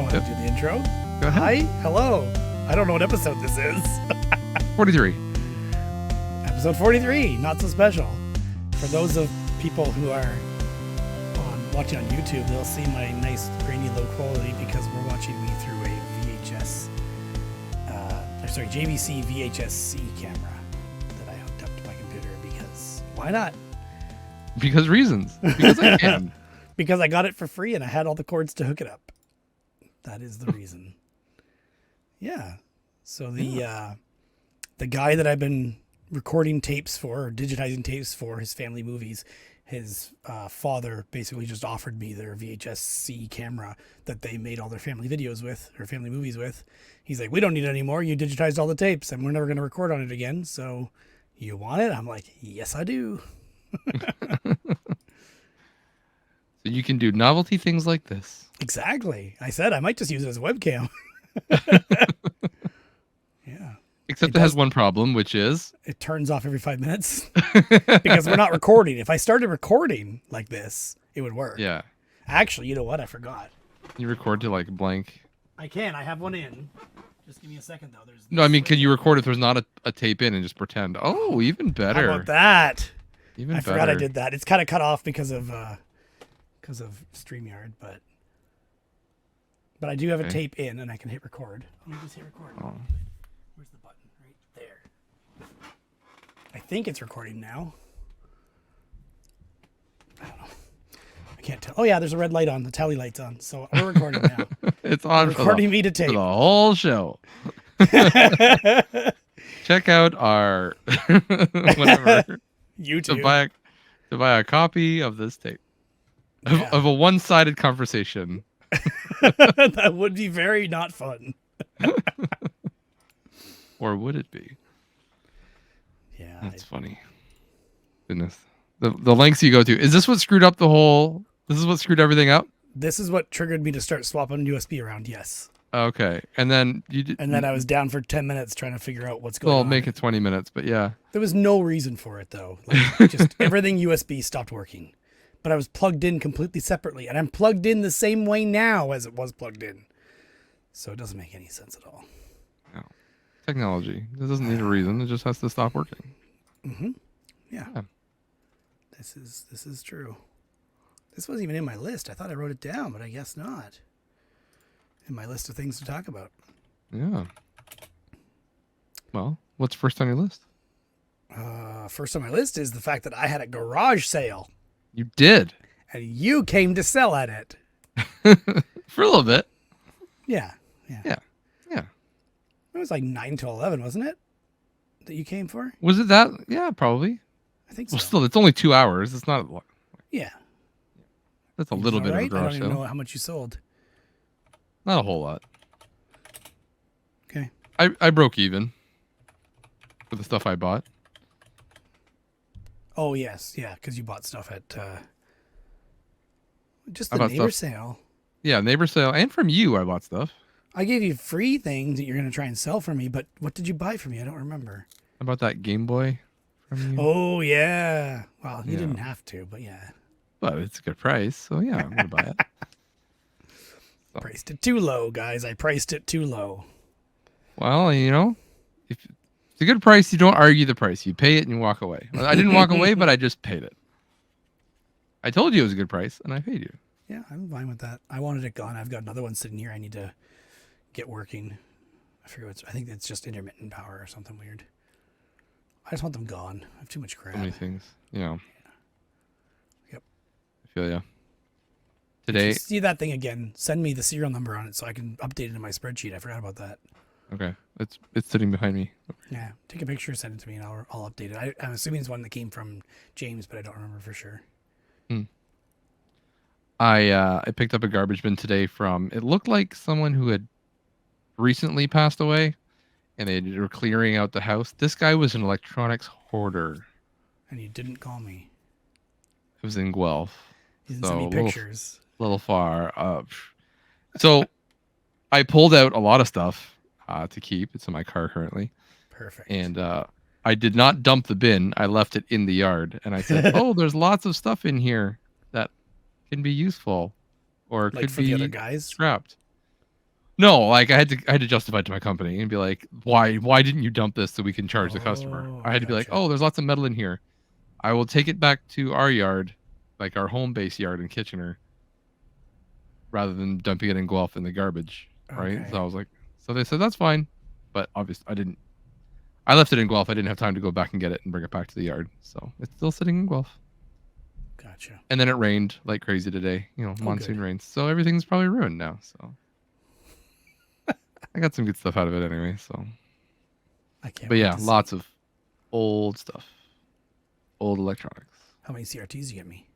know how to do the intro. Go ahead. Hi, hello. I don't know what episode this is. 43. Episode 43, not so special. For those of people who are watching on YouTube, they'll see my nice, grainy, low quality because we're watching me through a JVC VHS-C camera that I hooked up to my computer because why not? Because reasons. Because I can. Because I got it for free and I had all the cords to hook it up. That is the reason. Yeah. So the guy that I've been recording tapes for, or digitizing tapes for his family movies, his father basically just offered me their VHS-C camera that they made all their family videos with, or family movies with. He's like, we don't need it anymore. You digitized all the tapes and we're never going to record on it again. So you want it? I'm like, yes, I do. So you can do novelty things like this. Exactly. I said I might just use it as a webcam. Yeah. Except it has one problem, which is... It turns off every 5 minutes because we're not recording. If I started recording like this, it would work. Yeah. Actually, you know what? I forgot. You record to like blank. I can. I have one in. Just give me a second, though. No, I mean, can you record if there's not a tape in and just pretend? Oh, even better. How about that? Even I better. forgot I did that. It's kind of cut off because of StreamYard, but I do have a tape in, and I can hit record. Let me just hit record. Oh. Where's the button? Right there. I think it's recording now. I don't know. I can't tell. Oh yeah, there's a red light on. The tally light's on, so we're recording now. It's on recording me to tape for the whole show. Check out our whatever YouTube to buy a copy of this tape of a one-sided conversation. That would be very not fun. Or would it be? Yeah, that's funny. Goodness, the lengths you go to. Is this what screwed up the whole? This is what screwed everything up. This is what triggered me to start swapping USB around. Yes. Okay, and then you did. And then I was down for 10 minutes trying to figure out what's going on. Well, make it 20 minutes, but yeah. There was no reason for it though. Like, just everything USB stopped working. But I was plugged in completely separately, and I'm plugged in the same way now as it was plugged in. So it doesn't make any sense at all. No. Technology. It doesn't need a reason. It just has to stop working. Mm-hmm. Yeah. This is true. This wasn't even in my list. I thought I wrote it down, but I guess not. In my list of things to talk about. Yeah. Well, what's first on your list? First on my list is the fact that I had a garage sale. You did. And you came to sell at it. For a little bit. Yeah. It was like 9 to 11, wasn't it? That you came for? Was it that? Yeah, probably. I think so. Well, still, it's only 2 hours. It's not. Yeah. That's a little bit of a garage I don't even sale. know how much you sold. Not a whole lot. Okay. I broke even for the stuff I bought. Oh, yes. Yeah, because you bought stuff at just the neighbor sale. Yeah, neighbor sale. And from you, I bought stuff. I gave you free things that you're going to try and sell for me, but what did you buy for me? I don't remember. I bought that Game Boy from you. Oh, yeah. Well, you didn't have to, but yeah. But it's a good price, so yeah, I'm going to buy it. So. Priced it too low, guys. I priced it too low. Well, if it's a good price, you don't argue the price. You pay it and you walk away. Well, I didn't walk away, but I just paid it. I told you it was a good price, and I paid you. Yeah, I'm fine with that. I wanted it gone. I've got another one sitting here. I need to get working. I think it's just intermittent power or something weird. I just want them gone. I have too much crap. So many things. Yeah. Yep. I feel ya. Today. If you see that thing again, send me the serial number on it so I can update it in my spreadsheet. I forgot about that. Okay. It's sitting behind me. Yeah. Take a picture, send it to me, and I'll update it. I'm assuming it's one that came from James, but I don't remember for sure. I picked up a garbage bin today from, it looked like someone who had recently passed away, and they were clearing out the house. This guy was an electronics hoarder. And you didn't call me. It was in Guelph. You didn't send me pictures. Little far up. So I pulled out a lot of stuff to keep. It's in my car currently. Perfect. And I did not dump the bin. I left it in the yard. And I said, oh, there's lots of stuff in here that can be useful or like could for be the other guys? scrapped. No, like I had to justify it to my company and be like, why didn't you dump this so we can charge the customer? Oh, I I had to be like, gotcha. oh, there's lots of metal in here. I will take it back to our yard, like our home base yard in Kitchener, rather than dumping it in Guelph in the garbage, right? So Okay. I was like, so they said that's fine, but obviously I didn't. I left it in Guelph. I didn't have time to go back and get it and bring it back to the yard, so it's still sitting in Guelph. Gotcha. And then it rained like crazy today, Oh, good. monsoon rains, so everything's probably ruined now. So I got some good stuff out of it anyway. So, I can't but wait yeah, to see. lots of old stuff, old electronics. How many CRTs you get me?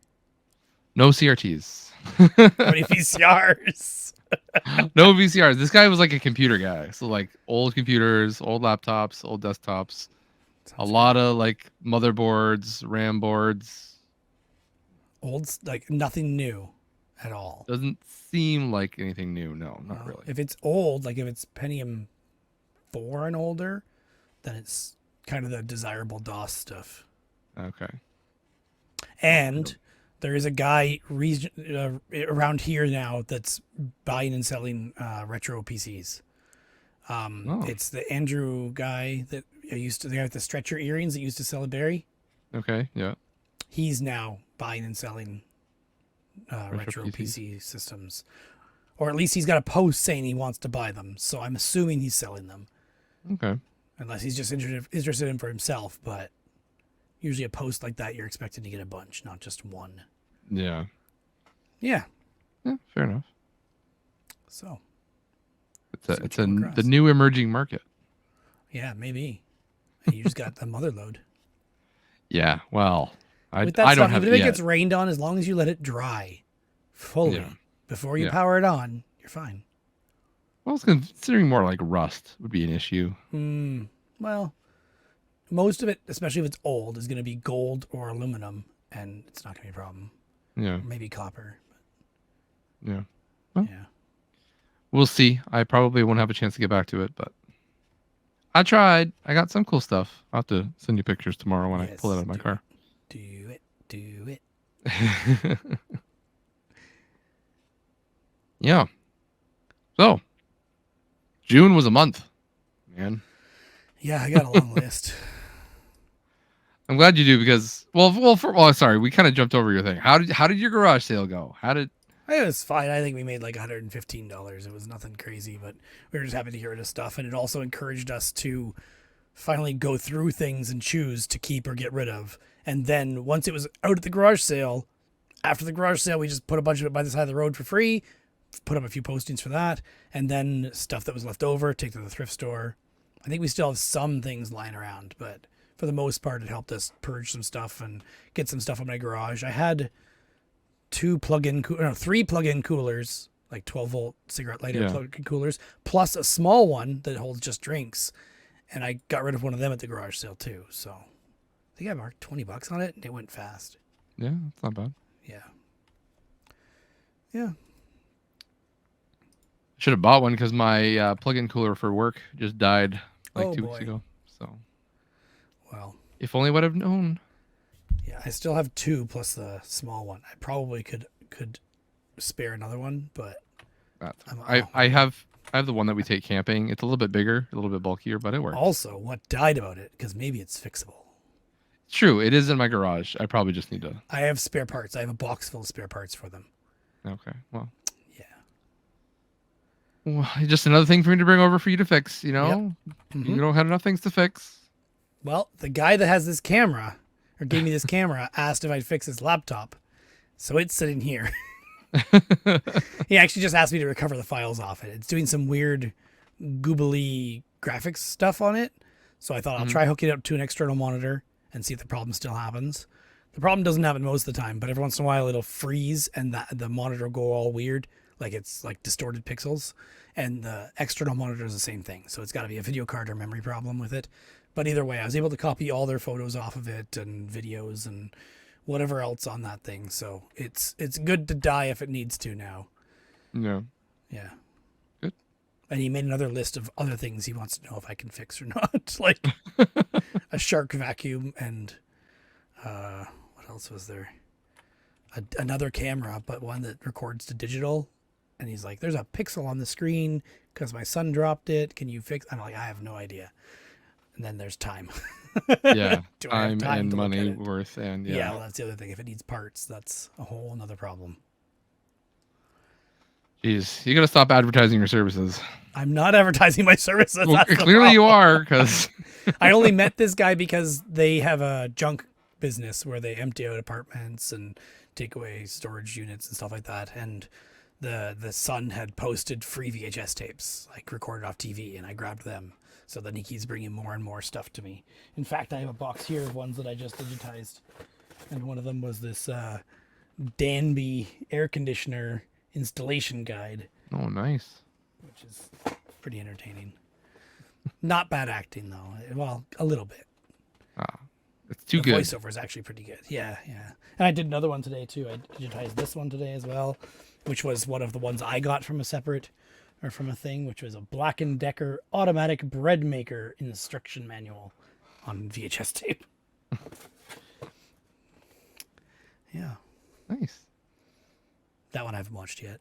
No CRTs. How many VCRs? No VCRs. This guy was like a computer guy. So like old computers, old laptops, old desktops, a Sounds lot good. of like motherboards, RAM boards. Like nothing new at all. Doesn't seem like anything new. No, not Well, really. if it's old, like if it's Pentium 4 and older, then it's kind of the desirable DOS stuff. Okay. And there is a guy around here now that's buying and selling retro PCs. Oh, It's the Andrew guy that the guy with the stretcher earrings that used to sell at Barry. okay. Yeah. He's now buying and selling Retro retro PCs. PC systems, or at least he's got a post saying he wants to buy them. So I'm assuming he's selling them, Okay. unless he's just interested in for himself. But usually a post like that, you're expected to get a bunch, not just one. Yeah. Yeah. Yeah. Fair enough. So It's see a what it's you a come the across. new emerging market. Yeah, maybe. And you just got the mother load. Yeah. Well, With that I don't stuff, have even it if it yet. gets rained on, as long as you let it dry Yeah. fully before you Yeah. power it on, you're fine. Well, I was considering more like rust would be an issue. Well, most of it, especially if it's old, is going to be gold or aluminum, and it's not going to be a problem. Yeah. Or maybe copper. Yeah. But Well, yeah. we'll see. I probably won't have a chance to get back to it, but I tried. I got some cool stuff. I'll have to send you pictures tomorrow when I pull it out Yes, of my do it. car. Do it. Do it. Yeah. So, June was a month, man. Yeah, I got a long list. I'm glad you do because sorry, we kind of jumped over your thing. How did your garage sale go? How did It was fine. I think we made like $115. It was nothing crazy, but we were just happy to get rid of stuff. And it also encouraged us to finally go through things and choose to keep or get rid of. And then once it was out at the garage sale, after the garage sale, we just put a bunch of it by the side of the road for free, put up a few postings for that, and then stuff that was left over, take to the thrift store. I think we still have some things lying around, but for the most part, it helped us purge some stuff and get some stuff in my garage. I had three plug-in coolers, like 12-volt cigarette lighter yeah. plug-in coolers, plus a small one that holds just drinks. And I got rid of one of them at the garage sale too. So I think I marked $20 on it, and it went fast. Yeah, that's not bad. Yeah. Yeah. Should have bought one because my plug-in cooler for work just died like Oh 2 weeks boy. ago. So Well, if only would have known. yeah, I still have two plus the small one. I probably could spare another one, but That's, I'm I have the one that we take camping. It's a little bit bigger, a little bit bulkier, but it works. also what died about it, because maybe it's fixable. It's true. It is in my garage. I probably just need to. I have spare parts. I have a box full of spare parts for them. Okay. Well, Yeah. just another thing for me to bring over for you to fix. You Yep. know, you don't have enough things to fix. Well, the guy that has this camera, or gave me this camera, asked if I'd fix his laptop. So it's sitting here. He actually just asked me to recover the files off it. It's doing some weird googly graphics stuff on it. So I thought I'll try hooking it up to an external monitor and see if the problem still happens. The problem doesn't happen most of the time, but every once in a while it'll freeze and the monitor will go all weird, like it's like distorted pixels. And the external monitor is the same thing. So it's got to be a video card or memory problem with it. But either way, I was able to copy all their photos off of it and videos and whatever else on that thing. So it's good to die if it needs to now. Yeah. Yeah. Good. And he made another list of other things he wants to know if I can fix or not, like a shark vacuum and what else was there? Another camera, but one that records to digital. And he's like, "There's a pixel on the screen because my son dropped it. Can you fix? I'm like, I have no idea. And then there's time. Yeah, Do I have time and to look at money it? worth, and Yeah, well, that's the other thing. If it needs parts, that's a whole another problem. Jeez, you got to stop advertising your services. I'm not advertising my services. Well, that's the clearly you problem. are, because I only met this guy because they have a junk business where they empty out apartments and take away storage units and stuff like that. And the son had posted free VHS tapes, like recorded off TV, and I grabbed them. So then he keeps bringing more and more stuff to me. In fact, I have a box here of ones that I just digitized, and one of them was this Danby air conditioner installation guide, oh, nice. which is pretty entertaining. Not bad acting though. Well, a little bit. It's too The good. voiceover is actually pretty good. Yeah. And I did another one today too. I digitized this one today as well, which was one of the ones I got from a separate or from a thing, which was a Black & Decker automatic bread maker instruction manual on VHS tape. Yeah. Nice. That one I haven't watched yet.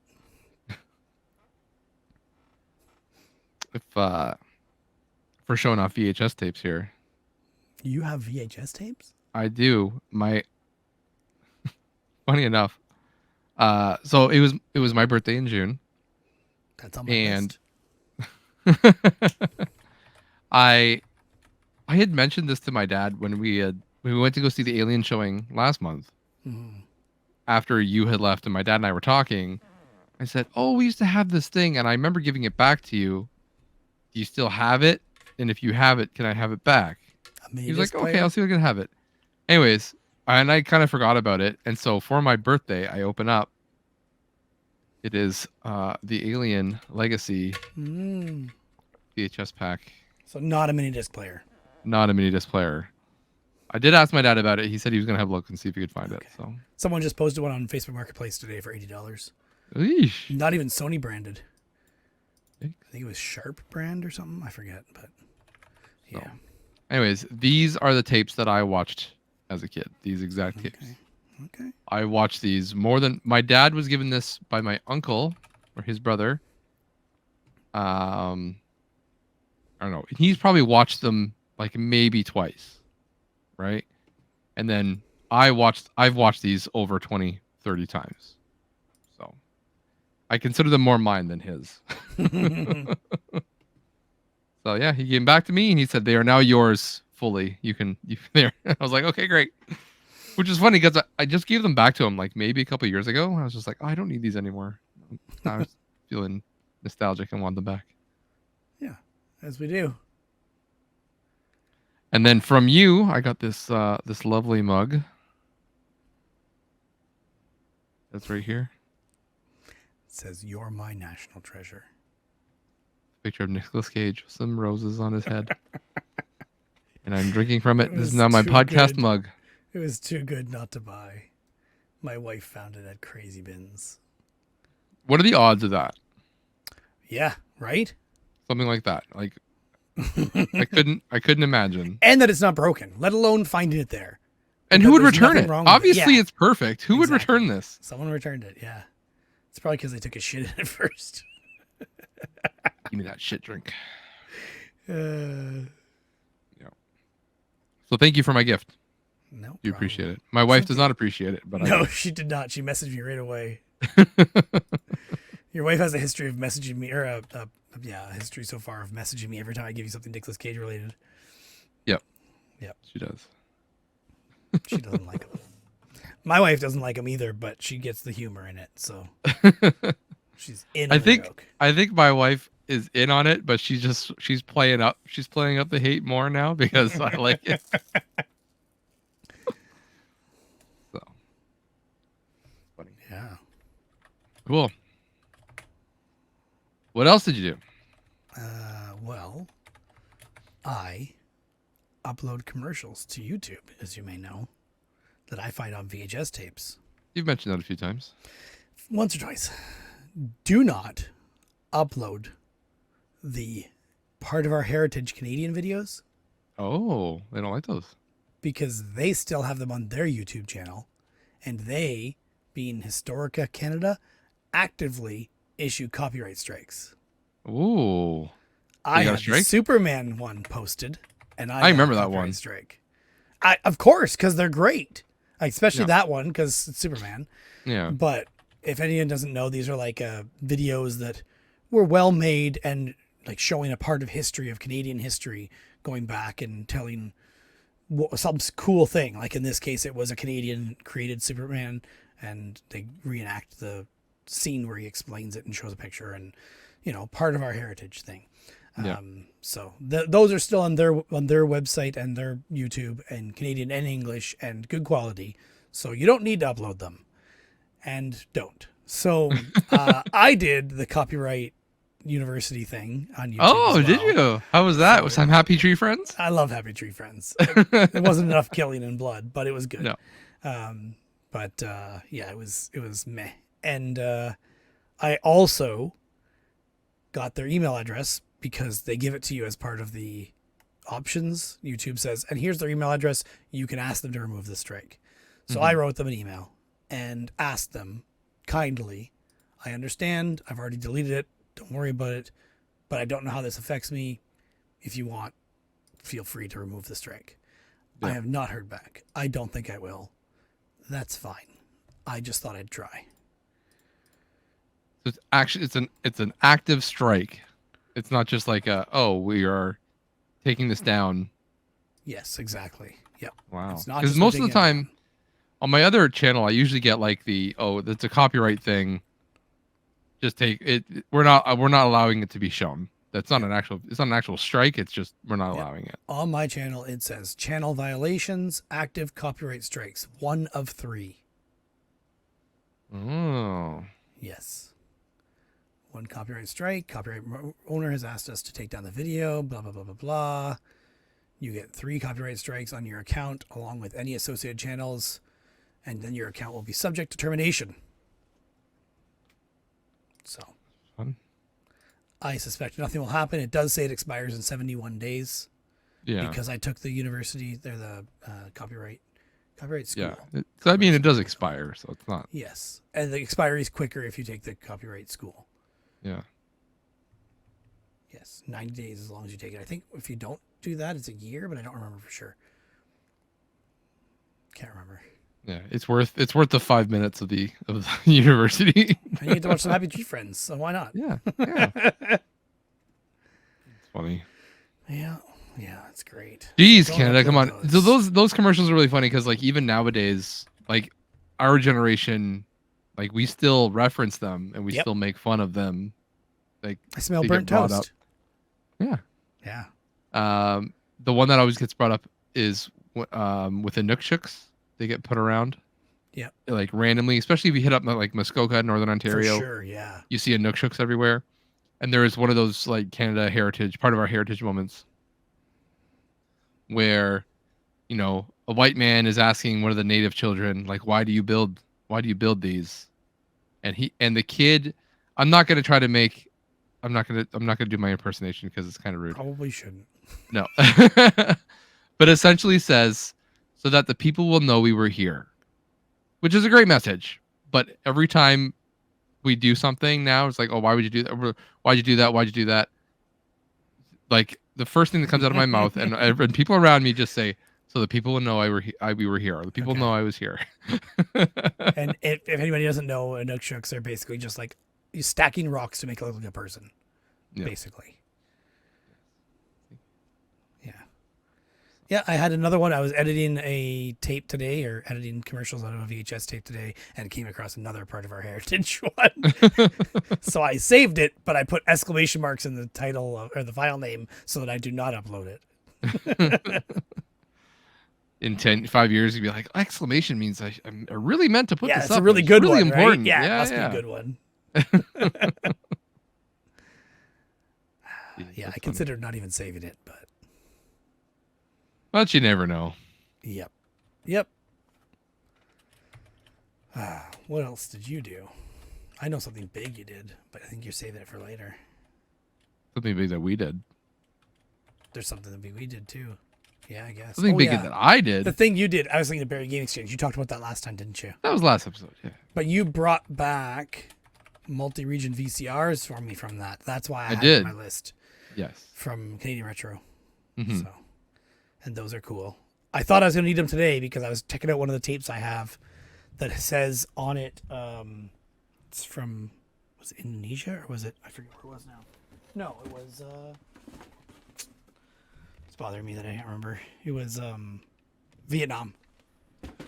If we're showing off VHS tapes here, You have VHS tapes? I do. My funny enough, so it was my birthday in June, That's on my and list. I had mentioned this to my dad when we went to go see the Alien showing last month. Mm. After you had left and my dad and I were talking, I said, "Oh, we used to have this thing, and I remember giving it back to you. Do you still have it? And if you have it, can I have it back?" He was like, "Okay, I'll see if I can have it." Anyways, and I kind of forgot about it, and so for my birthday, I open up. It is the Alien Legacy VHS pack. So not a mini disc player. Not a mini disc player. I did ask my dad about it. He said he was gonna have a look and see if he could find it. So Someone just posted one on Facebook Marketplace today for $80. Eesh. Not even Sony branded. Yikes. I think it was Sharp brand or something. I forget, but yeah. So, anyways, these are the tapes that I watched as a kid. These exact tapes. Okay. I watched these more than my dad was given this by my uncle or his brother. I don't know. He's probably watched them like maybe twice, right? And then I've watched these over 20, 30 times. So I consider them more mine than his. So yeah, he gave them back to me and he said, "They are now yours fully. You there." I was like, "Okay, great." Which is funny because I just gave them back to him like maybe a couple years ago. I was just like, "Oh, I don't need these anymore." I was feeling nostalgic and want them back. Yeah, as we do. And then from you, I got this this lovely mug. That's right here. It says, "You're my national treasure." Picture of Nicolas Cage with some roses on his head. And I'm drinking from it. It This is was now my too podcast good. mug. It was too good not to buy. My wife found it at Crazy Bins. What are the odds of that? Yeah, right? Something like that. Like I couldn't imagine. And that it's not broken, let alone finding it there. And Because who would there's return nothing it? wrong with it. Obviously Yeah. it's perfect. Who would Exactly. return this? Someone returned it, yeah. It's probably because they took a shit in it first. Give me that shit drink. No, So thank you for my gift. You appreciate it. My wife does not appreciate it, but No, she did not. She messaged me right away. Your wife has a history of messaging me, or a history so far of messaging me every time I give you something Nicolas Cage related. Yep. Yep. She does. She doesn't like him. My wife doesn't like him either, but she gets the humor in it, so she's in on the joke. I think my wife is in on it, but she's playing up the hate more now because I like it. So funny. Yeah. Cool. What else did you do? Well, I upload commercials to YouTube, as you may know, that I find on VHS tapes. You've mentioned that a few times. Once or twice. Do not upload the part of our heritage Canadian videos Oh, they don't like those. because they still have them on their YouTube channel, and they, being Historica Canada, actively issue copyright strikes. Ooh. I got a had the strike? Superman one posted, and I remember got a that copyright one. strike. Of course, because they're great, especially Yeah. that one because it's Superman. Yeah. But if anyone doesn't know, these are like videos that were well made and like showing a part of history of Canadian history, going back and telling some cool thing. Like in this case, it was a Canadian created Superman, and they reenact the scene where he explains it and shows a picture, and part of our heritage thing. Yeah. So those are still on their website and their YouTube, and Canadian and English, and good quality. So you don't need to upload them, and don't. So I did the copyright university thing on YouTube. Oh, as did well. you? How was that? So- Was some Happy Tree Friends? I love Happy Tree Friends. It wasn't enough killing and blood, but it was good. No. Yeah, it was meh. And I also got their email address because they give it to you as part of the options. YouTube says, and here's their email address. You can ask them to remove the strike. So I wrote them an email and asked them kindly, I understand. I've already deleted it. Don't worry about it. But I don't know how this affects me. If you want, feel free to remove the strike. Yeah. I have not heard back. I don't think I will. That's fine. I just thought I'd try. So it's actually it's an active strike. It's not just like we are taking this down. Yes, exactly. Yep. Wow. It's not Because just most of a the big time on my other channel, I usually get like that's a copyright thing. Just take it. We're not allowing it to be shown. That's not it's not an actual strike. It's just we're not allowing it. On my channel, it says channel violations, active copyright strikes, 1 of 3. Oh. Yes. 1 copyright strike. Copyright owner has asked us to take down the video. Blah blah blah blah blah. You get 3 copyright strikes on your account, along with any associated channels, and then your account will be subject to termination. So. Fun. I suspect nothing will happen. It does say it expires in 71 days. Yeah. Because I took the university, they're the copyright school. Yeah. So I mean, it does expire, so it's not. Yes. And the expiry is quicker if you take the copyright school. Yeah. Yes. 90 days as long as you take it. I think if you don't do that, it's a year, but I don't remember for sure. Can't remember. Yeah. It's worth the 5 minutes of the university. And you get to watch some Happy Tree Friends, so why not? Yeah. Yeah. It's funny. Yeah. Yeah, it's great. Jeez, Don't Canada, upload come on. those. So those commercials are really funny because like even nowadays, like our generation, like we still reference them and we still make fun of them. Like I smell they burnt get brought toast. Yeah. Yeah. The one that always gets brought up is with the Nookshooks. They get put around. Yeah. Like randomly, especially if you hit up like Muskoka, Northern Ontario. For sure, yeah. You see a Nookshooks everywhere. And there is one of those like Canada heritage, part of our heritage moments where, a white man is asking one of the native children, like, why do you build these? And the kid, I'm not going to do my impersonation because it's kind of rude. Probably shouldn't. No. But essentially says, so that the people will know we were here, which is a great message. But every time we do something now, it's like, oh, why would you do that? Why'd you do that? Why'd you do that? Like the first thing that comes out of my mouth, and people around me just say, so the people will know we were here. Or the people know I was here. And if anybody doesn't know, Nookshooks are basically just like you stacking rocks to make it look like a person. Yeah. Basically. Yeah. Yeah, I had another one. I was editing a tape today, or editing commercials out of a VHS tape today, and came across another part of our heritage one. So I saved it, but I put exclamation marks in the title or the file name so that I do not upload it. In 5 years, you'd be like, exclamation means I really meant to put this up. Yeah, it's a really good really one, important. right? Yeah, it must be a good one. Yeah, I considered not even saving it, but you never know. Yep. What else did you do? I know something big you did, but I think you're saving it for later. Something big that we did. There's something that big we did too. Yeah, I guess. Something big that I did. The thing you did, I was thinking of Barry Game Exchange. You talked about that last time, didn't you? That was last episode, yeah. But you brought back multi-region VCRs for me from that. That's why I had did. it on my list. Yes. From Canadian Retro. Mm-hmm. So, and those are cool. I thought I was going to need them today because I was checking out one of the tapes I have that says on it, it's from, was it Indonesia or was it, I forget where it was now. No, it was, it's bothering me that I can't remember. It was Vietnam.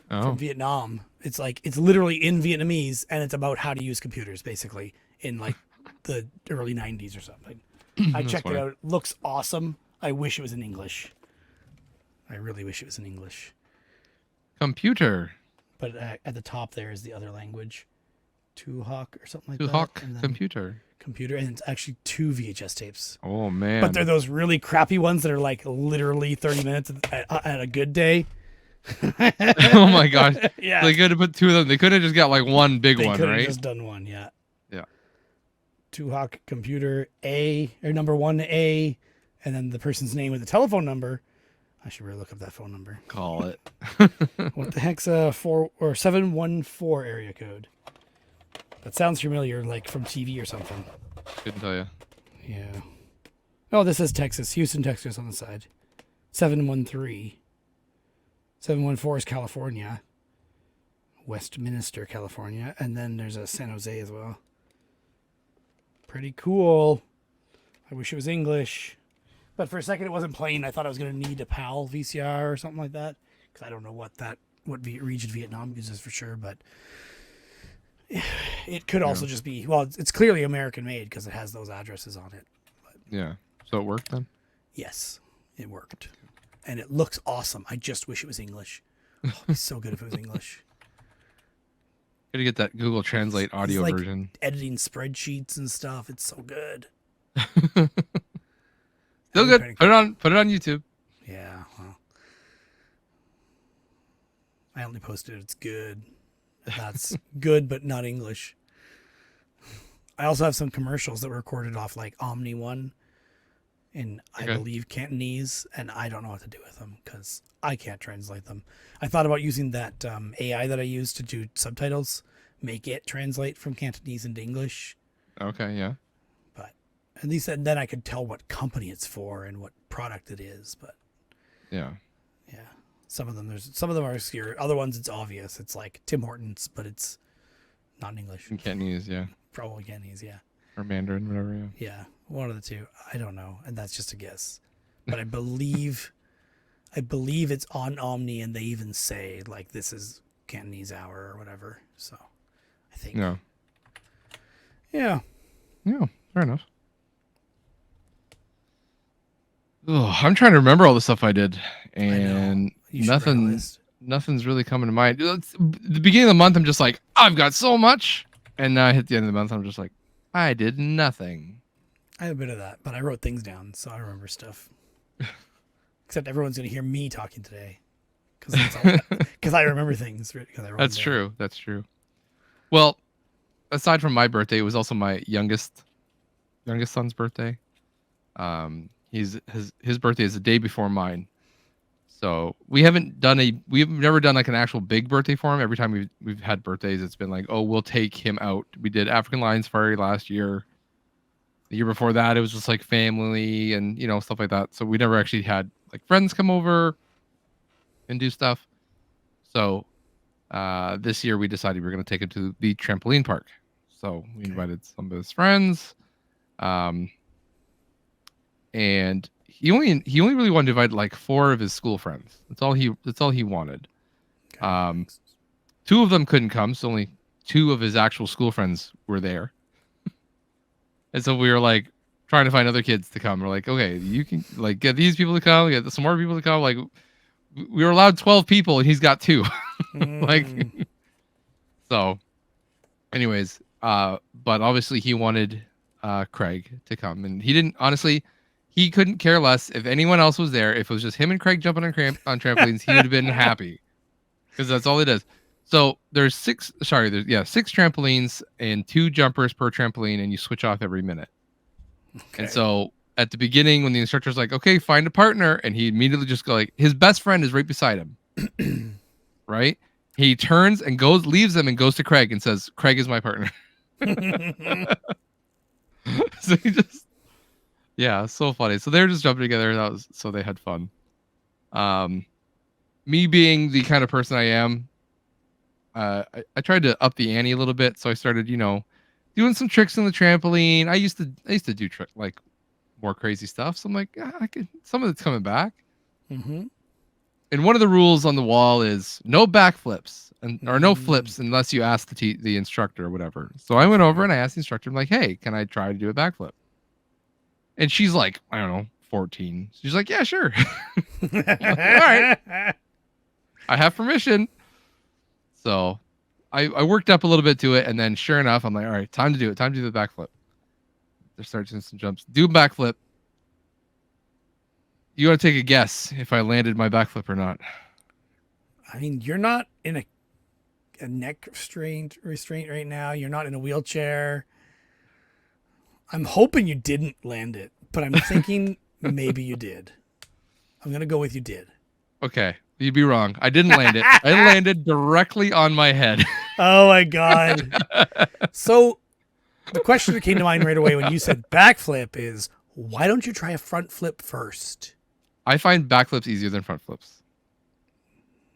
From Vietnam. It's like, it's literally in Vietnamese and it's about how to use computers basically in like the early 90s or something. I checked it out. It looks awesome. I wish it was in English. I really wish it was in English. Computer. But at the top there is the other language. Tuhawk or something like Tuhawk that. computer. Computer. And it's actually 2 VHS tapes. Oh, man. But they're those really crappy ones that are like literally 30 minutes at a good day. Oh, my gosh. Yeah. They could have put 2 of them. They could have just got like one big one, right? They could have just done one, yeah. Yeah. Tuhawk computer A, or number 1A, and then the person's name with the telephone number. I should really look up that phone number. Call it. What the heck's a 714 area code? That sounds familiar, like from TV or something. Couldn't tell you. Yeah. Oh, this is Texas. Houston, Texas on the side. 713. 714 is California. Westminster, California. And then there's a San Jose as well. Pretty cool. I wish it was English. But for a second it wasn't playing. I thought I was going to need a PAL VCR or something like that. Because I don't know what region Vietnam uses for sure. But it could also just be, well, it's clearly American made because it has those addresses on it. But yeah. So it worked then? yes, it worked. And it looks awesome. I just wish it was English. Oh, it'd be so good if it was English. Gotta get that Google Translate audio like version. Editing spreadsheets and stuff. It's so good. Still good. Put it on YouTube. Yeah, well. I only posted it's good. That's good, but not English. I also have some commercials that were recorded off like Omni One in, I believe, Cantonese, and I don't know what to do with them because I can't translate them. I thought about using that AI that I use to do subtitles, make it translate from Cantonese into English. Okay, yeah. But at least then I could tell what company it's for and what product it is. But yeah. Some of them are obscure. Other ones it's obvious. It's like Tim Hortons, but it's not in English. In Cantonese, yeah. Probably Cantonese, yeah. Or Mandarin, whatever, yeah. Yeah, one of the two. I don't know, and that's just a guess. But I believe it's on Omni, and they even say like this is Cantonese hour or whatever. So I think. Yeah. Yeah. Yeah, fair enough. Oh, I'm trying to remember all the stuff I did, and nothing's really coming to mind. The beginning of the month, I'm just like, I've got so much, and now I hit the end of the month, I'm just like, I did nothing. I have a bit of that, but I wrote things down, so I remember stuff. Except everyone's going to hear me talking today, because I remember things. That's true. That's true. Well, aside from my birthday, it was also my youngest son's birthday. His birthday is the day before mine, so we've never done like an actual big birthday for him. Every time we've had birthdays, it's been like, oh, we'll take him out. We did African Lion Safari last year. The year before that, it was just like family and stuff like that. So we never actually had like friends come over and do stuff. So this year we decided we were going to take him to the trampoline park. So we invited some of his friends. And he only really wanted to invite like 4 of his school friends. That's all he wanted. Okay. 2 of them couldn't come, so only 2 of his actual school friends were there. And so we were like trying to find other kids to come. We're like, okay, you can like get these people to come, get some more people to come. Like we were allowed 12 people, and he's got 2. Like, so. Anyways, but obviously he wanted Craig to come, and he didn't. Honestly, he couldn't care less if anyone else was there. If it was just him and Craig jumping on trampolines, he would have been happy, because that's all it is. So there's 6 trampolines and 2 jumpers per trampoline, and you switch off every minute. Okay. And so at the beginning, when the instructor's like, okay, find a partner, and he immediately just go like, his best friend is right beside him. Right? He turns and leaves them and goes to Craig and says, Craig is my partner. So he just, yeah, so funny. So they were just jumping together. So they had fun. Me being the kind of person I am, I tried to up the ante a little bit. So I started, doing some tricks on the trampoline. I used to do like more crazy stuff. So I'm like, some of it's coming back. Mm-hmm. And one of the rules on the wall is no backflips or no flips unless you ask the instructor or whatever. So I went over and I asked the instructor, I'm like, hey, can I try to do a backflip? And she's like, I don't know, 14. She's like, yeah, sure. Like, all right. I have permission. So I worked up a little bit to it. And then sure enough, I'm like, all right, time to do it. Time to do the backflip. They're starting some jumps. Do a backflip. You want to take a guess if I landed my backflip or not? I mean, you're not in a neck restraint right now. You're not in a wheelchair. I'm hoping you didn't land it, but I'm thinking maybe you did. I'm going to go with you did. Okay. You'd be wrong. I didn't land it. I landed directly on my head. Oh my God. So the question that came to mind right away when you said backflip is, why don't you try a front flip first? I find backflips easier than front flips.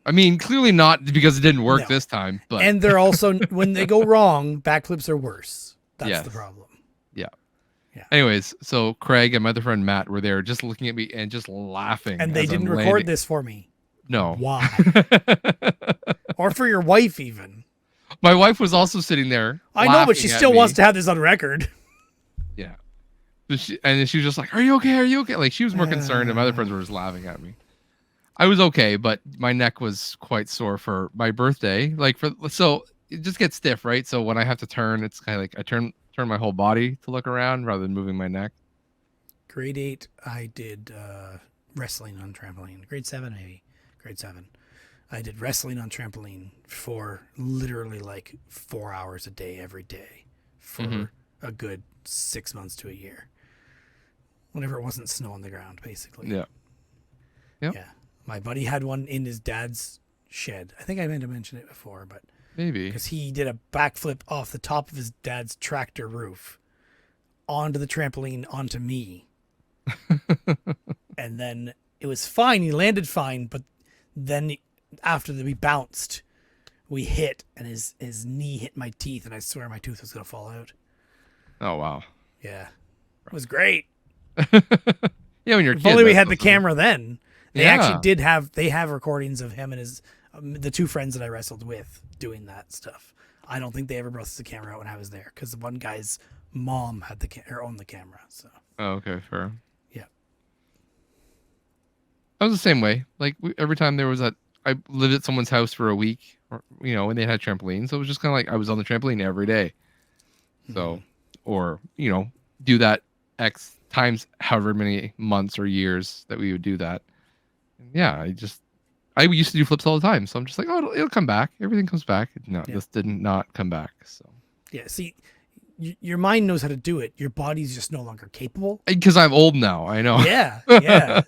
I mean, clearly not because it didn't work this time, but and they're also, when they go wrong, backflips are worse. That's the problem. Yeah. Yeah. Anyways, so Craig and my other friend Matt were there just looking at me and just laughing. And they didn't record this for me. No. Why? Or for your wife even. My wife was also sitting there. I know, but she still wants to have this on record. Yeah. And she was just like, are you okay? Are you okay? Like, she was more concerned, and my other friends were just laughing at me. I was okay, but my neck was quite sore for my birthday. So it just gets stiff, right? So when I have to turn, it's kind of like I turn my whole body to look around rather than moving my neck. Grade 8, I did wrestling on trampoline. Grade 7, maybe. Grade 7. I did wrestling on trampoline for literally like 4 hours a day every day for a good 6 months to a year. Whenever it wasn't snow on the ground, basically. Yeah. Yep. Yeah. My buddy had one in his dad's shed. I think I meant to mention it before, but maybe because he did a backflip off the top of his dad's tractor roof onto the trampoline onto me. And then it was fine. He landed fine, but then after we bounced, we hit, and his knee hit my teeth, and I swear my tooth was going to fall out. Oh, wow. Yeah. It was great. Yeah, when you're a if kid. only we had the camera then. They actually they have recordings of him and his the two friends that I wrestled with doing that stuff. I don't think they ever brought the camera out when I was there because the one guy's mom had owned the camera. So. Oh, okay, fair. Yeah. I was the same way. Like every time there was I lived at someone's house for a week, or when they had trampolines, so it was just kind of like I was on the trampoline every day. So, or do that X times however many months or years that we would do that. And yeah, I used to do flips all the time, so I'm just like, oh, it'll come back. Everything comes back. No, this did not come back. So yeah, see, your mind knows how to do it. Your body's just no longer capable. Because I'm old now. I know. Yeah, yeah.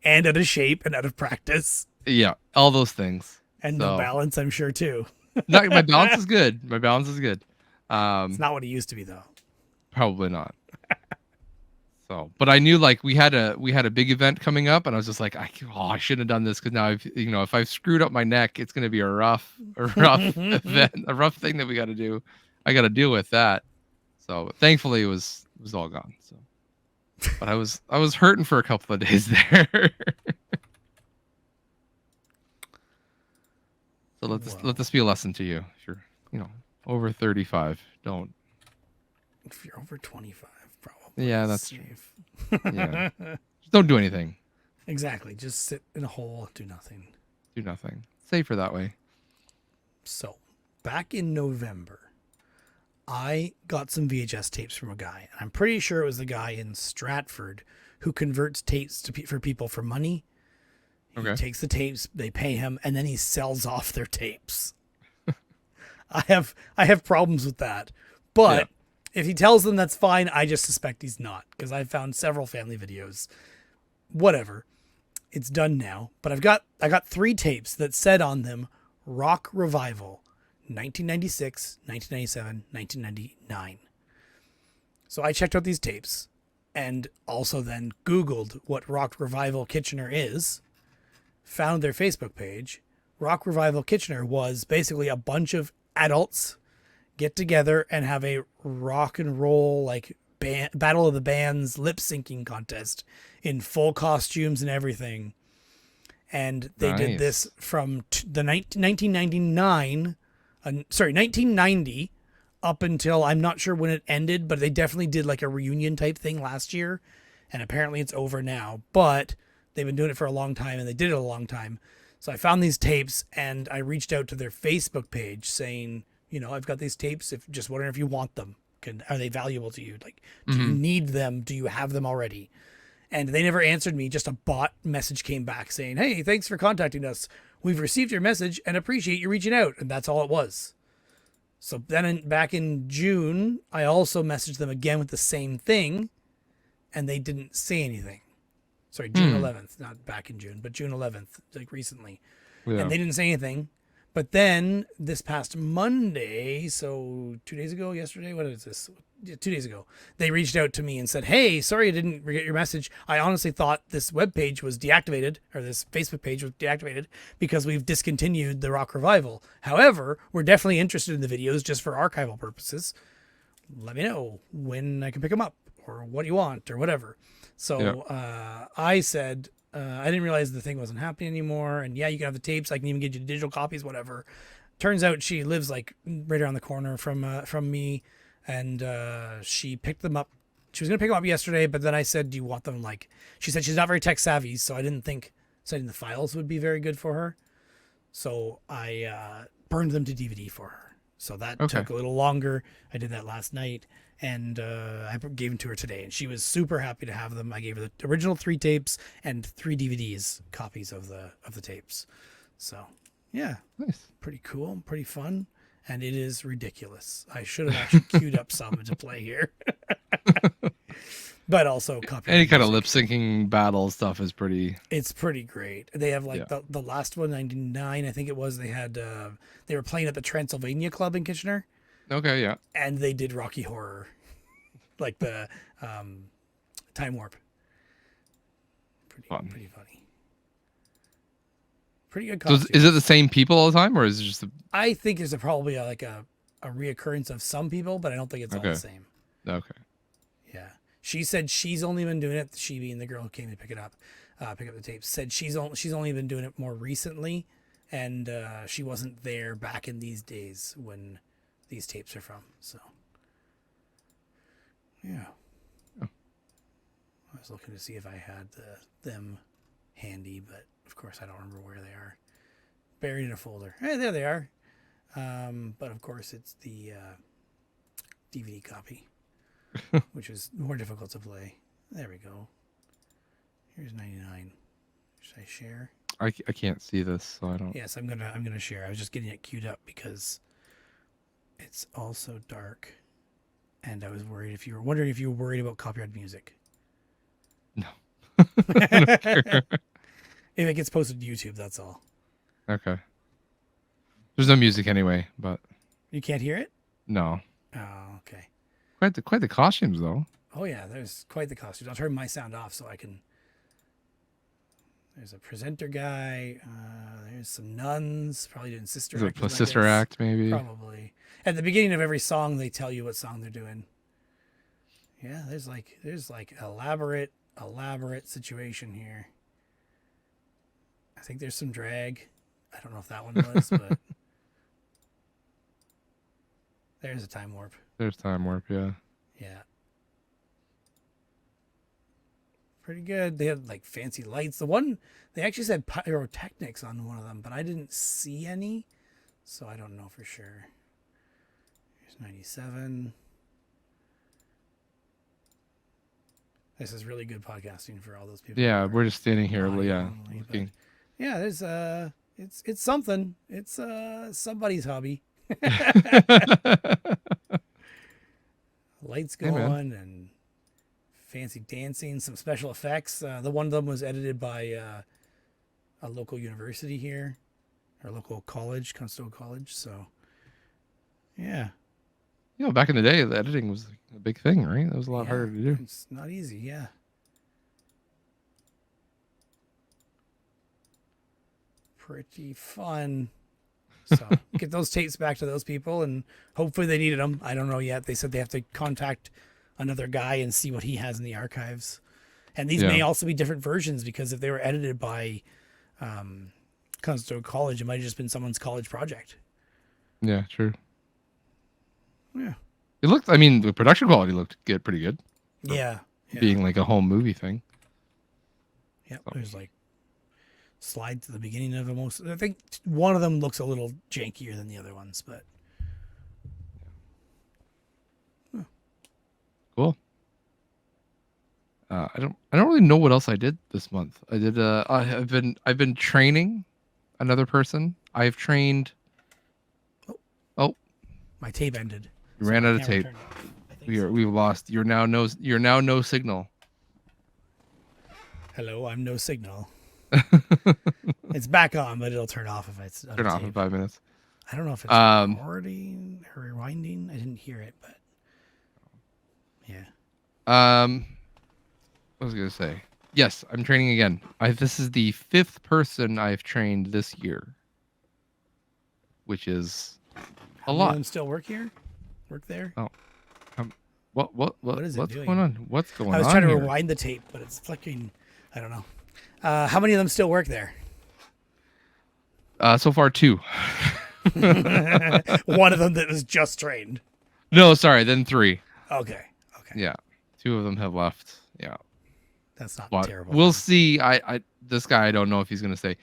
And out of shape and out of practice. Yeah, all those things. And no balance, I'm sure too. My balance is good. My balance is good. It's not what it used to be though. Probably not. So, but I knew like we had a big event coming up, and I was just like, I shouldn't have done this because now if I've screwed up my neck, it's going to be a rough event, a rough thing that we got to do. I got to deal with that. So thankfully it was all gone. So, but I was hurting for a couple of days there. So let this be a lesson to you. If you're over 35, don't. If you're over 25. Yeah, that's safe. Yeah. Just don't do anything. Exactly. Just sit in a hole, do nothing. Do nothing. Safer that way. So, back in November, I got some VHS tapes from a guy. And I'm pretty sure it was the guy in Stratford who converts tapes for people for money. Okay. He takes the tapes, they pay him, and then he sells off their tapes. I have problems with that. But if he tells them that's fine, I just suspect he's not, because I found several family videos. Whatever. It's done now. But I got 3 tapes that said on them Rock Revival 1996, 1997, 1999. So I checked out these tapes and also then Googled what Rock Revival Kitchener is, found their Facebook page. Rock Revival Kitchener was basically a bunch of adults get together and have a rock and roll like battle of the bands lip syncing contest in full costumes and everything. And they did this from the 1990 up until, I'm not sure when it ended, but they definitely did like a reunion type thing last year. And apparently it's over now, but they've been doing it for a long time and they did it a long time. So I found these tapes and I reached out to their Facebook page saying, you know, I've got these tapes. If just wondering if you want them, are they valuable to you? Like, do you need them? Do you have them already? And they never answered me. Just a bot message came back saying, hey, thanks for contacting us. We've received your message and appreciate you reaching out. And that's all it was. So then back in June, I also messaged them again with the same thing. And they didn't say anything. Sorry, June 11th, not back in June, but June 11th, like recently. Yeah. And they didn't say anything. But then this past Monday, so 2 days ago, yesterday, what is this? 2 days ago, they reached out to me and said, hey, sorry I didn't get your message. I honestly thought this web page was deactivated, or this Facebook page was deactivated because we've discontinued the Rock Revival. However, we're definitely interested in the videos just for archival purposes. Let me know when I can pick them up or what you want or whatever. So I said, I didn't realize the thing wasn't happening anymore. And yeah, you can have the tapes. I can even get you digital copies, whatever. Turns out she lives like right around the corner from me. And she picked them up. She was going to pick them up yesterday, but then I said, do you want them? Like, she said she's not very tech savvy. So I didn't think setting the files would be very good for her. So I burned them to DVD for her. So that took a little longer. I did that last night. And I gave them to her today, and she was super happy to have them. I gave her the original 3 tapes and 3 DVDs, copies of the tapes. So, yeah, nice, pretty cool, pretty fun, and it is ridiculous. I should have actually queued up some to play here, but also any kind of lip syncing battle stuff is pretty. It's pretty great. They have like the last one, 99, I think it was. They had they were playing at the Transylvania Club in Kitchener. Okay, yeah. And they did Rocky Horror, like the Time Warp. Pretty funny. Pretty good costume. So is it the same people all the time, or is it just? I think there's probably a reoccurrence of some people, but I don't think it's all the same. Okay. Yeah, she said she's only been doing it. She being the girl who came to pick up the tapes, said she's only been doing it more recently, and she wasn't there back in these days when these tapes are from. So yeah, I was looking to see if I had them handy, but of course I don't remember where they are. Buried in a folder. Hey, there they are. But of course it's the DVD copy, which is more difficult to play. There we go. Here's 99. Should I share? I can't see this, so I don't. Yes, I'm gonna share. I was just getting it queued up because it's also dark, and I was worried if you were worried about copyrighted music. No. I don't care. If it gets posted to YouTube, that's all. Okay. There's no music anyway, but you can't hear it? No. Oh, okay. Quite the costumes though. Oh yeah, there's quite the costumes. I'll turn my sound off so I can. There's a presenter guy. There's some nuns, probably doing sister act. A sister act, maybe. Probably. At the beginning of every song, they tell you what song they're doing. Yeah, there's like elaborate situation here. I think there's some drag. I don't know if that one was, but there's a time warp. There's time warp, yeah. Yeah. Pretty good. They had like fancy lights. They actually said pyrotechnics on one of them, but I didn't see any, so I don't know for sure. Here's 97. This is really good podcasting for all those people. Yeah, we're just standing here, looking. Yeah, there's it's something. It's somebody's hobby. Lights going and fancy dancing, some special effects. The one of them was edited by a local university here, or local college, Constable College. So Yeah. Back in the day, the editing was a big thing, right? That was a lot harder to do. It's not easy. Yeah. Pretty fun. So get those tapes back to those people, and hopefully they needed them. I don't know yet. They said they have to contact another guy and see what he has in the archives. And these may also be different versions, because if they were edited by Constable College, it might have just been someone's college project. Yeah, true. Yeah. It looked, I mean, the production quality looked pretty good. Yeah. Being like a home movie thing. Yep. So. There's like slides at the beginning of almost. I think one of them looks a little jankier than the other ones, but. Cool. I don't really know what else I did this month. I did I've been training another person. I've trained. Oh. My tape ended. We ran out of tape. We've lost. You're now no signal. Hello, I'm no signal. It's back on, but it'll turn off if it's turn off in 5 minutes. I don't know if it's recording or rewinding. I didn't hear it, but yeah. What was I gonna say? Yes, I'm training again. This is the 5th person I've trained this year, which is a lot. How many of them still work here? Work there? Oh, what is it what's doing? going on? What's going on? I was trying to here? rewind the tape, but it's flickering. I don't know. How many of them still work there? So far 2. One of them that was just trained. No, sorry, then 3. Okay. Yeah, 2 of them have left. Yeah, that's not but terrible. We'll see. This guy, I don't know if he's gonna stay.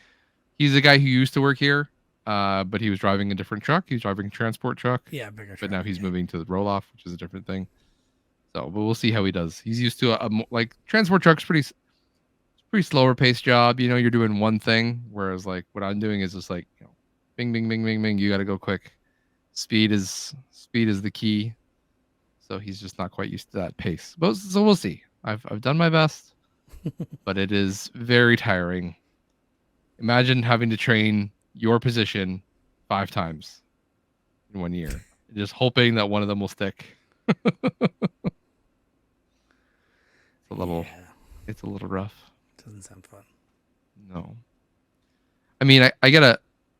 He's a guy who used to work here, but he was driving a different truck. He was driving a transport truck. Yeah, bigger truck. But now he's moving to the roll-off, which is a different thing. So, but we'll see how he does. He's used to like transport truck's pretty slower paced job. You're doing one thing, whereas like what I'm doing is just like, bing, bing, bing, bing, bing. You got to go quick. Speed is the key. So he's just not quite used to that pace. But so we'll see. I've done my best, but it is very tiring. Imagine having to train your position 5 times in 1 year, just hoping that one of them will stick. It's a little rough. Doesn't sound fun. No. I mean, I get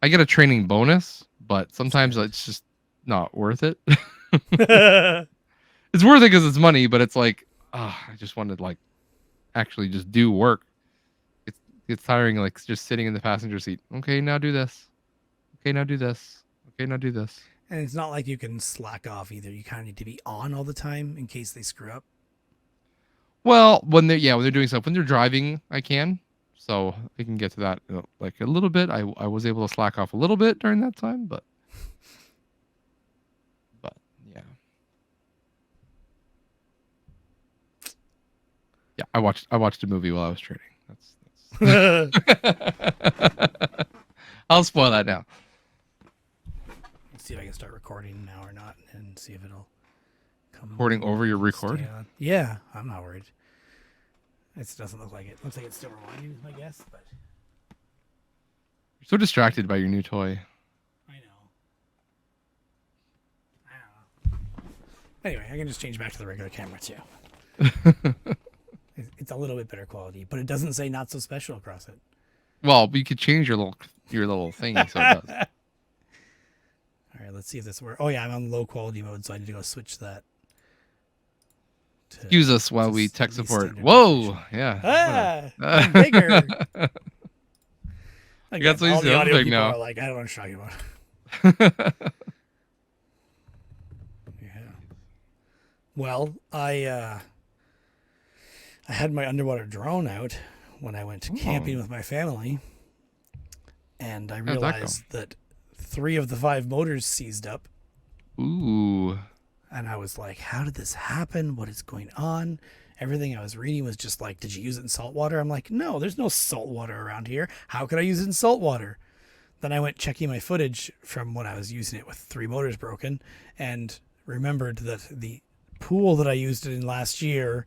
a training bonus, but sometimes it's just not worth it. It's worth it because it's money, but it's like, I just want to like actually just do work. It's tiring, like just sitting in the passenger seat. Okay, now do this. Okay, now do this. Okay, now do this. And it's not like you can slack off either. You kind of need to be on all the time in case they screw up. Well, when they're doing stuff, when they're driving, I can. So I can get to that like a little bit. I was able to slack off a little bit during that time, but yeah. Yeah, I watched a movie while I was training. That's I'll spoil that now. Let's see if I can start recording now or not, and see if it'll come. Recording over your record? Yeah, I'm not worried. It doesn't look like it. Looks like it's still rewinding, is my guess. But you're so distracted by your new toy. I know. Anyway, I can just change back to the regular camera too. It's a little bit better quality, but it doesn't say not so special across it. Well, you could change your little thing so it does. All right, let's see if this works. Oh yeah, I'm on low quality mode, so I need to go switch that. Excuse us while we tech support. Whoa, yeah. I'm bigger. I got so used to the other thing now. Like, I don't know what you're talking about. Yeah. Well, I had my underwater drone out when I went camping with my family, and I realized that 3 of the 5 motors seized up. Ooh. And I was like, how did this happen? What is going on? Everything I was reading was just like, did you use it in salt water? I'm like, no, there's no salt water around here. How could I use it in salt water? Then I went checking my footage from when I was using it with 3 motors broken, and remembered that the pool that I used it in last year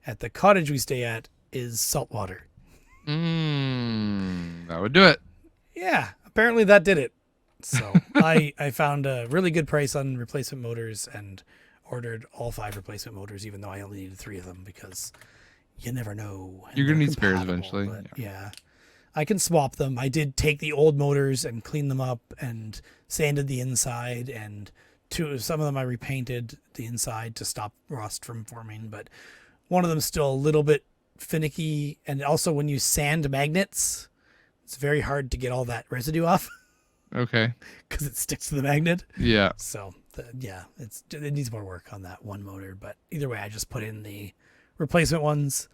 at the cottage we stay at is salt water. That would do it. Yeah, apparently that did it. So I found a really good price on replacement motors and ordered all 5 replacement motors, even though I only needed 3 of them because you never know. You're going to need spares compatible, eventually. but yeah. I can swap them. I did take the old motors and clean them up and sanded the inside, and some of them I repainted the inside to stop rust from forming, but one of them's still a little bit finicky. And also when you sand magnets, it's very hard to get all that residue off. Okay. Because it sticks to the magnet. Yeah. So it needs more work on that one motor, but either way, I just put in the replacement ones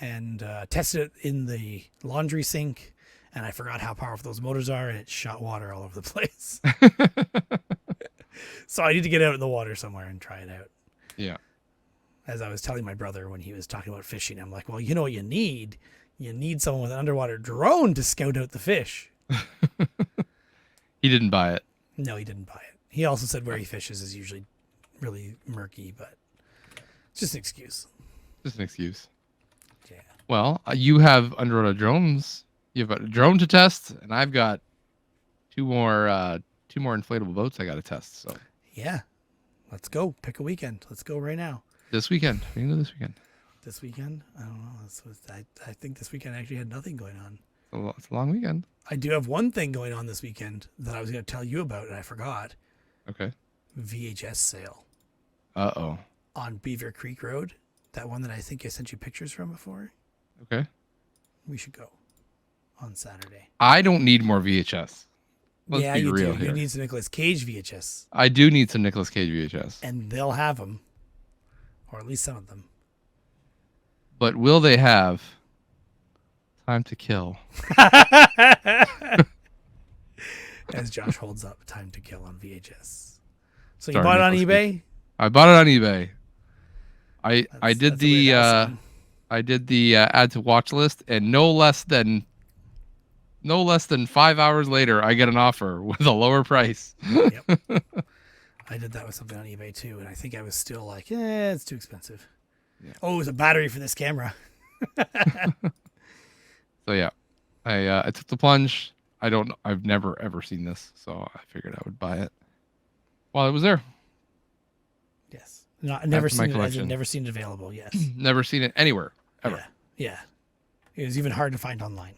and tested it in the laundry sink, and I forgot how powerful those motors are, and it shot water all over the place. So I need to get out in the water somewhere and try it out. Yeah. As I was telling my brother when he was talking about fishing, I'm like, well, you know what you need? You need someone with an underwater drone to scout out the fish. He didn't buy it. No, he didn't buy it. He also said where he fishes is usually really murky, but it's just an excuse. Just an excuse. Yeah. Well, you have underwater drones. You have a drone to test, and I've got two more inflatable boats I got to test. So yeah, let's go. Pick a weekend. Let's go right now. This weekend. We can go this weekend. This weekend? I don't know. I think this weekend actually had nothing going on. It's a long weekend. I do have one thing going on this weekend that I was going to tell you about, and I forgot. Okay. VHS sale. Uh-oh. On Beaver Creek Road. That one that I think I sent you pictures from before. Okay. We should go on Saturday. I don't need more VHS. Let's yeah, be you real do. here. You need some Nicolas Cage VHS. I do need some Nicolas Cage VHS. And they'll have them. Or at least some of them. But will they have Time to Kill? As Josh holds up Time to Kill on VHS. So Sorry, you bought it on Nicolas eBay? Cage. I bought it on eBay. I did the add to watch list, and no less than 5 hours later, I get an offer with a lower price. Yep. I did that with something on eBay too, and I think I was still like, it's too expensive. Yeah. Oh, it was a battery for this camera. So yeah, I took the plunge. I've never ever seen this, so I figured I would buy it while it was there. Yes. No, I've never seen it. I've never seen it available. Yes. Never seen it anywhere ever. Yeah. It was even hard to find online.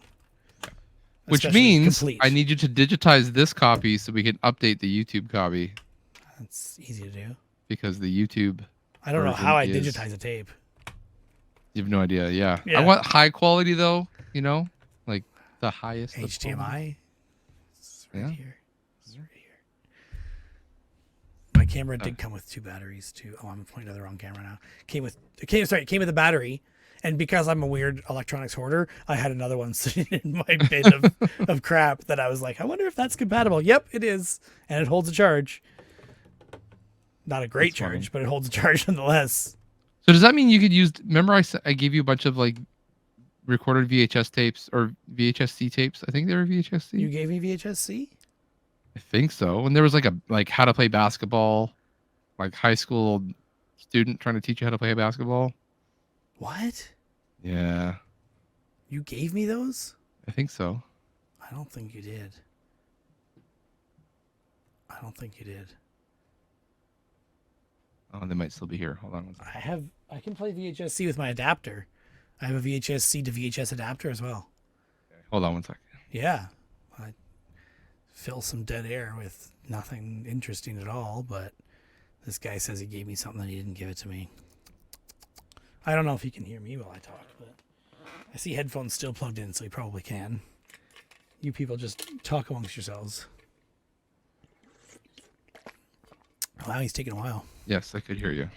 Which means I need you to digitize this copy so we can update the YouTube copy. That's easy to do. Because the YouTube. I don't know how I digitize a tape. You have no idea. Yeah. I want high quality though. You know, like the highest. HDMI. It's right here. It's right here. My camera did come with 2 batteries too. Oh, I'm pointing to the wrong camera now. It came with a battery. And because I'm a weird electronics hoarder, I had another one sitting in my bin of crap that I was like, I wonder if that's compatible. Yep, it is. And it holds a charge. Not a great charge, but it holds a charge nonetheless. So does that mean you could use... Remember I gave you a bunch of like recorded VHS tapes or VHS-C tapes? I think they were VHS-C. You gave me VHS-C? I think so. And there was like how to play basketball, like high school student trying to teach you how to play basketball. What? Yeah. You gave me those? I think so. I don't think you did. Oh, they might still be here. Hold on one second. I can play VHS-C with my adapter. I have a VHS-C to VHS adapter as well. Okay, hold on one second. Yeah. I fill some dead air with nothing interesting at all, but this guy says he gave me something and he didn't give it to me. I don't know if he can hear me while I talk, but I see headphones still plugged in, so he probably can. You people just talk amongst yourselves. Wow, he's taking a while. Yes, I could hear you.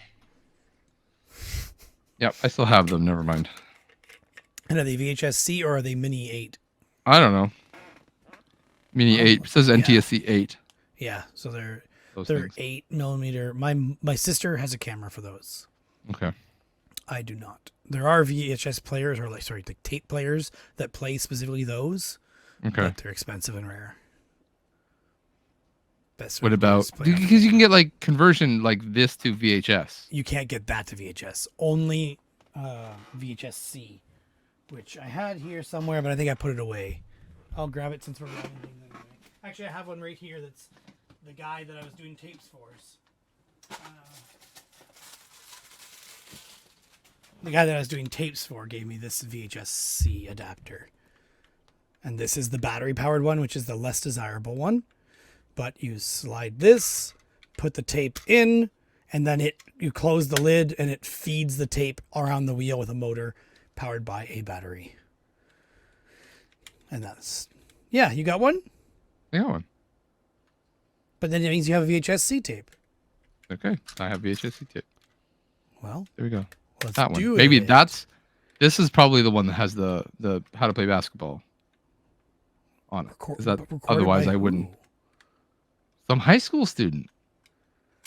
Yep, I still have them. Never mind. And are they VHS-C or are they Mini 8? I don't know. Mini 8. It says NTSC 8. Yeah, so they're things. 8mm. My sister has a camera for those. Okay. I do not. There are VHS players or like tape players that play specifically those. Okay. But they're expensive and rare. What about, because you can get like conversion like this to VHS. You can't get that to VHS. Only VHS-C, which I had here somewhere, but I think I put it away. I'll grab it since we're running things anyway. Actually, I have one right here that's the guy that I was doing tapes for. The guy that I was doing tapes for gave me this VHS-C adapter. And this is the battery-powered one, which is the less desirable one. But you slide this, put the tape in, and then you close the lid, and it feeds the tape around the wheel with a motor powered by a battery. And that's... Yeah, you got one? I got one. But then it means you have a VHS-C tape. Okay, I have VHS-C tape. Well, there we go. Let's that do one. it. Maybe this is probably the one that has the how to play basketball on it. Otherwise I wouldn't. Some high school student.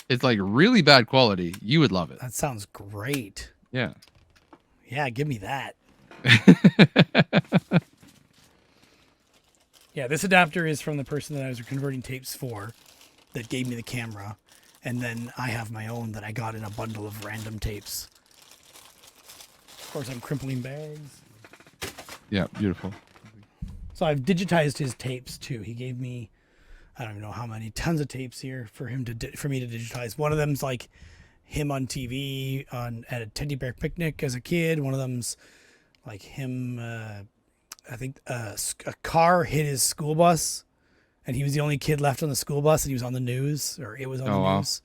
It's like really bad quality. You would love it. That sounds great. Yeah. Yeah, give me that. Yeah, this adapter is from the person that I was converting tapes for that gave me the camera. And then I have my own that I got in a bundle of random tapes. Of course, I'm crimpling bags. Yeah, beautiful. So I've digitized his tapes too. He gave me, I don't even know how many, tons of tapes here for me to digitize. One of them's like him on TV at a teddy bear picnic as a kid. One of them's like him. I think a car hit his school bus, and he was the only kid left on the school bus, and he was on the news, or it was on the news.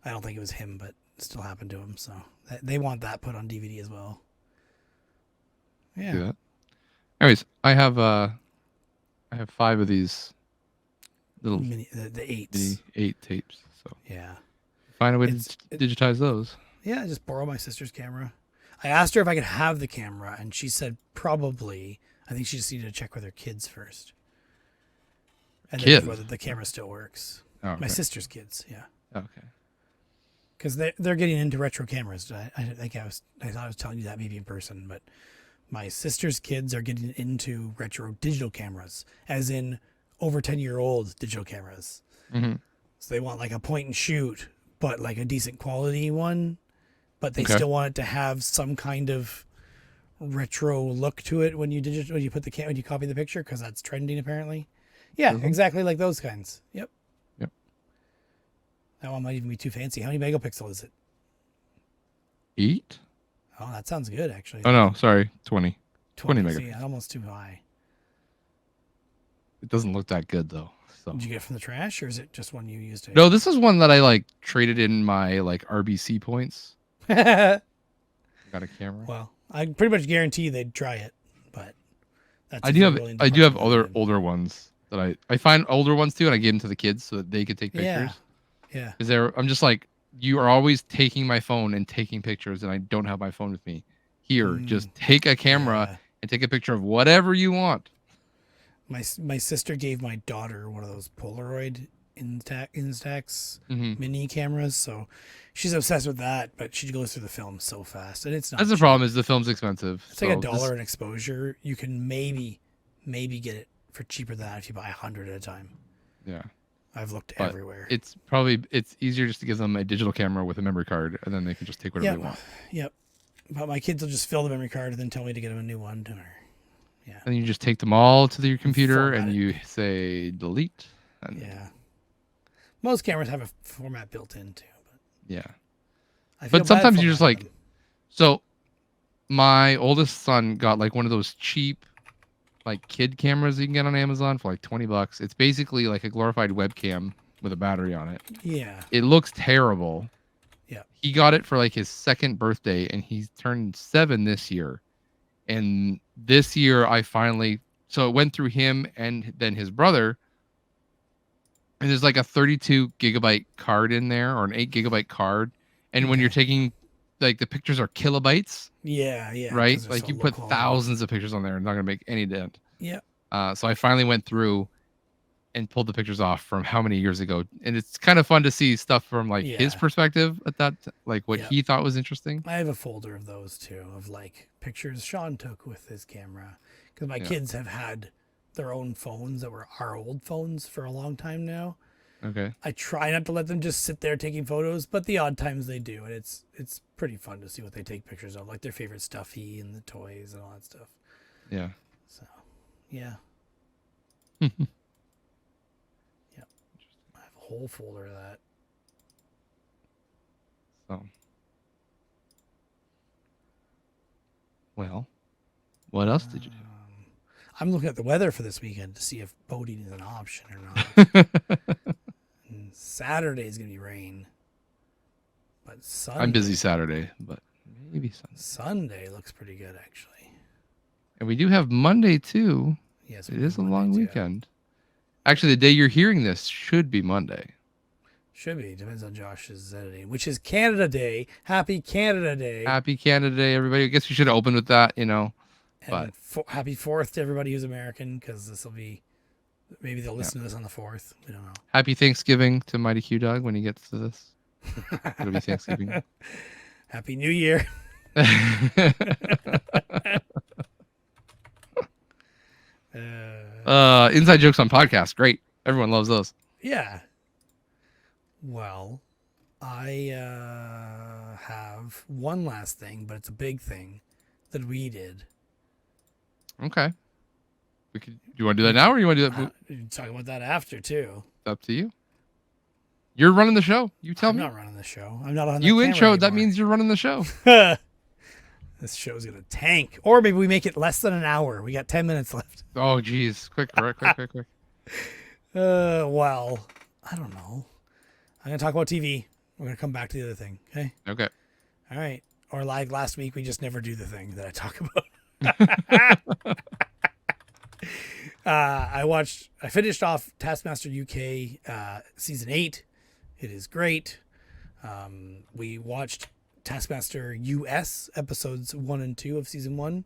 I don't think it was him, but it still happened to him. So they want that put on DVD as well. Yeah. Do that. Anyways, I have 5 of these little the 8s. 8 tapes. So yeah, find a way to digitize those. Yeah, I just borrow my sister's camera. I asked her if I could have the camera, and she said probably. I think she just needed to check with her kids first. And then whether the camera still works. Oh, okay. My sister's kids, yeah. Okay. Because they're getting into retro cameras. I thought I was telling you that maybe in person, but my sister's kids are getting into retro digital cameras, as in over 10-year-old digital cameras. Mm-hmm. So they want like a point and shoot, but like a decent quality one. But they still want it to have some kind of retro look to it when you copy the picture, because that's trending apparently. Yeah, exactly like those kinds. Yep. That one might even be too fancy. How many megapixels is it? 8? Oh, that sounds good actually. Oh no, sorry, 20. 20 megapixels. See, almost too high. It doesn't look that good though. So. Did you get it from the trash, or is it just one you used? No, this is one that I like traded in my like RBC points. Got a camera. Well, I pretty much guarantee they'd try it, but that's I do have older ones that I find older ones too, and I give them to the kids so that they could take pictures. Yeah. Because I'm just like, you are always taking my phone and taking pictures, and I don't have my phone with me. Here, just take a camera and take a picture of whatever you want. My sister gave my daughter one of those Polaroid Instax mini cameras, so she's obsessed with that, but she goes through the film so fast, and it's not. That's the problem, is the film's expensive. It's like $1 an exposure. You can maybe get it for cheaper than that if you buy 100 at a time. Yeah, I've looked everywhere. It's easier just to give them a digital camera with a memory card, and then they can just take whatever they want. Yep. But my kids will just fill the memory card and then tell me to get them a new one. Yeah. And you just take them all to your computer and you say delete. Yeah. Most cameras have a format built in too. But yeah. But sometimes you're just like, them. So my oldest son got like one of those cheap like kid cameras you can get on Amazon for like $20. It's basically like a glorified webcam with a battery on it. Yeah. It looks terrible. Yeah. He got it for like his 2nd birthday, and he's turned 7 this year. And this year so it went through him and then his brother. And there's like a 32 gigabyte card in there, or an 8 gigabyte card. And when you're taking, like, the pictures are kilobytes. Yeah. Right? Like, you put thousands of pictures on there, and not going to make any dent. Yeah. So I finally went through and pulled the pictures off from how many years ago. And it's kind of fun to see stuff from like his perspective at that, like what he thought was interesting. I have a folder of those too, of like pictures Sean took with his camera. Because my kids have had their own phones that were our old phones for a long time now. Okay. I try not to let them just sit there taking photos, but the odd times they do. And it's pretty fun to see what they take pictures of, like their favorite stuffy and the toys and all that stuff. Yeah. So, yeah. whole folder of that. So, well, what else did you do? I'm looking at the weather for this weekend to see if boating is an option or not. And Saturday is going to be rain. But Sunday, I'm busy Saturday, but maybe Sunday. Sunday looks pretty good, actually. And we do have Monday, too. Yes, it is a long weekend. Actually, the day you're hearing this should be Monday. Should be. Depends on Josh's editing, which is Canada Day. Happy Canada Day. Happy Canada Day, everybody. I guess we should have opened with that, And happy 4th to everybody who's American, because this will be, maybe they'll listen to this on the 4th. We don't know. Happy Thanksgiving to Mighty Q Dog when he gets to this. It'll be Thanksgiving. Happy New Year. Inside jokes on podcasts. Great. Everyone loves those. Yeah. Well, I have one last thing, but it's a big thing that we did. Okay. Do you want to do that now, or you want to do that? You can talk about that after too. It's up to you. You're running the show. You tell me. I'm not running the show. I'm not on. You introed. That means you're running the show. This show's gonna tank, or maybe we make it less than an hour. We got 10 minutes left. Oh, geez. Quick. Well, I don't know. I'm gonna talk about TV. We're gonna come back to the other thing. Okay. Okay. All right. Or like last week, we just never do the thing that I talk about. I finished off Taskmaster UK season 8. It is great. We watched Taskmaster US episodes 1 and 2 of season 1,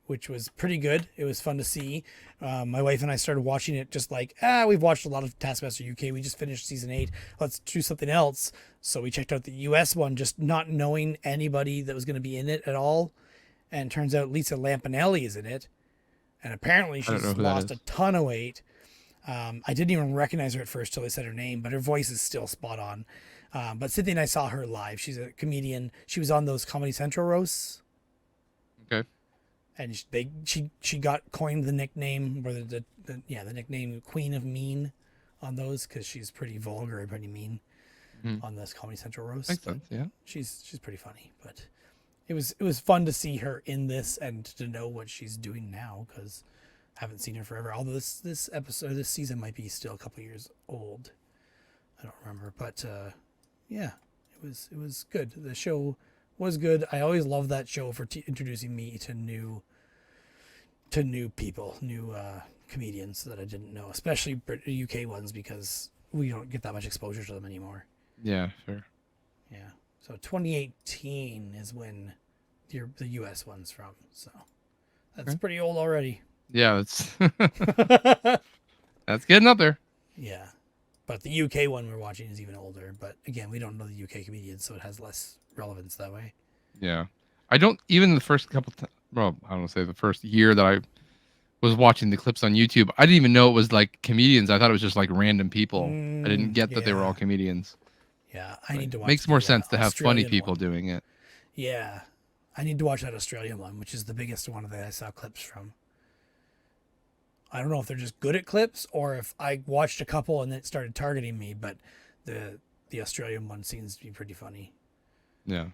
which was pretty good. It was fun to see. My wife and I started watching it just like, we've watched a lot of Taskmaster UK. We just finished season 8. Let's do something else. So we checked out the US one, just not knowing anybody that was going to be in it at all. And turns out Lisa Lampanelli is in it. And apparently she's lost a ton of weight. I didn't even recognize her at first till they said her name, but her voice is still spot on. But Cynthia and I saw her live. She's a comedian. She was on those Comedy Central roasts. Okay. And she got coined the nickname, or the nickname Queen of Mean on those, because she's pretty vulgar and pretty mean on those Comedy Central roasts. Makes sense, yeah. She's pretty funny, but it was fun to see her in this and to know what she's doing now, because I haven't seen her forever. Although this season might be still a couple years old. I don't remember, but yeah, it was good. The show was good. I always love that show for introducing me to new people, new comedians that I didn't know, especially UK ones, because we don't get that much exposure to them anymore. Yeah, sure. Yeah. So 2018 is when the US one's from. So that's pretty old already. Yeah, that's that's getting up there. Yeah. But the UK one we're watching is even older. But again, we don't know the UK comedians, so it has less relevance that way. Yeah. I don't, even the first couple, well, I don't want to say the first year that I was watching the clips on YouTube, I didn't even know it was like comedians. I thought it was just like random people. I didn't get that they were all comedians. Yeah, I need to watch. Makes more sense to have funny people doing it. Yeah, I need to watch that Australian one, which is the biggest one that I saw clips from. I don't know if they're just good at clips or if I watched a couple and it started targeting me, but the Australian one seems to be pretty funny. Yeah.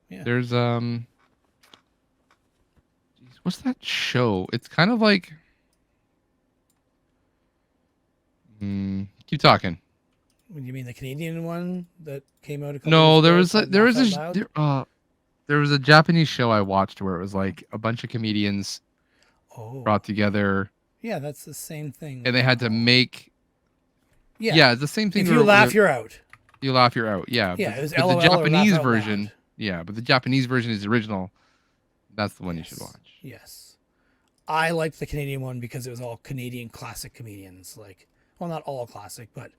Yeah. There's what's that show? It's kind of like keep talking. You mean the Canadian one that came out a couple No, years ago? there was a Japanese show I watched where it was like a bunch of comedians brought together. Yeah, that's the same thing. And they had to make yeah, it's the same thing. If you laugh, you're out. You laugh, you're out. Yeah. Yeah, it was but LOL the Japanese or laugh out version. loud. Yeah, but the Japanese version is the original. That's the one you should watch. Yes. I liked the Canadian one because it was all Canadian classic comedians. Like, well, not all classic, but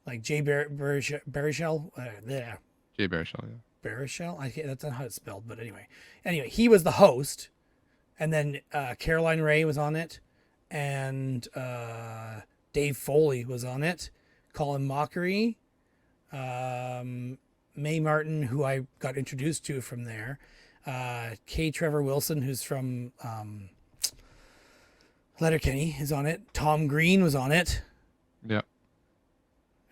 like Jay Baruchel. Jay Baruchel, yeah. Baruchel? That's not how it's spelled, but anyway. Anyway, he was the host. And then Caroline Ray was on it. And Dave Foley was on it. Colin Mockery. Mae Martin, who I got introduced to from there. K. Trevor Wilson, who's from Letterkenny, is on it. Tom Green was on it. Yeah.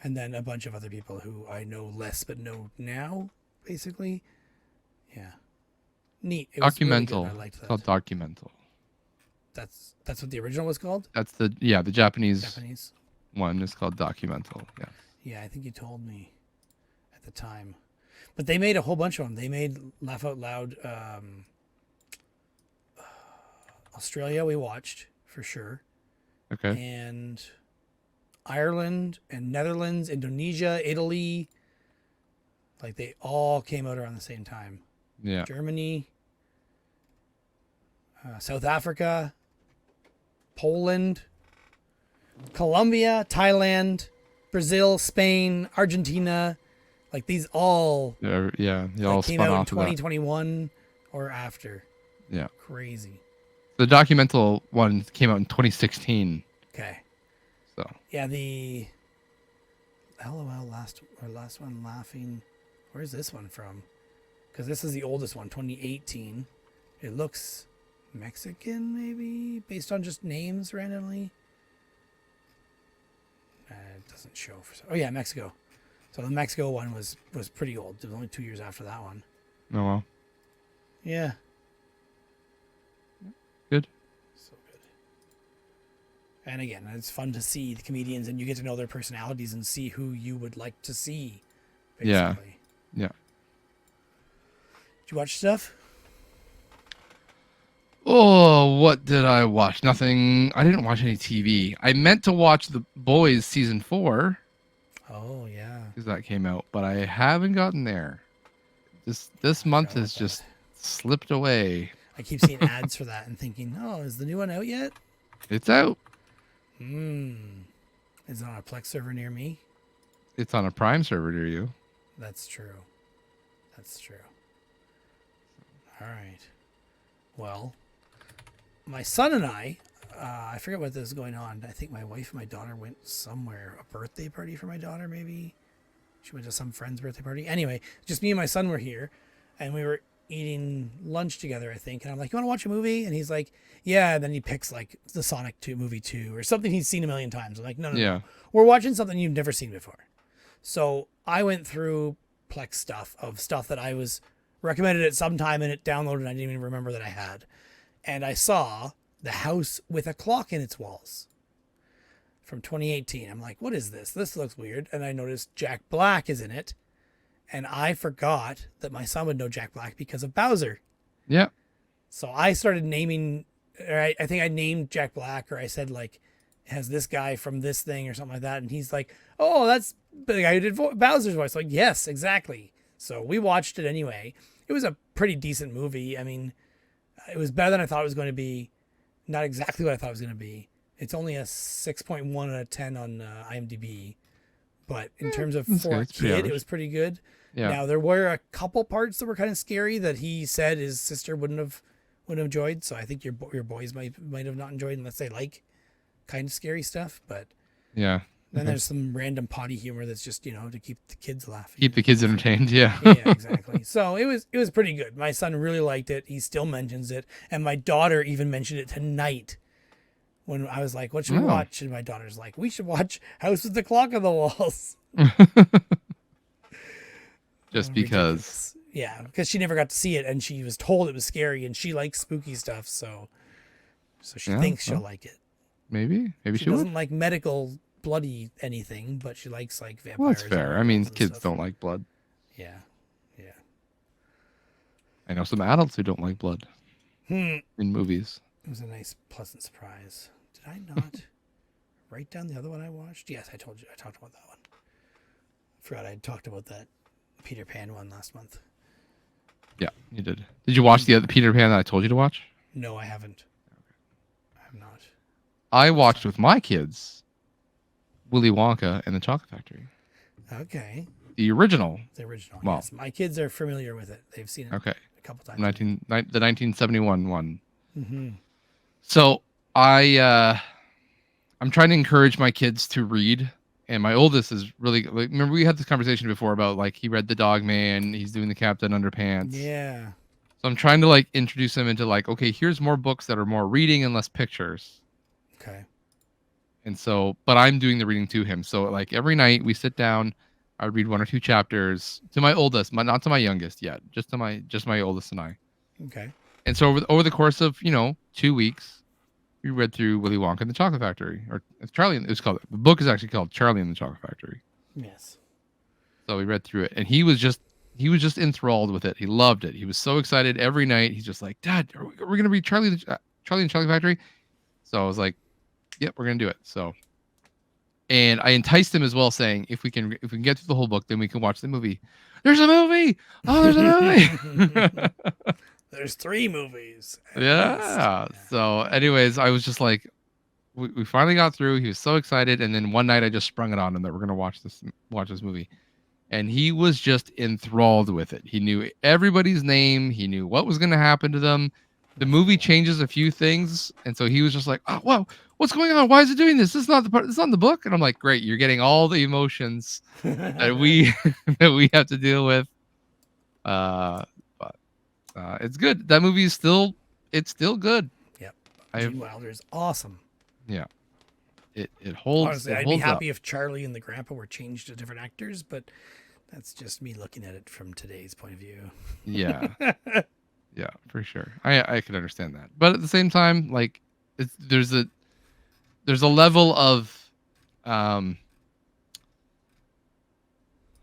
And then a bunch of other people who I know less but know now, basically. Yeah. Neat. It was really good. Documental. I liked It's that. called Documental. That's what the original was called? That's the Japanese Japanese. one is called Documental. Yeah. Yeah, I think you told me at the time. But they made a whole bunch of them. They made Laugh Out Loud. Australia we watched for sure. Okay. And Ireland and Netherlands, Indonesia, Italy. Like they all came out around the same time. Yeah. Germany, South Africa, Poland, Colombia, Thailand, Brazil, Spain, Argentina. Like these all Yeah. They all came spun out in off of that. 2021 or after. Yeah. Crazy. The Documental one came out in 2016. Okay. So. Yeah, the LOL last one laughing. Where's this one from? Because this is the oldest one, 2018. It looks Mexican, maybe, based on just names randomly. It doesn't show. Oh yeah, Mexico. So the Mexico one was pretty old. It was only 2 years after that one. Oh well. Yeah. Good. So good. And again, it's fun to see the comedians, and you get to know their personalities and see who you would like to see. Basically. Yeah. Did you watch stuff? Oh, what did I watch? Nothing. I didn't watch any TV. I meant to watch The Boys season 4 Oh yeah. because that came out, but I haven't gotten there. This month has just slipped away. I keep seeing ads for that and thinking, oh, is the new one out yet? It's out. Is it on a Plex server near me? It's on a Prime server near you. That's true. All right. Well, my son and I forget what this is going on. I think my wife and my daughter went somewhere, a birthday party for my daughter, maybe. She went to some friend's birthday party. Anyway, just me and my son were here, and we were eating lunch together, I think. And I'm like, you want to watch a movie? And he's like, yeah. And then he picks like the Sonic 2 movie 2 or something he's seen a million times. I'm like, no. We're watching something you've never seen before. So I went through Plex stuff that I was recommended at some time and it downloaded and I didn't even remember that I had. And I saw The House with a Clock in Its Walls from 2018. I'm like, what is this? This looks weird. And I noticed Jack Black is in it. And I forgot that my son would know Jack Black because of Bowser. Yeah. So I started naming, I think I named Jack Black, or I said like, it has this guy from this thing or something like that. And he's like, oh, that's the guy who did Bowser's voice. Like, yes, exactly. So we watched it anyway. It was a pretty decent movie. I mean, it was better than I thought it was going to be. Not exactly what I thought it was going to be. It's only a 6.1 out of 10 on IMDb. But in terms of for a kid, it was pretty good. Yeah. Now, there were a couple parts that were kind of scary that he said his sister wouldn't have enjoyed. So I think your boys might have not enjoyed unless they like kind of scary stuff. But yeah. Then there's some random potty humor that's just, to keep the kids laughing. Keep the kids entertained, yeah. Yeah, exactly. So it was pretty good. My son really liked it. He still mentions it. And my daughter even mentioned it tonight when I was like, what should we watch? And my daughter's like, we should watch House with the Clock on the Walls. Just because. Yeah, because she never got to see it and she was told it was scary and she likes spooky stuff. So she thinks she'll like it. Maybe she doesn't would. like medical bloody anything, but she likes like vampires. Well, that's fair. I mean, kids stuff. don't like blood. Yeah. I know some adults who don't like blood in movies. It was a nice, pleasant surprise. Did I not write down the other one I watched? Yes, I told you. I talked about that one. I forgot I talked about that Peter Pan one last month. Yeah, you did. Did you watch the other Peter Pan that I told you to watch? No, I haven't. I have not. I watched with my kids Willy Wonka and the Chocolate Factory. Okay. The original. The original. Well, yes. My kids are familiar with it. They've seen it a couple times. The 1971 one. Mm-hmm. So I'm trying to encourage my kids to read, and my oldest is really like. Remember we had this conversation before about like he read The Dog Man, he's doing the Captain Underpants. Yeah. So I'm trying to like introduce him into like, okay, here's more books that are more reading and less pictures. Okay. And so, but I'm doing the reading to him. So like every night we sit down, I would read 1 or 2 chapters to my oldest, not to my youngest yet, just my oldest and I. Okay. And so over the course of 2 weeks, we read through Willy Wonka and the Chocolate Factory, or Charlie. It was called, the book is actually called Charlie and the Chocolate Factory. Yes. So we read through it, and he was just enthralled with it. He loved it. He was so excited every night. He's just like, Dad, are we gonna read Charlie and the Chocolate Factory? So I was like, yep, we're gonna do it. So, and I enticed him as well, saying if we can get through the whole book, then we can watch the movie. There's a movie. Oh, there's a movie. There's 3 movies. Yeah. So, anyways, I was just like, we finally got through. He was so excited, and then one night I just sprung it on him that we're gonna watch this movie, and he was just enthralled with it. He knew everybody's name. He knew what was gonna happen to them. The movie changes a few things, and so he was just like, "Oh, wow, what's going on? Why is it doing this? This is not the part. It's not in the book." And I'm like, "Great, you're getting all the emotions that we have to deal with." But it's good. That movie is still good. Yep. Gene Wilder's awesome. Yeah. It holds. Honestly, I'd be happy if Charlie and the Grandpa were changed to different actors, but that's just me looking at it from today's point of view. Yeah. Yeah, for sure. I could understand that, but at the same time, like, there's a level of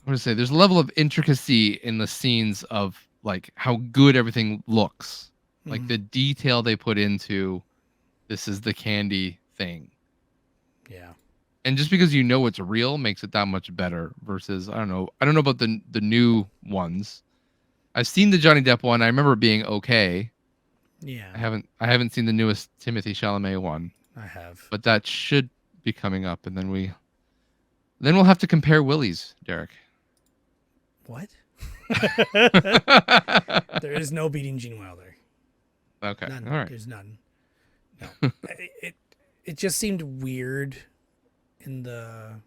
there's a level of intricacy in the scenes of like how good everything looks, like the detail they put into this is the candy thing. Yeah. And just because it's real makes it that much better versus I don't know about the new ones. I've seen the Johnny Depp one. I remember it being okay. Yeah. I haven't seen the newest Timothée Chalamet one. I have. But that should be coming up, and then we'll have to compare Willies, Derek. What? There is no beating Gene Wilder. Okay. None. All right. There's none. No. It just seemed weird in the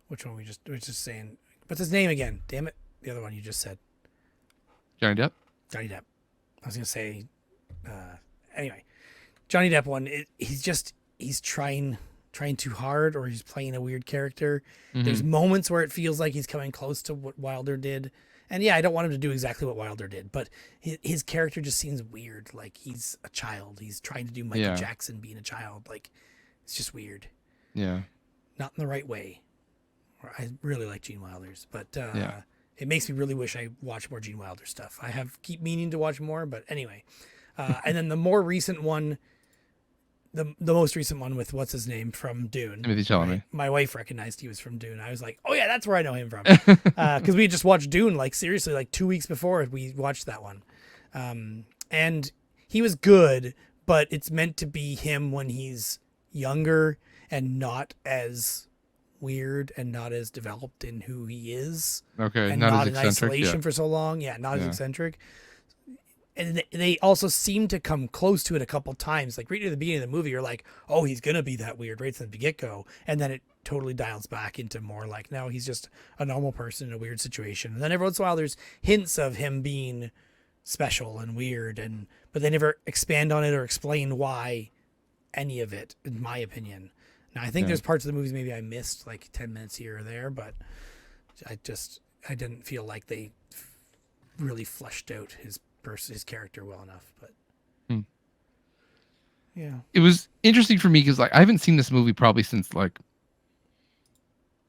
which one we just saying. What's his name again? Damn it. The other one you just said. Johnny Depp? Johnny Depp. I was going to say anyway. Johnny Depp one, he's trying too hard, or he's playing a weird character. Mm-hmm. There's moments where it feels like he's coming close to what Wilder did. And yeah, I don't want him to do exactly what Wilder did, but his character just seems weird. Like he's a child. He's trying to do Michael Jackson being a child. Like it's just weird. Yeah. Not in the right way. I really like Gene Wilder's, but it makes me really wish I watched more Gene Wilder stuff. I keep meaning to watch more, but anyway. And then the more recent one, the most recent one with what's his name from Dune. Timothée Chalamet. My wife recognized he was from Dune. I was like, oh yeah, that's where I know him from. Because we just watched Dune, like seriously, like 2 weeks before we watched that one. And he was good, but it's meant to be him when he's younger and not as weird and not as developed in who he is. Okay, and not as in eccentric, isolation for so long. Yeah, not as eccentric. And they also seem to come close to it a couple times. Like right at the beginning of the movie, you're like, oh, he's going to be that weird right from the get-go. And then it totally dials back into more like, no, he's just a normal person in a weird situation. And then every once in a while, there's hints of him being special and weird, but they never expand on it or explain why any of it, in my opinion. Now, I think there's parts of the movies maybe I missed, like 10 minutes here or there, but I didn't feel like they really fleshed out his character well enough. But yeah, it was interesting for me because like I haven't seen this movie probably since like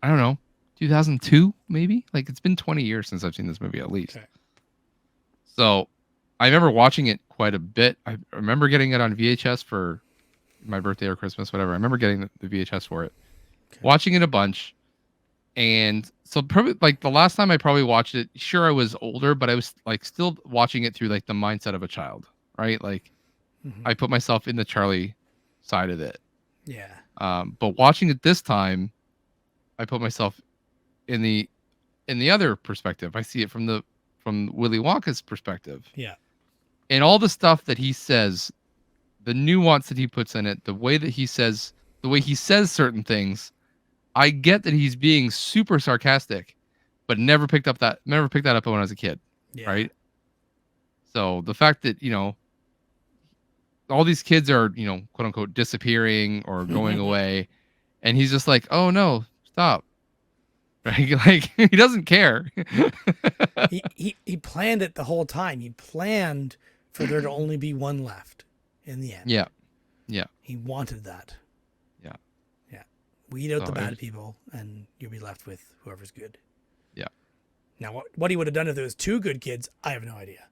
I don't know 2002 maybe. Like it's been 20 years since I've seen this movie at least. Okay. So I remember watching it quite a bit. I remember getting it on VHS for my birthday or Christmas, whatever. I remember getting the VHS for it, watching it a bunch. And so probably like the last time I probably watched it, sure I was older, but I was like still watching it through like the mindset of a child, right? Like I put myself in the Charlie side of it. Yeah. But watching it this time, I put myself in the other perspective. I see it from Willy Wonka's perspective. Yeah. And all the stuff that he says, the nuance that he puts in it, the way he says certain things, I get that he's being super sarcastic, but never picked that up when I was a kid. Yeah. Right. So the fact that, all these kids are, you know, quote unquote disappearing or going away, and he's just like, oh no, stop. Right? Like he doesn't care. he planned it the whole time. He planned for there to only be one left in the end. Yeah. Yeah. He wanted that. Yeah. Yeah. Weed out So the it bad was- people and you'll be left with whoever's good. Yeah. Now what he would have done if there was two good kids, I have no idea.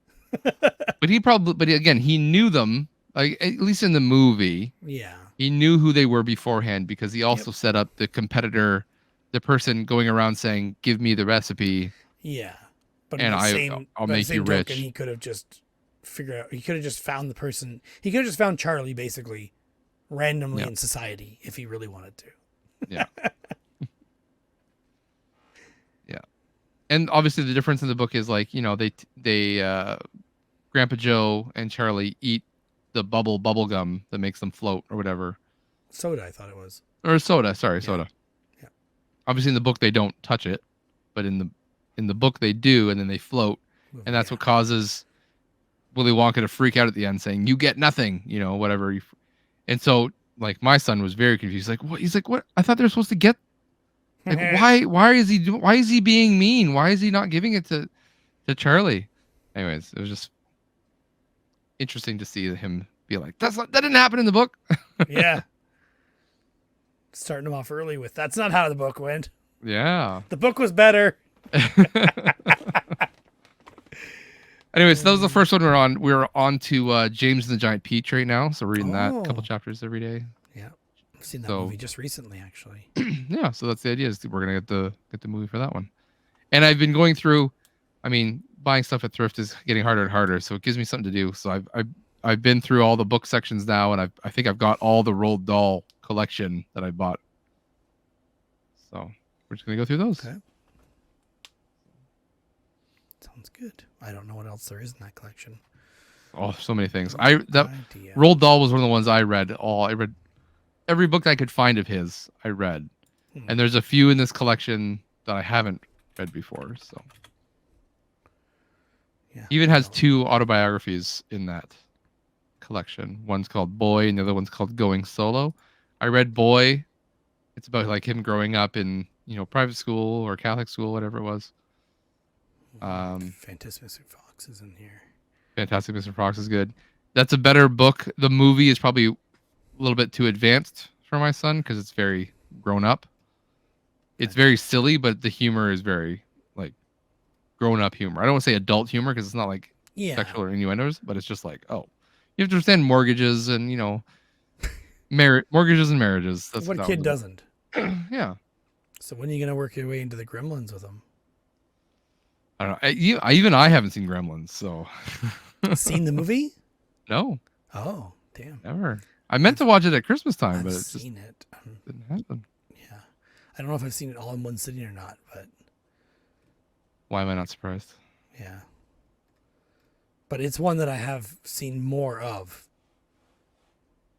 But again, he knew them, like at least in the movie. Yeah. He knew who they were beforehand because he also set up the competitor, the person going around saying, "Give me the recipe." Yeah. But And I'll make you rich. And he could have just figured out. He could have just found the person. He could have just found Charlie basically randomly in society if he really wanted to. Yeah. Yeah. And obviously the difference in the book is like, you know, they Grandpa Joe and Charlie eat the bubble gum that makes them float or whatever. Soda, I thought it was. Or soda, sorry, soda. Yeah. Obviously in the book they don't touch it, but in the book they do, and then they float. And that's what causes Willy Wonka to freak out at the end saying, "You get nothing," you know, whatever. And so like my son was very confused. Like, what? He's like, "What? I thought they're supposed to get, like, why is he being mean? Why is he not giving it to Charlie?" Anyways, it was just interesting to see him be like, that didn't happen in the book. Yeah. Starting him off early with, that's not how the book went. Yeah. The book was better. Anyways, so that was the first one we're on. We're on to James and the Giant Peach right now. So we're reading that a couple chapters every day. Yeah. I've seen that movie just recently, actually. Yeah. So that's the idea, is we're going to get the movie for that one. And I've been going through, I mean, buying stuff at thrift is getting harder and harder. So it gives me something to do. So I've been through all the book sections now, and I think I've got all the Roald Dahl collection that I bought. So we're just going to go through those. Okay. Sounds good. I don't know what else there is in that collection. Oh, so many things. Idea. Roald Dahl was one of the ones I read. I read every book I could find of his. I read, and there's a few in this collection that I haven't read before. So, yeah, he even has two autobiographies in that collection. One's called Boy, and the other one's called Going Solo. I read Boy. It's about like him growing up in, you know, private school or Catholic school, whatever it was. Fantastic Mr. Fox is in here. Fantastic Mr. Fox is good. That's a better book. The movie is probably a little bit too advanced for my son because it's very grown up. It's very silly, but the humor is very like grown up humor. I don't want to say adult humor because it's not like sexual or innuendos, but it's just like, oh, you have to understand mortgages and, you know, mortgages and marriages. That's what kid doesn't? Yeah. So when are you going to work your way into the Gremlins with them? I don't know. I haven't seen Gremlins, so. Seen the movie? No. Oh, damn. Never. I meant to watch it at Christmas time, I've but it just seen it. didn't happen. Yeah. I don't know if I've seen it all in one sitting or not, but. Why am I not surprised? Yeah. But it's one that I have seen more of.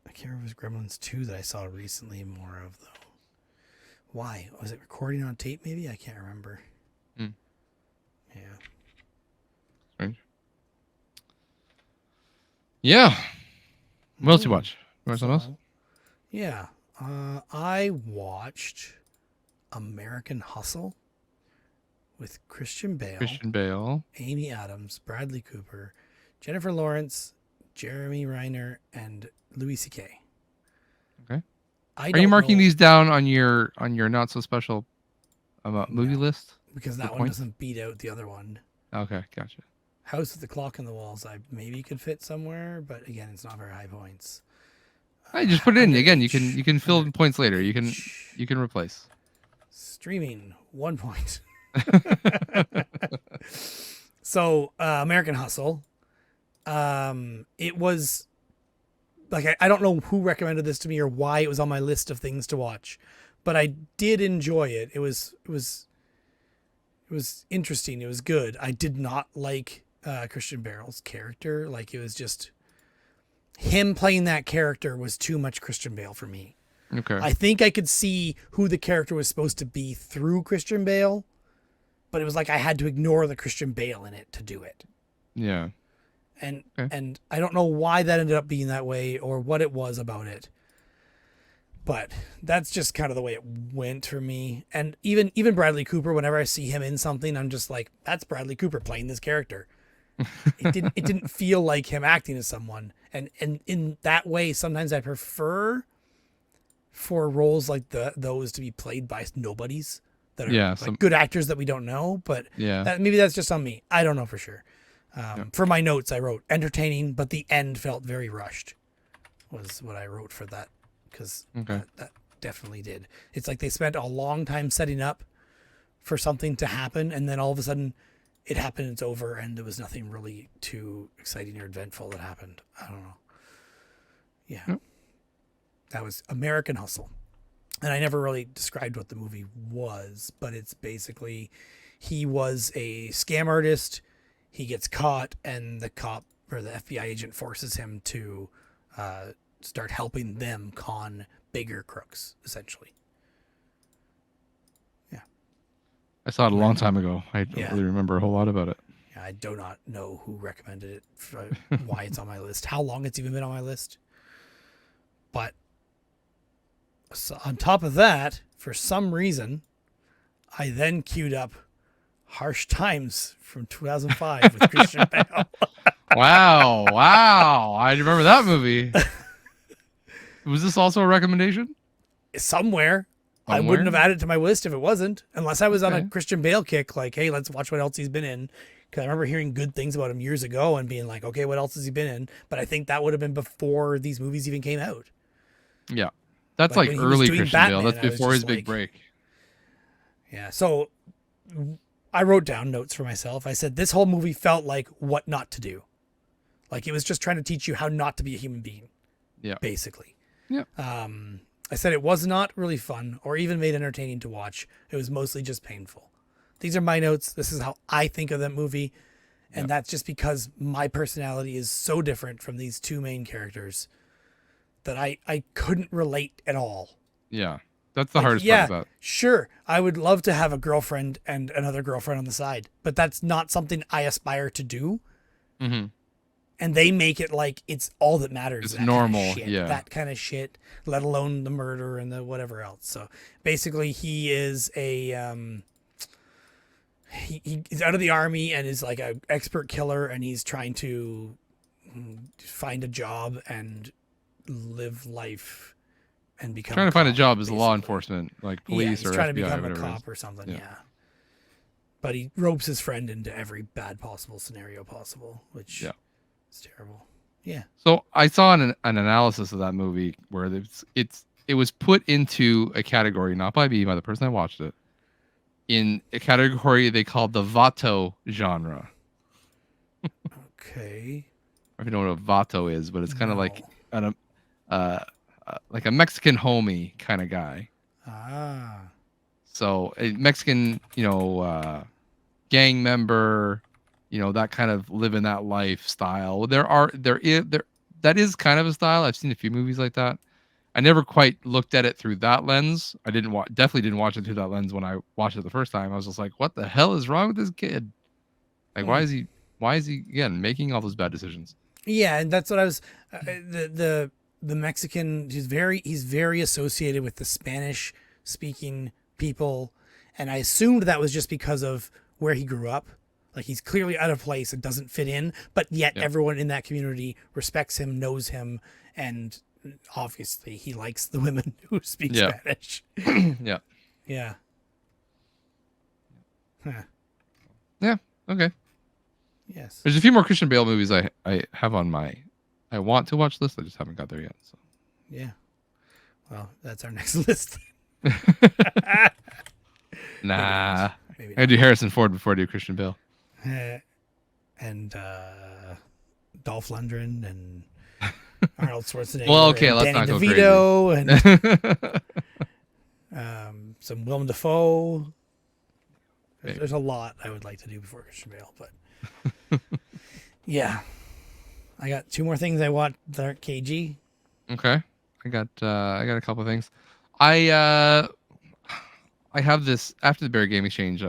I can't remember if it was Gremlins 2 that I saw recently more of, though. Why? Was it recording on tape, maybe? I can't remember. Yeah. Strange. Yeah. What else you watch? You watch something else? Yeah. I watched American Hustle with Christian Bale, Amy Adams, Bradley Cooper, Jennifer Lawrence, Jeremy Renner, and Louis C.K. Okay. Are you marking these down on your not so special movie list? Because that one doesn't beat out the other one. Okay, gotcha. House with the Clock on the Walls, I maybe could fit somewhere, but again, it's not very high points. I just put it in again. You can fill in points later. You can replace. Streaming 1 point. So American Hustle. It was like I don't know who recommended this to me or why it was on my list of things to watch, but I did enjoy it. It was interesting. It was good. I did not like Christian Bale's character. Like, it was just him playing that character was too much Christian Bale for me. Okay. I think I could see who the character was supposed to be through Christian Bale, but it was like I had to ignore the Christian Bale in it to do it. Yeah. and Okay. and I don't know why that ended up being that way or what it was about it. But that's just kind of the way it went for me. And even Bradley Cooper, whenever I see him in something, I'm just like, that's Bradley Cooper playing this character. It didn't feel like him acting as someone. And in that way, sometimes I prefer for roles like those to be played by nobodies that are like good actors that we don't know. But maybe that's just on me. I don't know for sure. For my notes, I wrote entertaining, but the end felt very rushed. Was what I wrote for that. Because that definitely did. It's like they spent a long time setting up for something to happen, and then all of a sudden it happened, it's over, and there was nothing really too exciting or eventful that happened. I don't know. Yeah. Yep. That was American Hustle. And I never really described what the movie was, but it's basically he was a scam artist. He gets caught, and the cop or the FBI agent forces him to start helping them con bigger crooks, essentially. Yeah. I saw it a long time ago. I don't really remember a whole lot about it. Yeah, I do not know who recommended it, why it's on my list, how long it's even been on my list. But so on top of that, for some reason, I then queued up Harsh Times from 2005 with Christian Bale. Wow. I remember that movie. Was this also a recommendation? Somewhere. I wouldn't have added it to my list if it wasn't, unless I was on a Christian Bale kick, like, hey, let's watch what else he's been in. Because I remember hearing good things about him years ago and being like, okay, what else has he been in? But I think that would have been before these movies even came out. Yeah. That's like early Christian Bale. That's before his big break. Yeah. So I wrote down notes for myself. I said, this whole movie felt like what not to do. Like it was just trying to teach you how not to be a human being. Yeah. Basically. Yeah. I said it was not really fun or even made entertaining to watch. It was mostly just painful. These are my notes. This is how I think of that movie. And that's just because my personality is so different from these two main characters that I couldn't relate at all. Yeah. That's the hardest part about it. Sure. I would love to have a girlfriend and another girlfriend on the side, but that's not something I aspire to do. Mm-hmm. And they make it like it's all that matters. It's normal, That kind of shit, let alone the murder and the whatever else. So basically, he is a he's out of the army and is like an expert killer, and he's trying to find a job and live life and become trying to find a job as law enforcement, like police he's or trying FBI, to become whatever a cop or something. Yeah. But he ropes his friend into every bad possible scenario possible, which. It's terrible. Yeah. So I saw an analysis of that movie where it was put into a category, not by me, by the person I watched it, in a category they called the Vato genre. Okay. I don't know what a Vato is, but it's kind of like a Mexican homie kind of guy. Ah. So a Mexican, gang member. That kind of living that lifestyle. That is kind of a style. I've seen a few movies like that. I never quite looked at it through that lens. I definitely didn't watch it through that lens when I watched it the first time. I was just like, what the hell is wrong with this kid? Like, why is he again making all those bad decisions? Yeah, and that's what I was. The Mexican. He's very associated with the Spanish speaking people, and I assumed that was just because of where he grew up. Like he's clearly out of place and doesn't fit in, but yet everyone in that community respects him, knows him, and obviously he likes the women who speak Spanish. Yeah. Yeah. Huh. Yeah. Okay. Yes. There's a few more Christian Bale movies I have on my I want to watch list. I just haven't got there yet. So. Yeah. Well, that's our next list. Nah. Maybe I do Harrison Ford before I do Christian Bale. And Dolph Lundgren and Arnold Schwarzenegger. Well, okay, and let's Danny not go DeVito and some Willem Dafoe. There's a lot I would like to do before Christian Bale, but yeah, I got two more things I want that aren't KG. Okay, I got a couple of things. I have this after the Bear Game Exchange.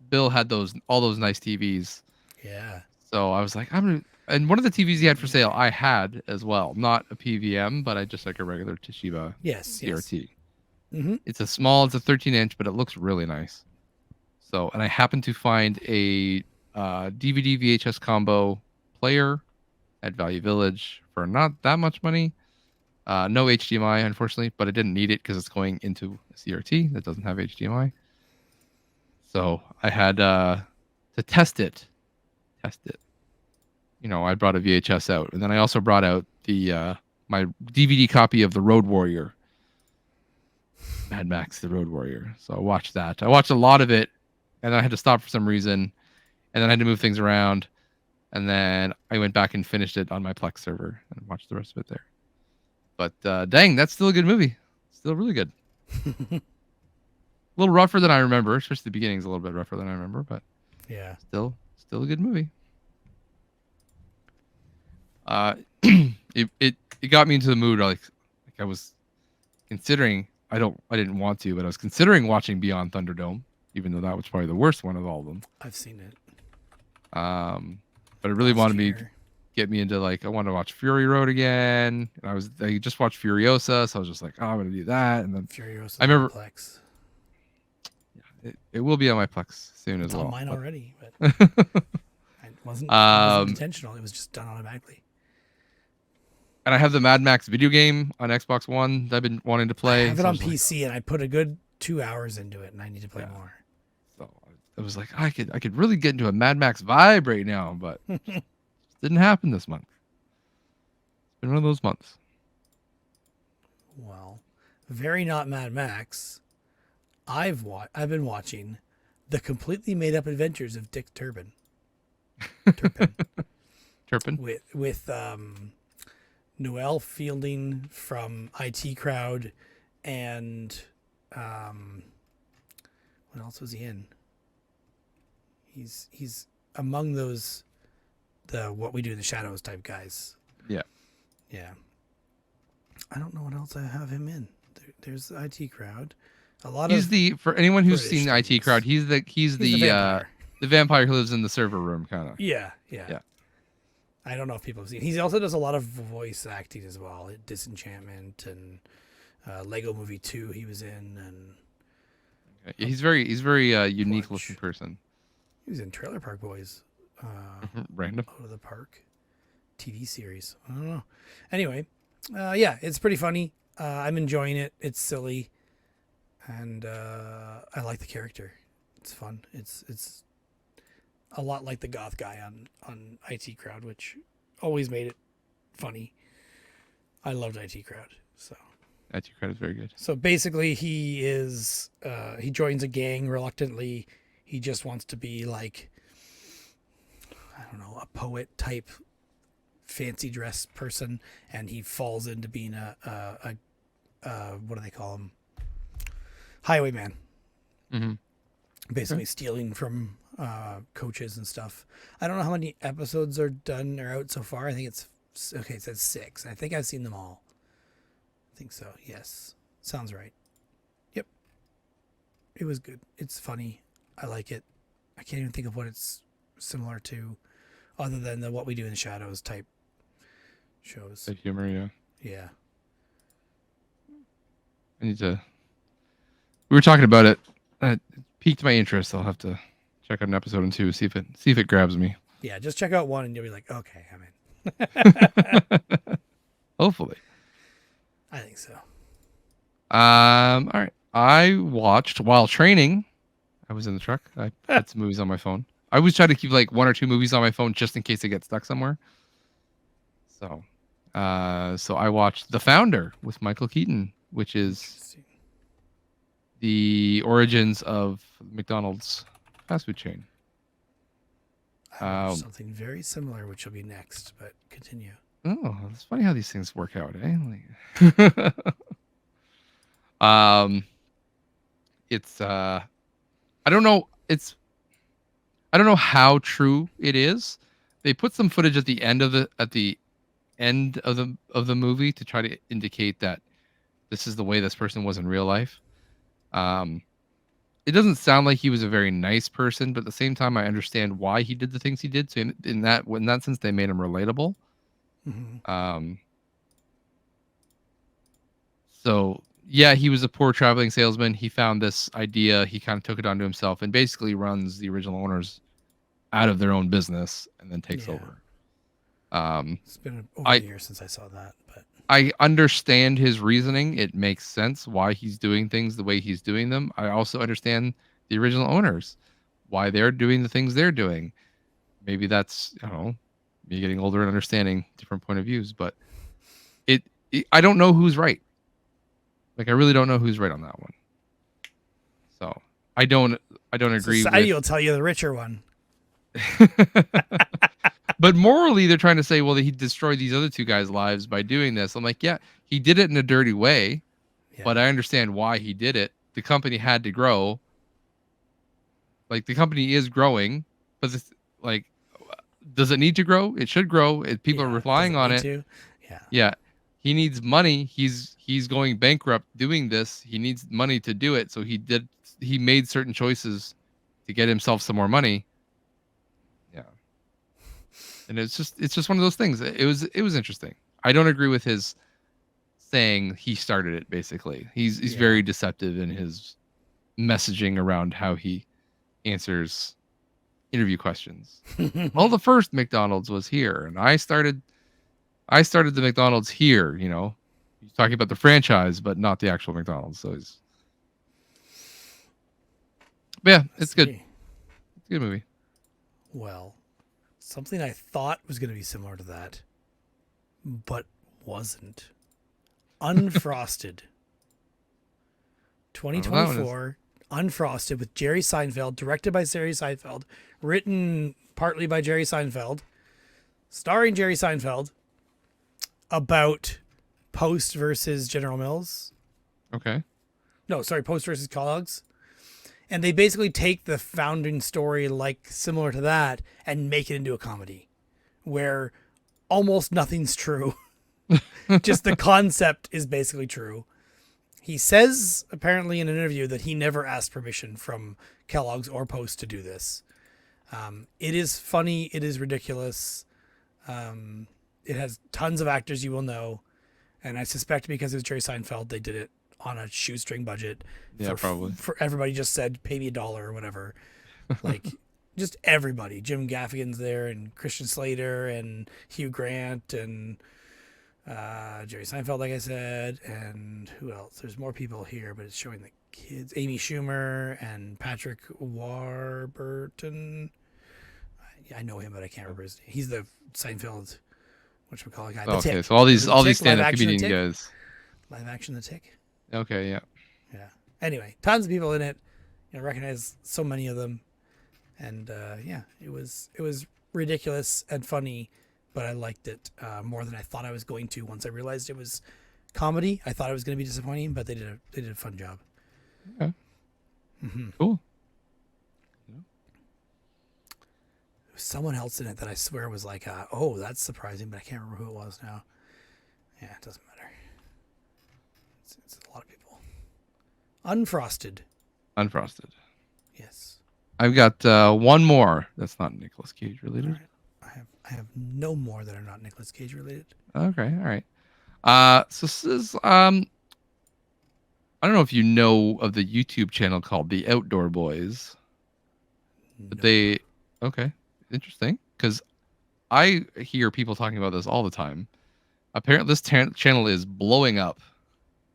Bill had all those nice TVs. Yeah. So I was like, I'm gonna. And one of the TVs he had for sale, I had as well. Not a PVM, but I just like a regular Toshiba Yes. CRT. Mm-hmm. It's a 13-inch, but it looks really nice. So, and I happened to find a DVD VHS combo player at Value Village for not that much money. No HDMI, unfortunately, but I didn't need it because it's going into a CRT that doesn't have HDMI. So I had to test it. I brought a VHS out, and then I also brought out the my DVD copy of the Road Warrior, Mad Max: The Road Warrior. So I watched that. I watched a lot of it, and then I had to stop for some reason, and then I had to move things around, and then I went back and finished it on my Plex server and watched the rest of it there. But dang, that's still a good movie. Still really good. A little rougher than I remember, especially the beginning's a little bit rougher than I remember, but yeah, still a good movie. It got me into the mood. Like I was considering. I didn't want to, but I was considering watching Beyond Thunderdome, even though that was probably the worst one of all of them. I've seen it. But it really wanted me get me into I wanted to watch Fury Road again. And I just watched Furiosa, so I was just like, oh, I'm gonna do that. And then Furiosa. I remember Plex. It will be on my Plex soon it's as well. On mine already, but it wasn't intentional. It was just done automatically. And I have the Mad Max video game on Xbox One that I've been wanting to play. I have it on PC, and I put a good 2 hours into it, and I need to play more. So I was like, I could really get into a Mad Max vibe right now, but it didn't happen this month. It's been one of those months. Well, very not Mad Max. I've been watching The Completely Made Up Adventures of Dick Turpin. Turpin? With Noel Fielding from IT Crowd, and what else was he in? He's among those the What We Do in the Shadows type guys. Yeah. I don't know what else I have him in. There's the IT Crowd. For anyone who's British seen the IT Crowd, he's the vampire who lives in the server room, kind of. Yeah. I don't know if people have seen. He also does a lot of voice acting as well. Disenchantment and Lego Movie 2 he was in, and he's very unique looking person. He was in Trailer Park Boys. Random. Out of the Park TV series. I don't know. Anyway, yeah, it's pretty funny. I'm enjoying it. It's silly, and I like the character. It's fun. It's a lot like the goth guy on IT Crowd, which always made it funny. I loved IT Crowd. So IT Crowd is very good. So basically, he joins a gang reluctantly. He just wants to be like, I don't know, a poet type fancy dress person, and he falls into being a what do they call him? Highwayman. Mm-hmm. Basically stealing from coaches and stuff. I don't know how many episodes are done or out so far. I think it says 6. I think I've seen them all. I think so. Yes. Sounds right. Yep. It was good. It's funny. I like it. I can't even think of what it's similar to other than the What We Do in the Shadows type shows. That humor, yeah. Yeah. We were talking about it. It piqued my interest. I'll have to check out an episode or 2, see if it grabs me. Yeah, just check out 1 and you'll be like, okay, I'm in. Hopefully. I think so. All right. I watched while training. I was in the truck. I had some movies on my phone. I always try to keep 1 or 2 movies on my phone just in case I get stuck somewhere. So I watched The Founder with Michael Keaton, which is the origins of McDonald's fast food chain. I watched something very similar, which will be next, but continue. Oh, it's funny how these things work out, eh? It's I don't know. I don't know how true it is. They put some footage at the end of the movie to try to indicate that this is the way this person was in real life. it doesn't sound like he was a very nice person, but at the same time, I understand why he did the things he did. So in that sense, they made him relatable. Mm-hmm. So yeah, he was a poor traveling salesman. He found this idea. He kind of took it onto himself and basically runs the original owners out of their own business and then takes Yeah. over. It's been over a year since I saw that, but I understand his reasoning. It makes sense why he's doing things the way he's doing them. I also understand the original owners, why they're doing the things they're doing. Maybe that's, I don't know, me getting older and understanding different point of views, but I don't know who's right. Like, I really don't know who's right on that one. So I don't agree society with. will tell you the richer one. But morally, they're trying to say, well, he destroyed these other two guys' lives by doing this. I'm like, yeah, he did it in a dirty way, but I understand why he did it. The company had to grow. Like, the company is growing, but like, does it need to grow? It should grow. People are relying on it. Yeah, he needs money. He's going bankrupt doing this. He needs money to do it. So he made certain choices to get himself some more money. Yeah. And it's just one of those things. It was interesting. I don't agree with his saying he started it. Basically, he's very deceptive in his messaging around how he answers interview questions. Well, the first McDonald's was here, and I started the McDonald's here. You know, he's talking about the franchise, but not the actual McDonald's. So yeah, it's good. It's a good movie. Well, something I thought was going to be similar to that, but wasn't. Unfrosted. 2024. Unfrosted with Jerry Seinfeld, directed by Jerry Seinfeld, written partly by Jerry Seinfeld, starring Jerry Seinfeld, about Post versus General Mills. Okay. No, sorry, Post versus Kellogg's. And they basically take the founding story, like similar to that, and make it into a comedy where almost nothing's true. Just the concept is basically true. He says, apparently in an interview, that he never asked permission from Kellogg's or Post to do this. It is funny. It is ridiculous. It has tons of actors you will know. And I suspect because it's Jerry Seinfeld, they did it on a shoestring budget. Yeah, probably. For everybody just said, pay me $1 or whatever. Like, just everybody. Jim Gaffigan's there, and Christian Slater, and Hugh Grant, and Jerry Seinfeld, like I said, and who else? There's more people here, but it's showing the kids. Amy Schumer and Patrick Warburton. I know him, but I can't remember his name. He's the Seinfeld, whatchamacallit guy. Okay, so all these stand-up comedian guys. Live action, The Tick. Okay, yeah. Yeah. Anyway, tons of people in it. You know, recognize so many of them, and yeah, it was ridiculous and funny. But I liked it more than I thought I was going to. Once I realized it was comedy, I thought it was going to be disappointing, but they did a fun job. Okay. Mm-hmm. Cool. There was someone else in it that I swear was like, oh, that's surprising, but I can't remember who it was now. Yeah, it doesn't matter. It's a lot of people. Unfrosted. Yes. I've got one more that's not Nicolas Cage related. I have no more that are not Nicolas Cage related. Okay, all right. So this is I don't know if you know of the YouTube channel called The Outdoor Boys. But okay, interesting, because I hear people talking about this all the time. Apparently, this channel is blowing up.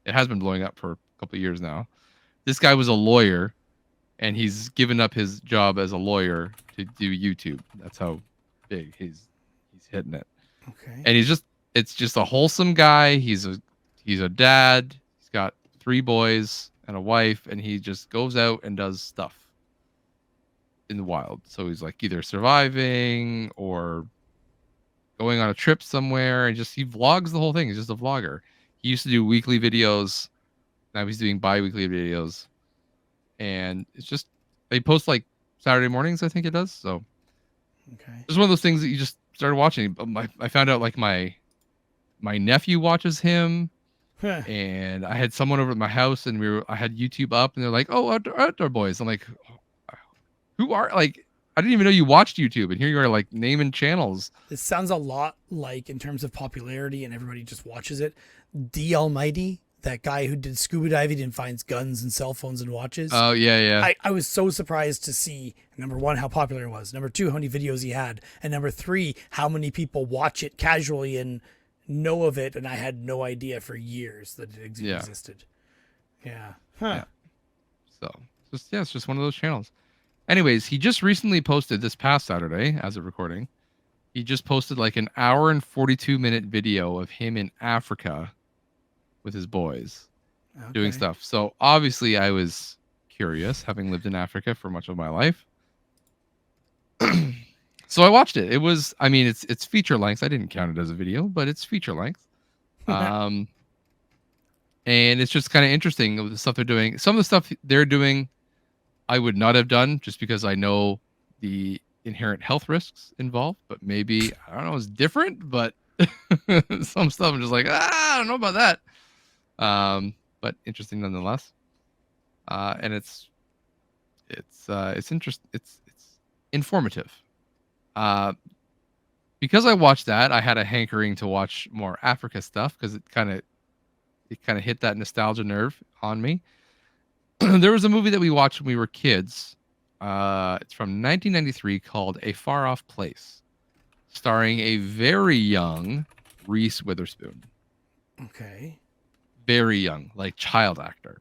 It has been blowing up for a couple of years now. This guy was a lawyer, and he's given up his job as a lawyer to do YouTube. That's how big he's hitting it. Okay. And it's just a wholesome guy. He's a dad. He's got 3 boys and a wife, and he just goes out and does stuff in the wild. So he's like either surviving or going on a trip somewhere, and he vlogs the whole thing. He's just a vlogger. He used to do weekly videos. Now he's doing bi-weekly videos. And it's just, they post like Saturday mornings, I think it does. So okay, it's one of those things that you just started watching. I found out like my nephew watches him. Huh. And I had someone over at my house, and I had YouTube up, and they're like, "Oh, outdoor boys." I'm like, "Who are like?" I didn't even know you watched YouTube, and here you are like naming channels. This sounds a lot like, in terms of popularity and everybody just watches it, D Almighty, that guy who did scuba diving and finds guns and cell phones and watches. Oh yeah, yeah. I was so surprised to see, number one, how popular it was. Number two, how many videos he had. And number three, how many people watch it casually and know of it. And I had no idea for years that it existed. Yeah. Huh. Yeah. So it's just one of those channels. Anyways, he just recently posted this past Saturday, as of recording. He just posted like an hour and 42-minute video of him in Africa with his boys doing stuff. So obviously I was curious, having lived in Africa for much of my life. So I watched it. It was, I mean, it's feature length. I didn't count it as a video, but it's feature length. And it's just kind of interesting with the stuff they're doing. Some of the stuff they're doing, I would not have done just because I know the inherent health risks involved. But maybe, I don't know, it's different. But some stuff I'm just like, I don't know about that. But interesting nonetheless. And it's interesting. It's informative. Because I watched that, I had a hankering to watch more Africa stuff because it kind of hit that nostalgia nerve on me. There was a movie that we watched when we were kids. It's from 1993 called A Far Off Place, starring a very young Reese Witherspoon. Okay. Very young, like child actor.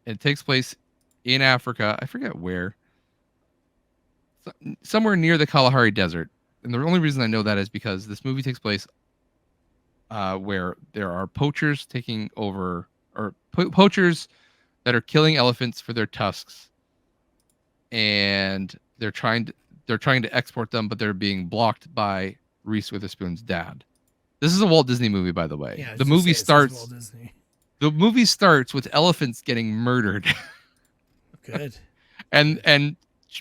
It takes place in Africa. I forget where. Somewhere near the Kalahari Desert. And the only reason I know that is because this movie takes place where there are poachers taking over, or poachers that are killing elephants for their tusks, and they're trying to export them, but they're being blocked by Reese Witherspoon's dad. This is a Walt Disney movie, by the way. Yeah, the movie starts. Walt Disney. The movie starts with elephants getting murdered. Good. and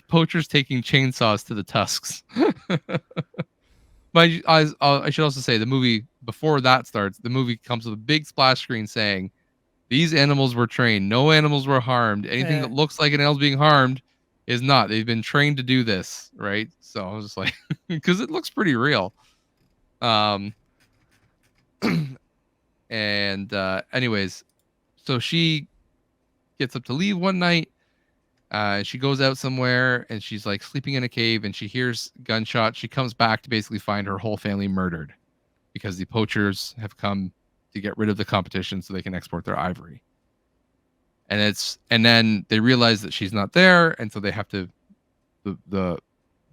poachers taking chainsaws to the tusks. But I should also say the movie, before that starts, the movie comes with a big splash screen saying, "These animals were trained. No animals were harmed. Anything that looks like an animal being harmed is not. They've been trained to do this," right? So I was just like, because it looks pretty real. Anyways, so she gets up to leave one night. She goes out somewhere and she's like sleeping in a cave and she hears gunshots. She comes back to basically find her whole family murdered because the poachers have come to get rid of the competition so they can export their ivory. And then they realize that she's not there, and so they have to. The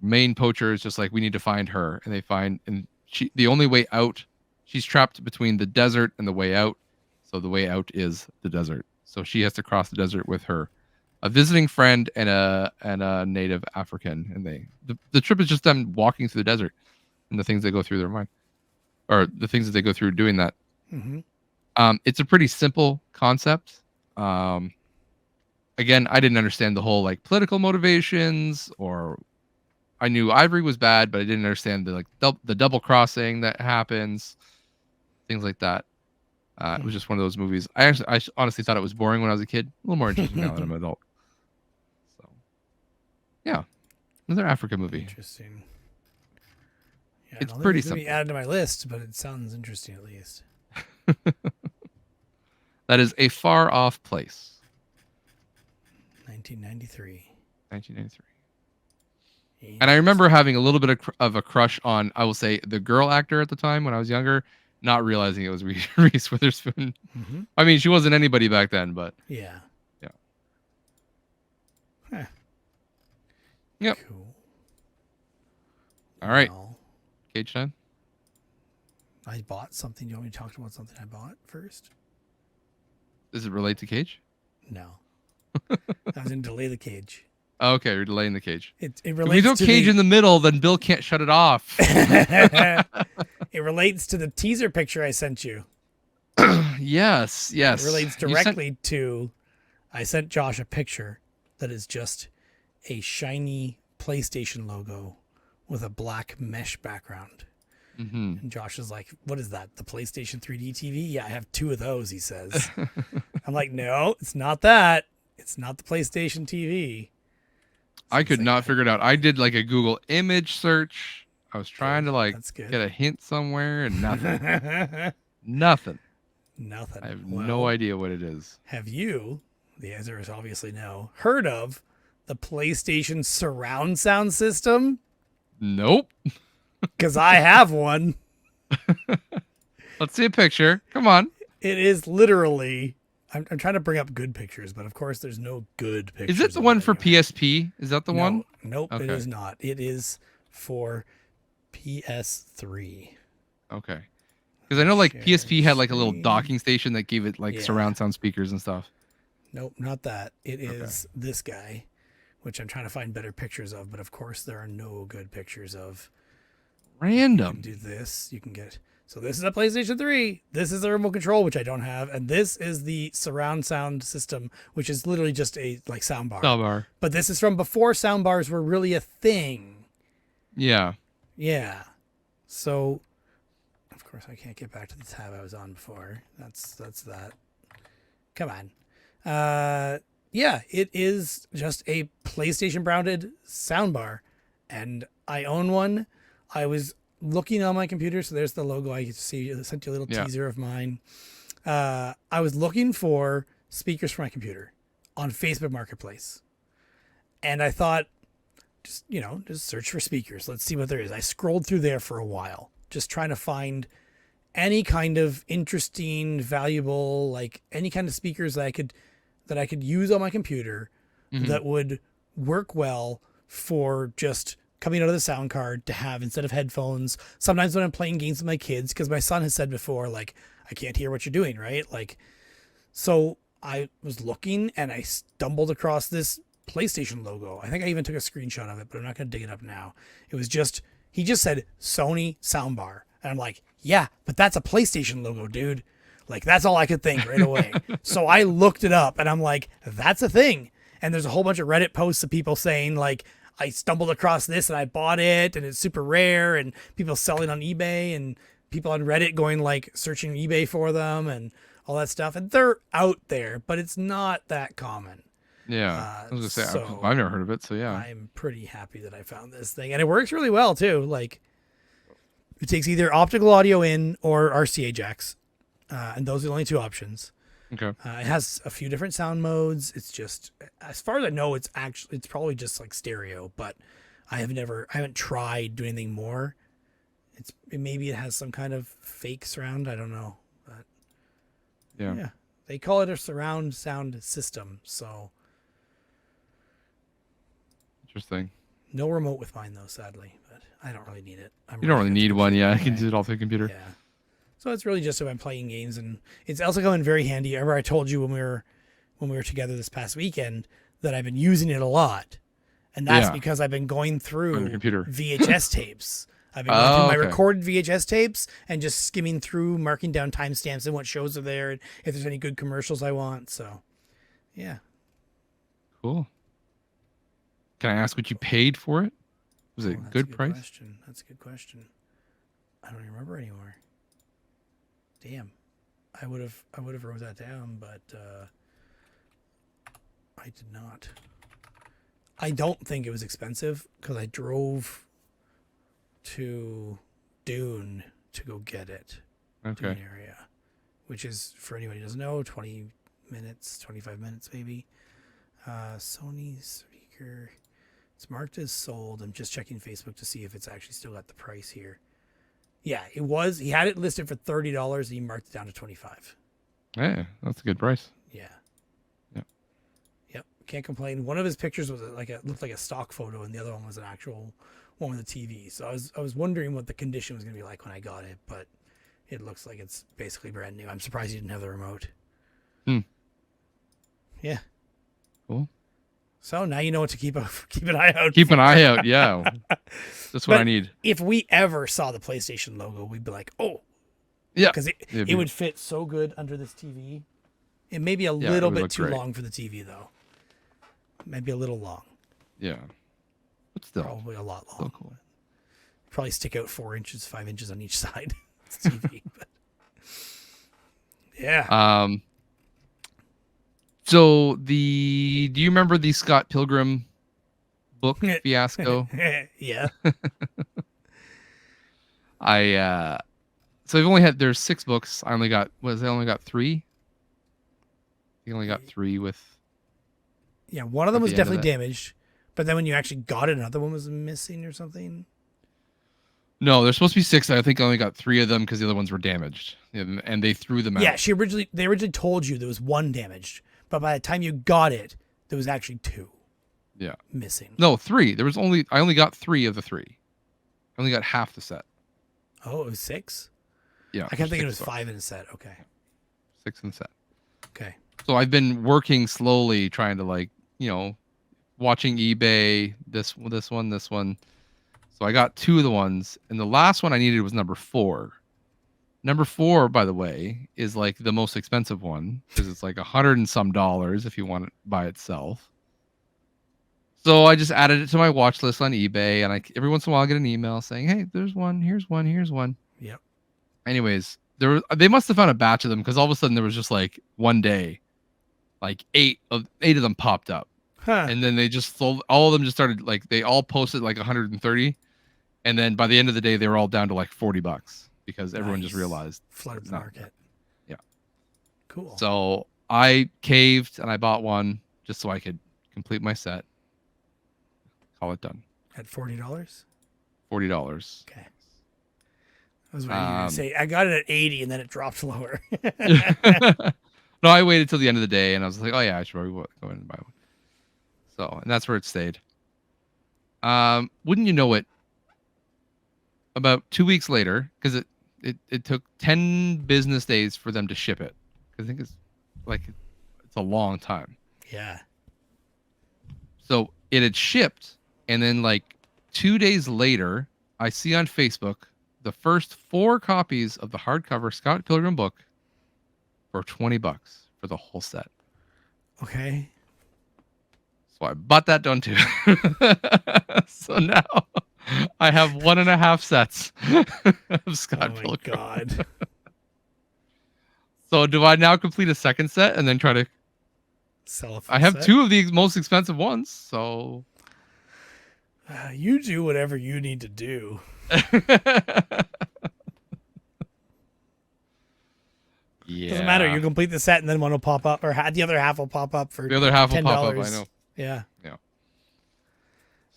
main poacher is just like, we need to find her, and they find, and the only way out. She's trapped between the desert and the way out, so the way out is the desert. So she has to cross the desert with a visiting friend and a native African, and the trip is just them walking through the desert and the things that go through their mind, or the things that they go through doing that. Mm-hmm. It's a pretty simple concept. Again, I didn't understand the whole like political motivations, or I knew ivory was bad, but I didn't understand the double crossing that happens, things like that. It was just one of those movies. I honestly thought it was boring when I was a kid. A little more interesting now that I'm an adult. So, yeah, another Africa movie. Interesting. Yeah, It's pretty simple. Be added to my list, but it sounds interesting at least. That is A Far Off Place. 1993. 1993. And I remember having a little bit of a crush on, I will say, the girl actor at the time when I was younger, not realizing it was Reese Witherspoon. Mm-hmm. I mean, she wasn't anybody back then, but yeah. Huh. Yep. Cool. All right. Well, Cage time. I bought something. Do you want me to talk about something I bought first? Does it relate to Cage? No. I was going to delay the cage. Oh, okay, you're delaying the cage. It If relates we do to Cage in the middle, then Bill can't shut it off. It relates to the teaser picture I sent you. Yes. It relates directly to, I sent Josh a picture that is just a shiny PlayStation logo with a black mesh background. Mm-hmm. And Josh is like, what is that? The PlayStation 3D TV? Yeah, I have 2 of those, he says. I'm like, no, it's not that. It's not the PlayStation TV. I could not figure it out. I did like a Google image search. I was trying to like get a hint somewhere and nothing. Nothing. Nothing. I have no idea what it is. Have you, the answer is obviously no, heard of the PlayStation surround sound system? Nope. Because I have one. Let's see a picture. Come on. It is literally... I'm trying to bring up good pictures, but of course there's no good pictures. Is it the one for PSP? Is that the one? Nope, okay. It is not. It is for PS3. Okay. Because I know like PSP had like a little docking station that gave it like surround sound speakers and stuff. Nope, not that. It is this guy, which I'm trying to find better pictures of, but of course there are no good pictures of. Random. You can do this. You can get... So this is a PlayStation 3. This is the remote control, which I don't have. And this is the surround sound system, which is literally just a like sound bar. Sound bar. But this is from before sound bars were really a thing. Yeah. Yeah. So, of course, I can't get back to the tab I was on before. That's that. Come on. Yeah, it is just a PlayStation branded soundbar, and I own one. I was looking on my computer, so there's the logo. I see. I sent you a little teaser of mine. I was looking for speakers for my computer on Facebook Marketplace, and I thought, just search for speakers. Let's see what there is. I scrolled through there for a while, just trying to find any kind of interesting, valuable, like any kind of speakers that I could use on my computer that would work well for just coming out of the sound card to have instead of headphones. Sometimes when I'm playing games with my kids, because my son has said before, like, I can't hear what you're doing, right? Like, so I was looking and I stumbled across this PlayStation logo. I think I even took a screenshot of it, but I'm not going to dig it up now. It was just, he just said Sony soundbar. And I'm like, yeah, but that's a PlayStation logo, dude. Like, that's all I could think right away. So I looked it up and I'm like, that's a thing. And there's a whole bunch of Reddit posts of people saying, like, I stumbled across this and I bought it and it's super rare, and people selling on eBay and people on Reddit going like searching eBay for them and all that stuff. And they're out there, but it's not that common. Yeah. I was going to say, I've never heard of it. So yeah, I'm pretty happy that I found this thing, and it works really well too. Like, it takes either optical audio in or RCA jacks. And those are the only 2 options. Okay. It has a few different sound modes. It's just, as far as I know, it's probably just like stereo, but I haven't tried doing anything more. Maybe it has some kind of fake surround. I don't know, but yeah, they call it a surround sound system. So interesting. No remote with mine though, sadly, but I don't really need it. You don't really need one. Yeah. I can do it all through the computer. Yeah. So it's really just if I'm playing games, and it's also coming very handy. I remember I told you when we were together this past weekend that I've been using it a lot, and that's because I've been going through VHS tapes. I've been going through my recorded VHS tapes and just skimming through, marking down timestamps and what shows are there, and if there's any good commercials I want. So, yeah. Cool. Can I ask what you paid for it? Was it a good price? That's a good question. I don't even remember anymore. Damn, I would have wrote that down, but I did not. I don't think it was expensive because I drove to Dune to go get it. Okay. Dune area, which is, for anybody who doesn't know, 20 minutes, 25 minutes maybe. Sony speaker. It's marked as sold. I'm just checking Facebook to see if it's actually still got the price here. Yeah, it was. He had it listed for $30 and he marked it down to $25. Yeah, that's a good price. Yeah. Yep. Can't complain. One of his pictures was looked like a stock photo, and the other one was an actual one with a TV. So I was wondering what the condition was going to be like when I got it, but it looks like it's basically brand new. I'm surprised he didn't have the remote. Yeah. Cool. So now you know what to keep an eye out. Keep an eye out, yeah. That's what I need. If we ever saw the PlayStation logo, we'd be like, oh. Yeah. Because it would fit so good under this TV. It may be a little bit too long for the TV, though. Maybe a little long. Yeah. But still. Probably a lot long. Still cool. probably stick out 4 inches, 5 inches on each side. It's TV. But yeah. So do you remember the Scott Pilgrim book fiasco? Yeah. So there's 6 books. I only got 3. You only got 3 with. Yeah, one of them was definitely damaged, but then when you actually got it, another one was missing or something. No, there's supposed to be 6. I think I only got 3 of them because the other ones were damaged, and they threw them out. Yeah, they originally told you there was 1 damaged, but by the time you got it, there was actually 2. Yeah. Missing. No, 3. I only got 3 of the 3. I only got half the set. Oh, it was 6? Yeah. I kept thinking it was 5 in a set. Okay. 6 in the set. Okay. So I've been working slowly, trying to watching eBay, this one. So I got 2 of the ones, and the last one I needed was number 4. Number 4, by the way, is like the most expensive one because it's like $100 and some if you want it by itself. So I just added it to my watch list on eBay, and every once in a while I get an email saying, "Hey, there's one. Here's one. Here's one." Yep. Anyways, they must have found a batch of them because all of a sudden there was just like one day, like 8 of them popped up, and then they just sold. All of them just started they all posted like 130, and then by the end of the day they were all down to like $40 because everyone just realized flooded the market. Yeah. Cool. So I caved and I bought one just so I could complete my set. Call it done. At $40? $40. Okay. I was waiting to say I got it at 80 and then it dropped lower. No, I waited till the end of the day and I was like, oh yeah, I should probably go in and buy one. So, and that's where it stayed. Wouldn't you know it? About 2 weeks later, because it took 10 business days for them to ship it. I think it's a long time. Yeah. So it had shipped. And then 2 days later, I see on Facebook the first 4 copies of the hardcover Scott Pilgrim book for $20 for the whole set. Okay. So I bought that done too. So now I have 1.5 sets of Scott Pilgrim. Oh my God. So do I now complete a second set and then try to sell a I have set? 2 of the most expensive ones, so you do whatever you need to do. Yeah. Doesn't matter. You complete the set and then one will pop up, or the other half will pop up for the other half $10. will pop up. I know. Yeah. Yeah.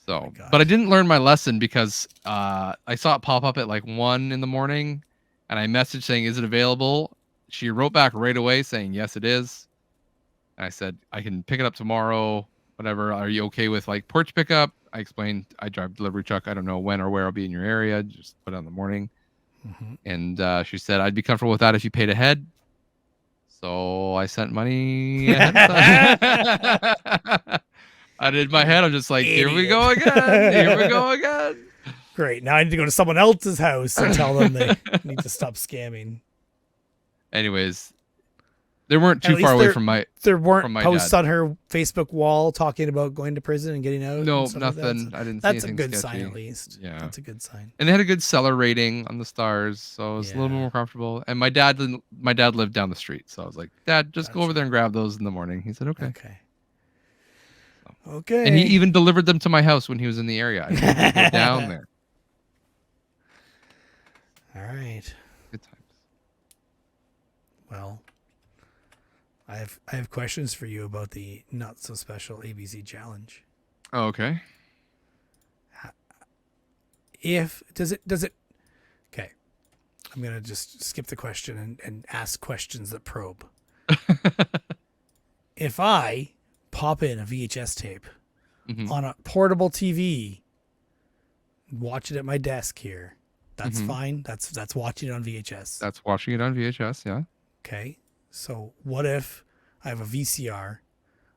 So, Oh but I didn't learn my lesson because I saw it pop up at 1 in the morning, and I messaged saying, "Is it available?" She wrote back right away saying, "Yes, it is." And I said, "I can pick it up tomorrow. Whatever. Are you okay with porch pickup?" I explained I drive delivery truck. I don't know when or where I'll be in your area. Just put it in the morning. Mm-hmm. And she said, "I'd be comfortable with that if you paid ahead." So I sent money ahead. I did my head. I'm just like, Idiot. Here we go again. Here we go again. Great. Now I need to go to someone else's house and tell them they need to stop scamming. Anyways, they weren't too far away from my. There weren't posts dad. on her Facebook wall talking about going to prison and getting out. No, and nothing. I didn't see That's anything a good sketchy. sign, at least. Yeah, that's a good sign. And they had a good seller rating on the stars, so it was a little more comfortable. And my dad lived down the street, so I was like, "Dad, just go over there and grab those in the morning." He said, "Okay." Okay. Okay. And he even delivered them to my house when he was in the area. I didn't even go down there. All right. Good times. Well, I have questions for you about the not so special ABC challenge. Oh, okay. Does it okay. I'm gonna just skip the question and ask questions that probe. If I pop in a VHS tape on a portable TV, watch it at my desk here, that's fine. That's watching it on VHS. That's watching it on VHS, yeah. Okay. So what if I have a VCR,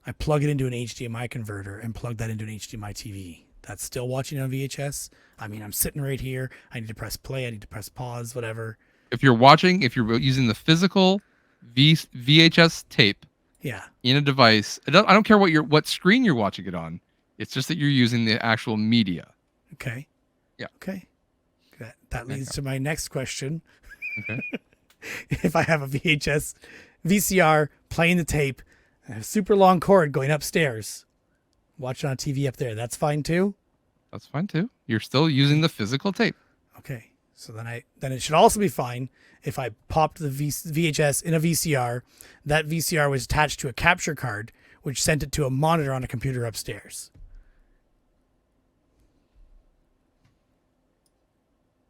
I plug it into an HDMI converter and plug that into an HDMI TV? That's still watching on VHS? I mean, I'm sitting right here. I need to press play. I need to press pause, whatever. If you're using the physical VHS tape in a device, I don't care what screen you're watching it on. It's just that you're using the actual media. Okay. Yeah. Okay. That leads to my next question. Okay. If I have a VCR playing the tape, and a super long cord going upstairs, watching on TV up there, that's fine too? That's fine too. You're still using the physical tape. Okay. So then it should also be fine if I popped the VHS in a VCR. That VCR was attached to a capture card, which sent it to a monitor on a computer upstairs.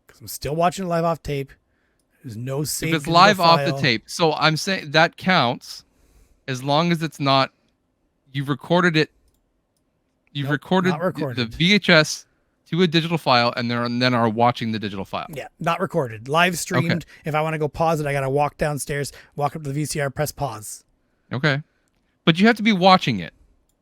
Because I'm still watching it live off tape. There's no save. If it's live off the tape, so I'm saying that counts, as long as it's not. You've recorded it. You've recorded the VHS to a digital file, and then are watching the digital file. Yeah, not recorded. Live streamed. Okay. If I want to go pause it, I got to walk downstairs, walk up to the VCR, press pause. Okay. But you have to be watching it.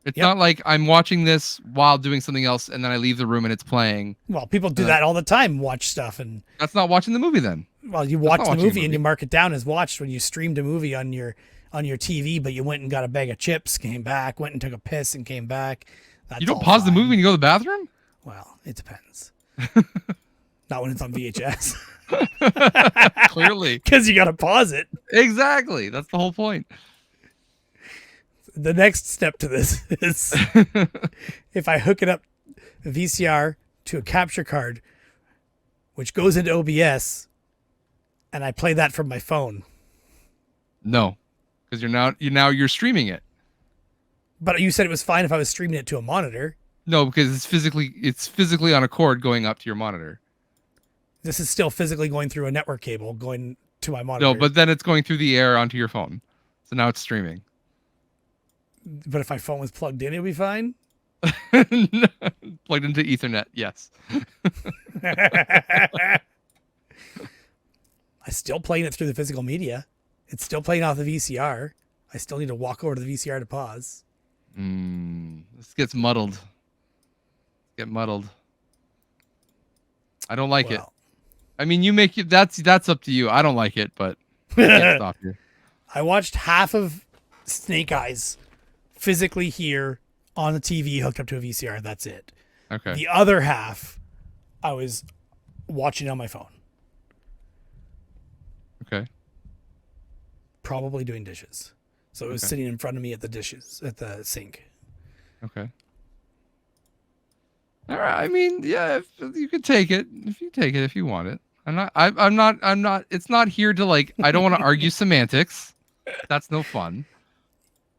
It's not like I'm watching this while doing something else, and then I leave the room and it's playing. Well, people do that all the time, watch stuff. And that's not watching the movie then. Well, you watch the movie and you mark it down as watched when you streamed a movie on your TV, but you went and got a bag of chips, came back, went and took a piss and came back. You don't pause the movie when you go to the bathroom? Well, it depends. Not when it's on VHS. Clearly. Because you got to pause it. Exactly. That's the whole point. The next step to this is if I hook it up, VCR, to a capture card, which goes into OBS, and I play that from my phone. No, because you're streaming it. But you said it was fine if I was streaming it to a monitor. No, because it's physically on a cord going up to your monitor. This is still physically going through a network cable going to my monitor. No, but then it's going through the air onto your phone. So now it's streaming. But if my phone was plugged in, it'd be fine? Plugged into Ethernet, yes. I still playing it through the physical media. It's still playing off the VCR. I still need to walk over to the VCR to pause. This gets muddled. I don't like it. I mean, you make it. That's up to you. I don't like it, but I can't stop you. I watched half of Snake Eyes physically here on the TV hooked up to a VCR. That's it. Okay. The other half, I was watching on my phone. Okay. Probably doing dishes. So it was sitting in front of me at the sink. Okay. All right. I mean, yeah, if you could take it. If you take it, if you want it. I'm not. It's not here to like. I don't want to argue semantics. That's no fun.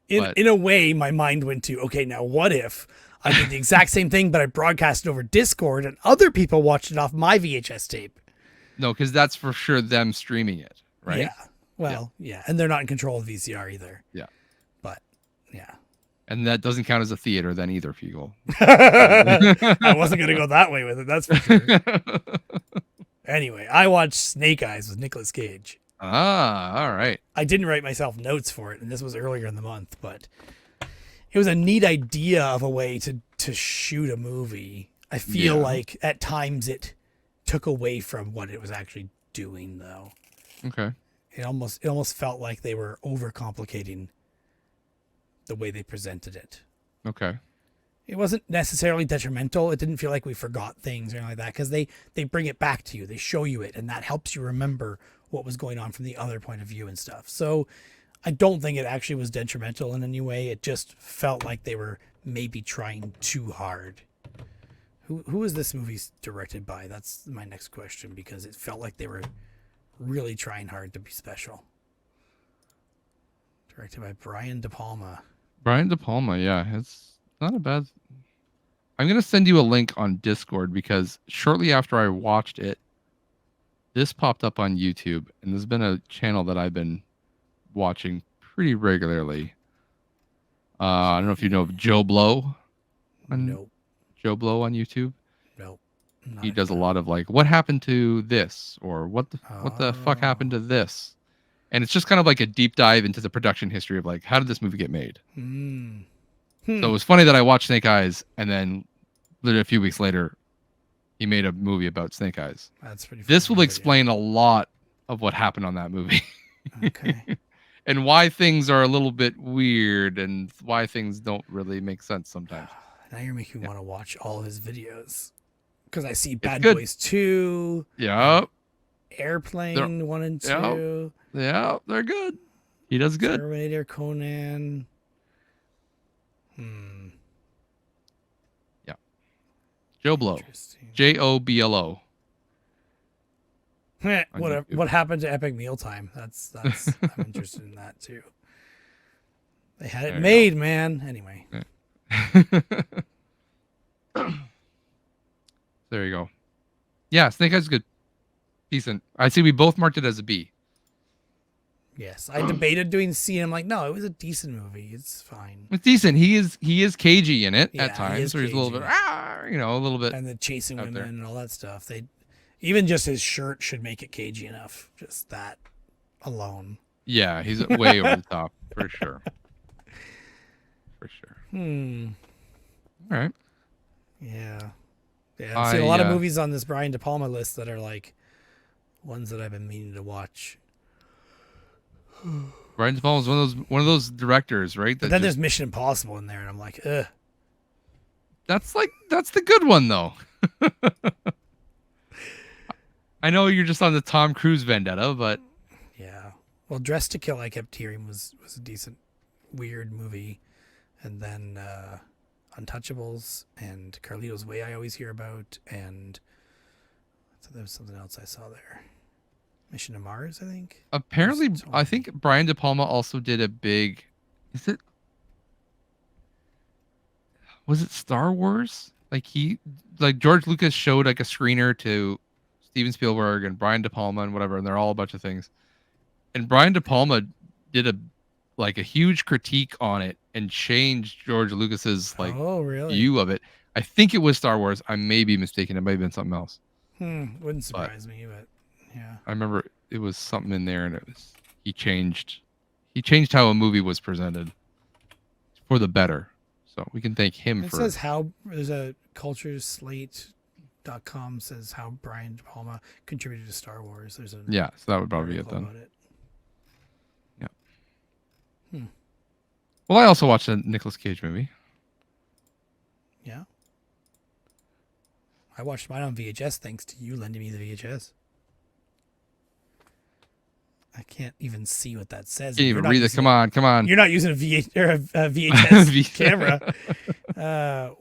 In a way, my mind went to, okay, now what if I did the exact same thing, but I broadcast it over Discord and other people watched it off my VHS tape? No, because that's for sure them streaming it, right? Yeah. Well, yeah. And they're not in control of VCR either. Yeah. But, yeah. And that doesn't count as a theater then either, Fugel. I wasn't going to go that way with it, that's for sure. Anyway, I watched Snake Eyes with Nicolas Cage. Ah, all right. I didn't write myself notes for it, and this was earlier in the month, but it was a neat idea of a way to shoot a movie. I feel like at times it took away from what it was actually doing, though. Okay. It almost felt like they were overcomplicating the way they presented it. Okay. It wasn't necessarily detrimental. It didn't feel like we forgot things or anything like that, because they bring it back to you. They show you it, and that helps you remember what was going on from the other point of view and stuff. So I don't think it actually was detrimental in any way. It just felt like they were maybe trying too hard. Who is this movie directed by? That's my next question, because it felt like they were really trying hard to be special. Directed by Brian De Palma. Brian De Palma, yeah. It's not a bad... I'm going to send you a link on Discord, because shortly after I watched it, this popped up on YouTube, and there's been a channel that I've been watching pretty regularly. I don't know if you know Joe Blow. Nope. Joe Blow on YouTube. Nope. He does a lot of like, what happened to this, or what the fuck happened to this, and it's just kind of like a deep dive into the production history of like, how did this movie get made. So it was funny that I watched Snake Eyes, and then literally a few weeks later, he made a movie about Snake Eyes. That's pretty funny. This will explain a lot of what happened on that movie. Okay. And why things are a little bit weird, and why things don't really make sense sometimes. Now you're making me want to watch all his videos, Because I see It's Bad good. Boys 2, Yep. Airplane 1 and 2, Yeah, they're good. He does good. Terminator, Conan. Yeah. Joe Blow. Interesting. JOBLO. What happened to Epic Mealtime? That's I'm interested in that too. They had it made, man. Anyway. There you go. Yeah, Snake Eyes is good. Decent. I see we both marked it as a B. Yes. I debated doing C and I'm like, no, it was a decent movie. It's fine. It's decent. He is cagey in it Yeah, at times. So he's a little bit a little bit. And the chasing women there. and all that stuff. Even just his shirt should make it cagey enough. Just that alone. Yeah, he's way over the top for sure. For sure. All right. Yeah. Yeah, I've seen a lot of movies on this Brian De Palma list that are like ones that I've been meaning to watch. Brian De Palma is one of those directors, right? But then there's Mission Impossible in there, and I'm like, ugh. That's the good one though. I know you're just on the Tom Cruise vendetta, but yeah. Well, Dressed to Kill, I kept hearing was a decent, weird movie, and then Untouchables and Carlito's Way I always hear about, and there was something else I saw there. Mission to Mars, I think. Apparently, I think Brian De Palma also did a big. Was it Star Wars? Like George Lucas showed like a screener to Steven Spielberg and Brian De Palma and whatever, and they're all a bunch of things. And Brian De Palma did a huge critique on it and changed George Lucas's view of it. I think it was Star Wars. I may be mistaken. It might have been something else. Wouldn't surprise me, but yeah. I remember it was something in there, and he changed how a movie was presented for the better. So we can thank him for. It says there's a cultureslate.com says how Brian De Palma contributed to Star Wars. There's so that would probably be it then. Yeah. Hmm. Well, I also watched a Nicolas Cage movie. Yeah. I watched mine on VHS thanks to you lending me the VHS. I can't even see what that says. Can't even read it. Come on. You're not using a VHS camera.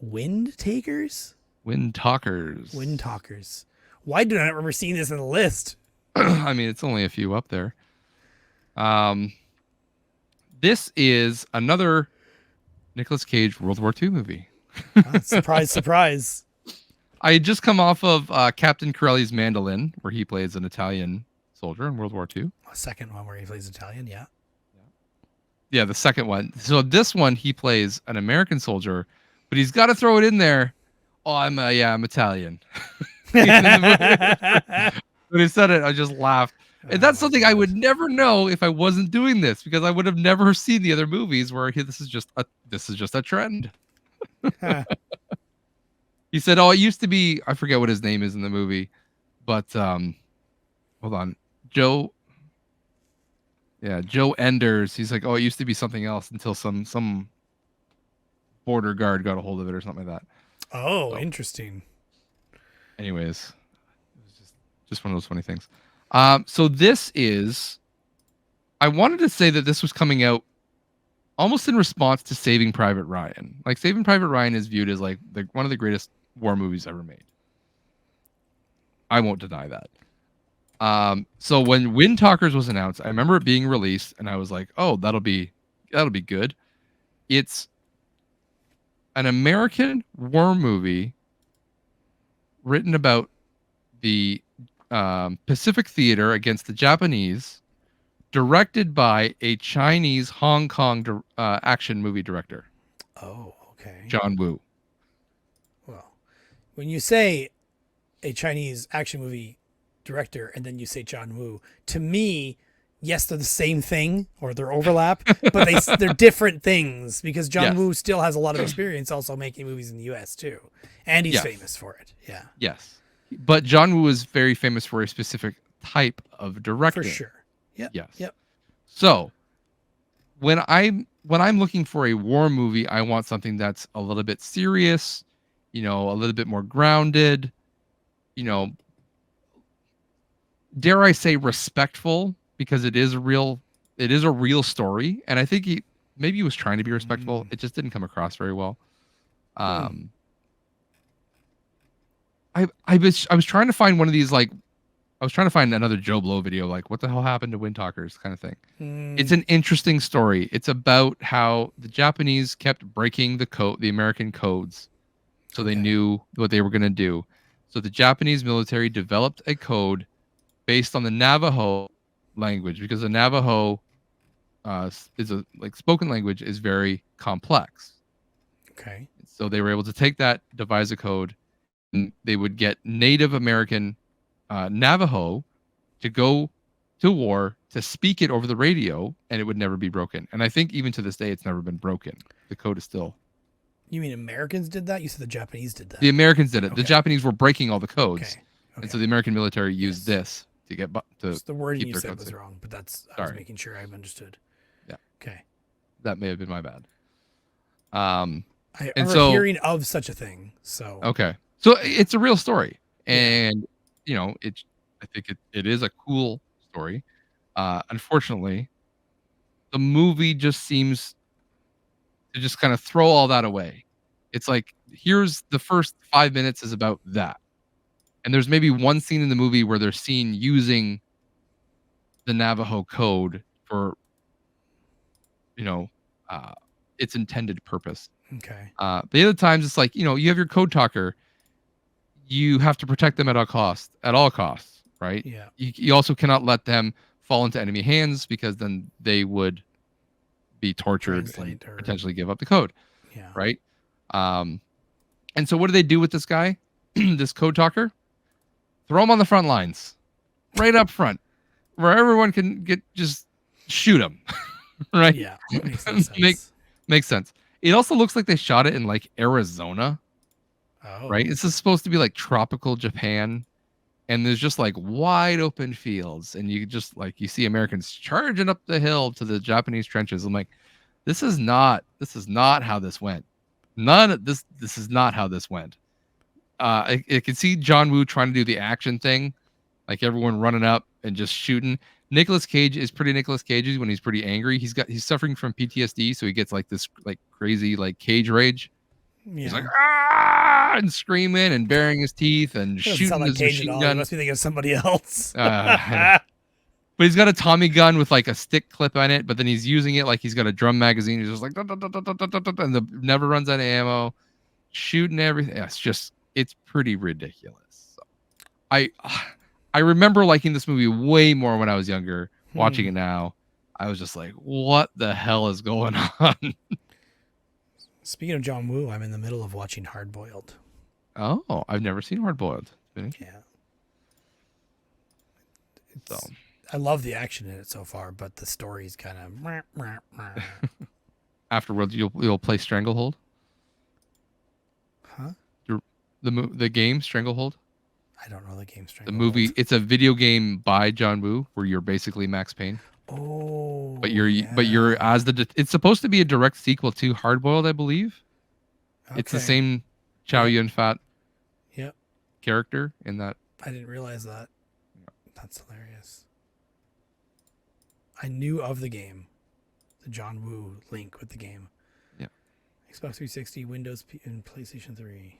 Wind Takers? Wind Talkers. Wind Talkers. Why do I not remember seeing this in the list? I mean, it's only a few up there. This is another Nicolas Cage World War II movie. Surprise, surprise. I had just come off of Captain Corelli's Mandolin, where he plays an Italian soldier in World War II. A second one where he plays Italian, yeah. Yeah, the second one. So this one, he plays an American soldier, but he's got to throw it in there. Oh, I'm Italian. When he said it, I just laughed. And that's something I would never know if I wasn't doing this, because I would have never seen the other movies where this is just a trend. He said, "Oh, it used to be." I forget what his name is in the movie, but hold on, Joe. Yeah, Joe Enders. He's like, "Oh, it used to be something else until some border guard got a hold of it or something like that." Oh, so, interesting. Anyways, it was just one of those funny things. So this is. I wanted to say that this was coming out almost in response to Saving Private Ryan. Like Saving Private Ryan is viewed as like one of the greatest war movies ever made. I won't deny that. So when Wind Talkers was announced, I remember it being released, and I was like, "Oh, that'll be good." It's an American war movie written about the Pacific Theater against the Japanese, directed by a Chinese Hong Kong action movie director. Oh, okay. John Woo. Well, when you say a Chinese action movie director and then you say John Woo, to me, yes, they're the same thing or they're overlap, but they're different things, because John Woo still has a lot of experience also making movies in the US too. And he's famous for it. Yeah. Yes. But John Woo is very famous for a specific type of directing. For sure. Yep. Yes. Yep. So when I'm looking for a war movie, I want something that's a little bit serious, a little bit more grounded, you know, dare I say respectful, because it is a real story. And I think maybe he was trying to be respectful. It just didn't come across very well. I was trying to find one of these, like, I was trying to find another Joe Blow video, like what the hell happened to Wind Talkers kind of thing. It's an interesting story. It's about how the Japanese kept breaking the American codes, so they knew what they were going to do. So the Japanese military developed a code based on the Navajo language, because the Navajo is a spoken language is very complex. Okay. So they were able to take that, devise a code, and they would get Native American Navajo to go to war to speak it over the radio, and it would never be broken. And I think even to this day, it's never been broken. The code is still. You mean Americans did that? You said the Japanese did that. The Americans did it. Okay. The Japanese were breaking all the codes, okay. And so the American military used this to get to. Just the wording you said was wrong, but that's I was making sure I've understood. Yeah. Okay. That may have been my bad. I remember hearing of such a thing. So okay, so it's a real story, and you know, I think it is a cool story. Unfortunately, the movie just seems to just kind of throw all that away. It's like, here's the first 5 minutes is about that, and there's maybe one scene in the movie where they're seen using the Navajo code for, you know, its intended purpose. Okay. The other times it's like, you know, you have your code talker, you have to protect them at all costs, right? Yeah. You also cannot let them fall into enemy hands, because then they would be tortured and potentially give up the code. Yeah. Right. And so what do they do with this guy, this code talker? Throw him on the front lines, right up front, where everyone can just shoot him. Right. Yeah. Makes sense. It also looks like they shot it in like Arizona. Oh. Right. This is supposed to be like tropical Japan. And there's just like wide open fields. And you just like, you see Americans charging up the hill to the Japanese trenches. I'm like, this is not how this went. This is not how this went. I can see John Woo trying to do the action thing, like everyone running up and just shooting. Nicolas Cage is pretty Nicolas Cage when he's pretty angry. He's suffering from PTSD, so he gets like this like crazy like cage rage. Yeah. He's like ah and screaming and baring his teeth and shooting his machine gun. He must be thinking of somebody else. But he's got a Tommy gun with like a stick clip on it, but then he's using it like he's got a drum magazine. He's just like and the never runs out of ammo, shooting everything. It's pretty ridiculous. So, I remember liking this movie way more when I was younger. Watching it now, I was just like, what the hell is going on? Speaking of John Woo, I'm in the middle of watching Hard Boiled. Oh, I've never seen Hard Boiled. Yeah. I love the action in it so far, but the story's kind of. Afterwards, you'll play Stranglehold. Huh? The game Stranglehold. I don't know the game Stranglehold. The movie. It's a video game by John Woo where you're basically Max Payne. Oh. But you're as it's supposed to be a direct sequel to Hard Boiled, I believe. Okay. It's the same Chow Yun-fat. Yep. Character in that. I didn't realize that. That's hilarious. I knew of the game, the John Woo link with the game. Yeah. Xbox 360, Windows, and PlayStation 3.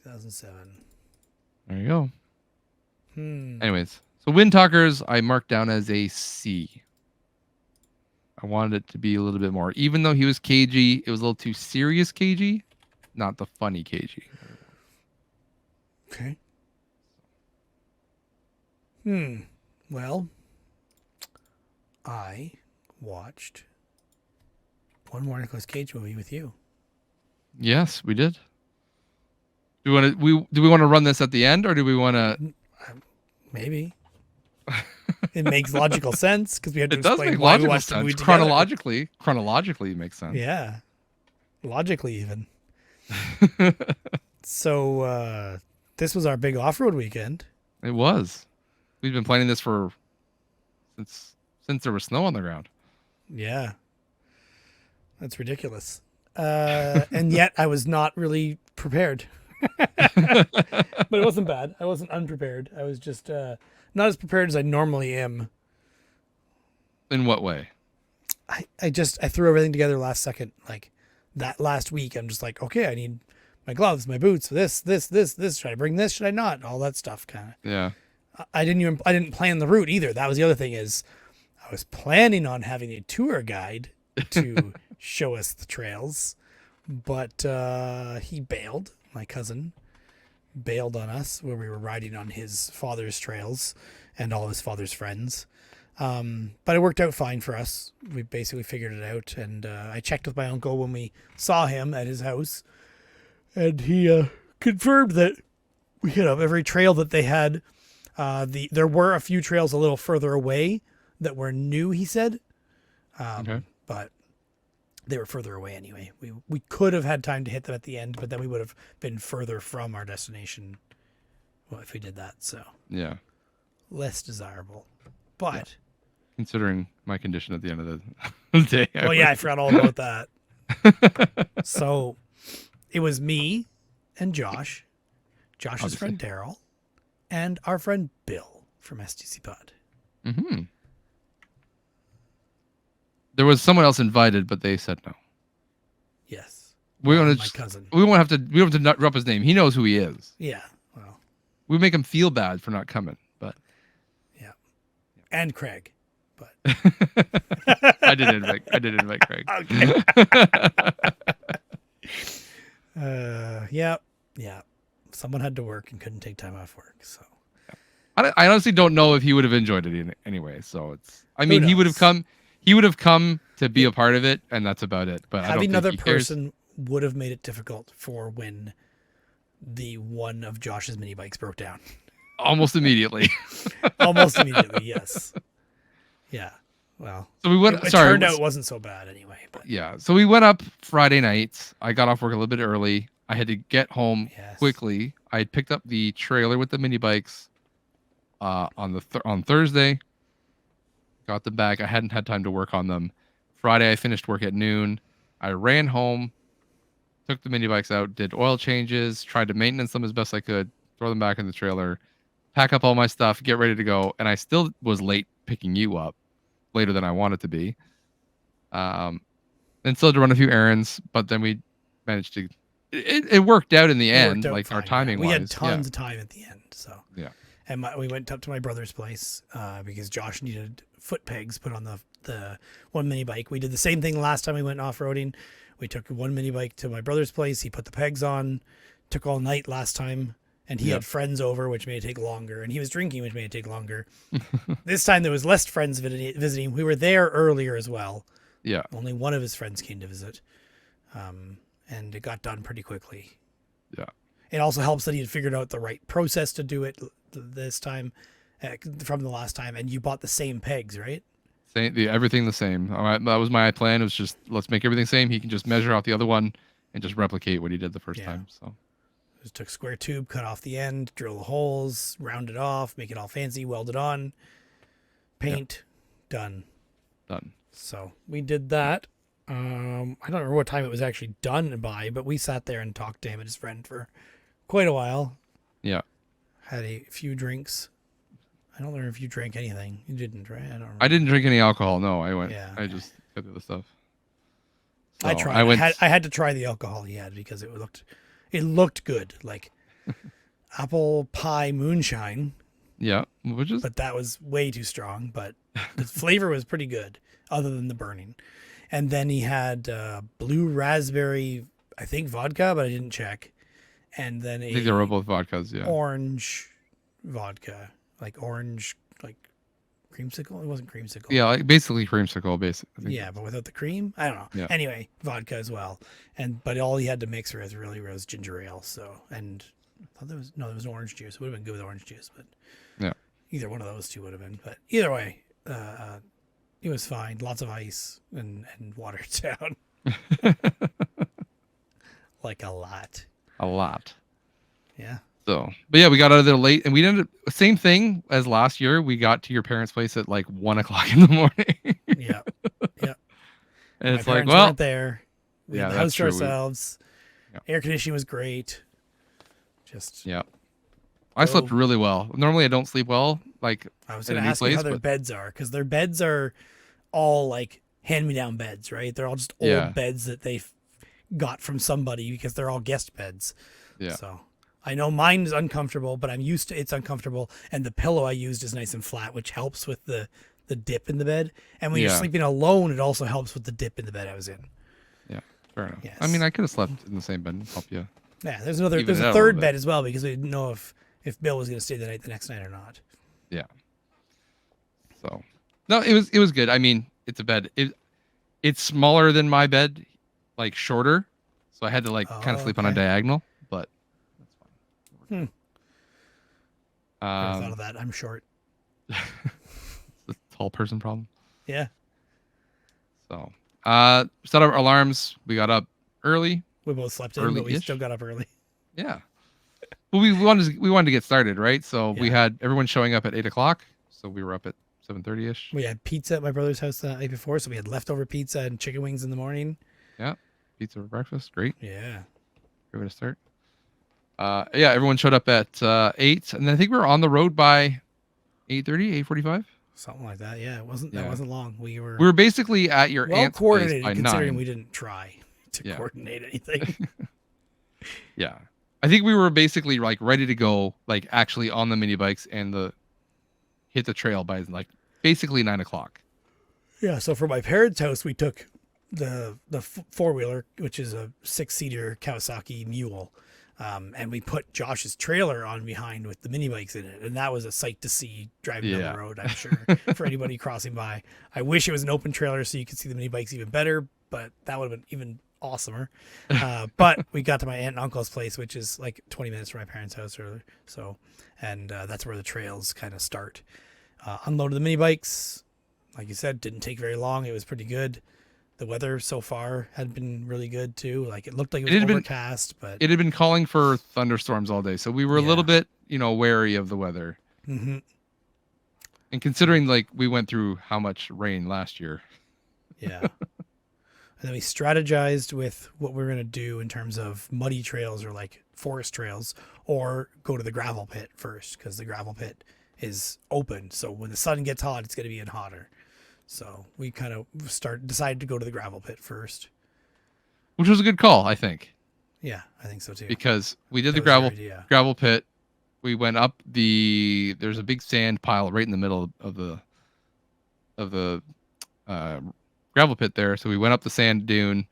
2007. There you go. Anyways, so Wind Talkers I marked down as a C. I wanted it to be a little bit more. Even though he was cagey, it was a little too serious cagey, not the funny cagey. Okay. Well, I watched one more Nicolas Cage movie with you. Yes, we did. Do we want to run this at the end, or do we want to? Maybe. It makes logical sense because we had to explain make why we watched sense. The movie Chronologically, it makes sense. Yeah, logically even. So this was our big off-road weekend. It was. We've been planning this since there was snow on the ground. Yeah, that's ridiculous. And yet I was not really prepared. But it wasn't bad. I wasn't unprepared. I was just not as prepared as I normally am. In what way? I threw everything together last second. Like that last week, I'm just like, okay, I need my gloves, my boots, this. Should I bring this? Should I not? All that stuff, kind of. Yeah. I didn't plan the route either. That was the other thing is, I was planning on having a tour guide to show us the trails, but he bailed. My cousin bailed on us where we were riding on his father's trails and all his father's friends. But it worked out fine for us. We basically figured it out, and I checked with my uncle when we saw him at his house, and he confirmed that we hit up every trail that they had. There were a few trails a little further away that were new, he said, Okay. but they were further away anyway. We could have had time to hit them at the end, but then we would have been further from our destination. Well, if we did that, so Yeah. less desirable, but. Considering my condition at the end of the day. Well, yeah, I forgot all about that. So it was me and Josh's Obviously. friend Daryl, and our friend Bill from STC Pod. Mm-hmm. There was someone else invited, but they said no. Yes. We're gonna My cousin. We won't have to. We don't have to not drop his name. He knows who he is. Yeah. Well. We make him feel bad for not coming, but Yeah. And Craig, but I did invite Craig. Okay. Yeah. Someone had to work and couldn't take time off work, so. I honestly don't know if he would have enjoyed it anyway. So it's. I mean, he would have come. He would have come to be a part of it, and that's about it. But having I don't another think he cares. person would have made it difficult for when the one of Josh's mini bikes broke down. Almost immediately. Almost immediately, yes. Yeah. Well, So we went. it Sorry, turned out it wasn't so bad anyway. But yeah. So we went up Friday night. I got off work a little bit early. I had to get home yes. quickly. I had picked up the trailer with the mini bikes on Thursday. Got them back. I hadn't had time to work on them. Friday, I finished work at noon. I ran home, took the mini bikes out, did oil changes, tried to maintenance them as best I could, throw them back in the trailer, pack up all my stuff, get ready to go. And I still was late picking you up, later than I wanted to be. And still had to run a few errands, but then we managed to. It worked out in the end, like our timing we wise. had tons of time at the end, so Yeah. And we went up to my brother's place because Josh needed foot pegs put on the one mini bike. We did the same thing last time we went off-roading. We took one mini bike to my brother's place. He put the pegs on. Took all night last time, and he had friends over, which made it take longer. And he was drinking, which made it take longer. This time there was less friends visiting. We were there earlier as well. Yeah. Only one of his friends came to visit, and it got done pretty quickly. Yeah. It also helps that he had figured out the right process to do it this time from the last time, and you bought the same pegs, right? Everything the same. That was my plan. It was just, let's make everything same. He can just measure out the other one and just replicate what he did the first time. So just took square tube, cut off the end, drill the holes, round it off, make it all fancy, weld it on, paint, done. So we did that. I don't remember what time it was actually done by, but we sat there and talked to him and his friend for quite a while. Yeah. Had a few drinks. I don't know if you drank anything. You didn't, right? I don't remember. I didn't drink any alcohol. No, I went. Yeah. I just got the stuff. So I tried. I had to try the alcohol he had because it looked good, like apple pie moonshine. Yeah, but that was way too strong. But the flavor was pretty good, other than the burning. And then he had blue raspberry, I think vodka, but I didn't check. And then I think they were both vodkas. Yeah. Orange vodka, like orange, like creamsicle. It wasn't creamsicle. Yeah, like basically creamsicle, Yeah, but without the cream. I don't know. Yeah. Anyway, vodka as well. But all he had to mix with really was ginger ale. So and I thought there was orange juice. It would have been good with orange juice, but yeah, either one of those two would have been. But either way, it was fine. Lots of ice and watered down. Like a lot. Yeah. So, but yeah, we got out of there late, and we ended up same thing as last year. We got to your parents' place at like 1:00 in the morning. Yeah. And it's My like, parents well, weren't there. We had the house to true. ourselves. Air conditioning was great. Just Yeah. I slept go- really well. Normally I don't sleep well, like I was in going a to new ask you place, how their but beds are, because their beds are all like hand-me-down beds, right? They're all just yeah, old beds that they got from somebody because they're all guest beds. yeah, So I know mine is uncomfortable, but I'm used to it's uncomfortable, and the pillow I used is nice and flat, which helps with the dip in the bed. And when you're yeah, sleeping alone, it also helps with the dip in the bed I was in. yeah. Fair enough. I mean, Yes. I could have slept in the same bed and help you Yeah, even there's it a out a little third bit. bed as well because we didn't know if Bill was going to stay the next night or not. Yeah. So, no, it was good. I mean, it's a bed. It's smaller than my bed, like shorter. So I had to like kind of Oh, sleep on a okay. diagonal, but that's Hmm. fine. Never thought of that. I'm short. It's the tall person problem. Yeah. So, set our alarms. We got up early, We both slept in, but we still early-ish. got up early. Yeah. Well, we wanted to get started, right? So we Yeah. had everyone showing up at 8 o'clock. So we were up at 7:30 ish. We had pizza at my brother's house the night before, so we had leftover pizza and chicken wings in the morning. Yeah. Pizza for breakfast. Great. Yeah. Great way to start. Yeah, everyone showed up at 8, and I think we were on the road by 8:30, 8:45. Something like that. Yeah. That Yeah. wasn't long. We were We were basically at your well aunt's place coordinated by considering 9. we didn't try to Yeah. coordinate anything. Yeah. I think we were basically like ready to go, like actually on the mini bikes and hit the trail by like basically 9 o'clock. Yeah, so for my parents' house, we took the four-wheeler, which is a 6-seater Kawasaki Mule, and we put Josh's trailer on behind with the mini bikes in it, and that was a sight to see driving down Yeah. the road, I'm sure, for anybody crossing by. I wish it was an open trailer so you could see the mini bikes even better, but that would have been even awesomer. But we got to my aunt and uncle's place, which is like 20 minutes from my parents' house, or so, and that's where the trails kind of start. Unloaded the mini bikes. Like you said, didn't take very long. It was pretty good. The weather so far had been really good too. Like it looked like it was overcast, but It had been calling for thunderstorms all day, so we were a little bit, wary of the weather. Mm-hmm. And considering like we went through how much rain last year. Yeah. And then we strategized with what we're going to do in terms of muddy trails or like forest trails, or go to the gravel pit first, because the gravel pit is open. So when the sun gets hot, it's going to be in hotter. So we kind of decided to go to the gravel pit first. Which was a good call, I think. Yeah, I think so too. Because we did That the was your idea. gravel pit. We went up there's a big sand pile right in the middle of the gravel pit there. So we went up the sand dune.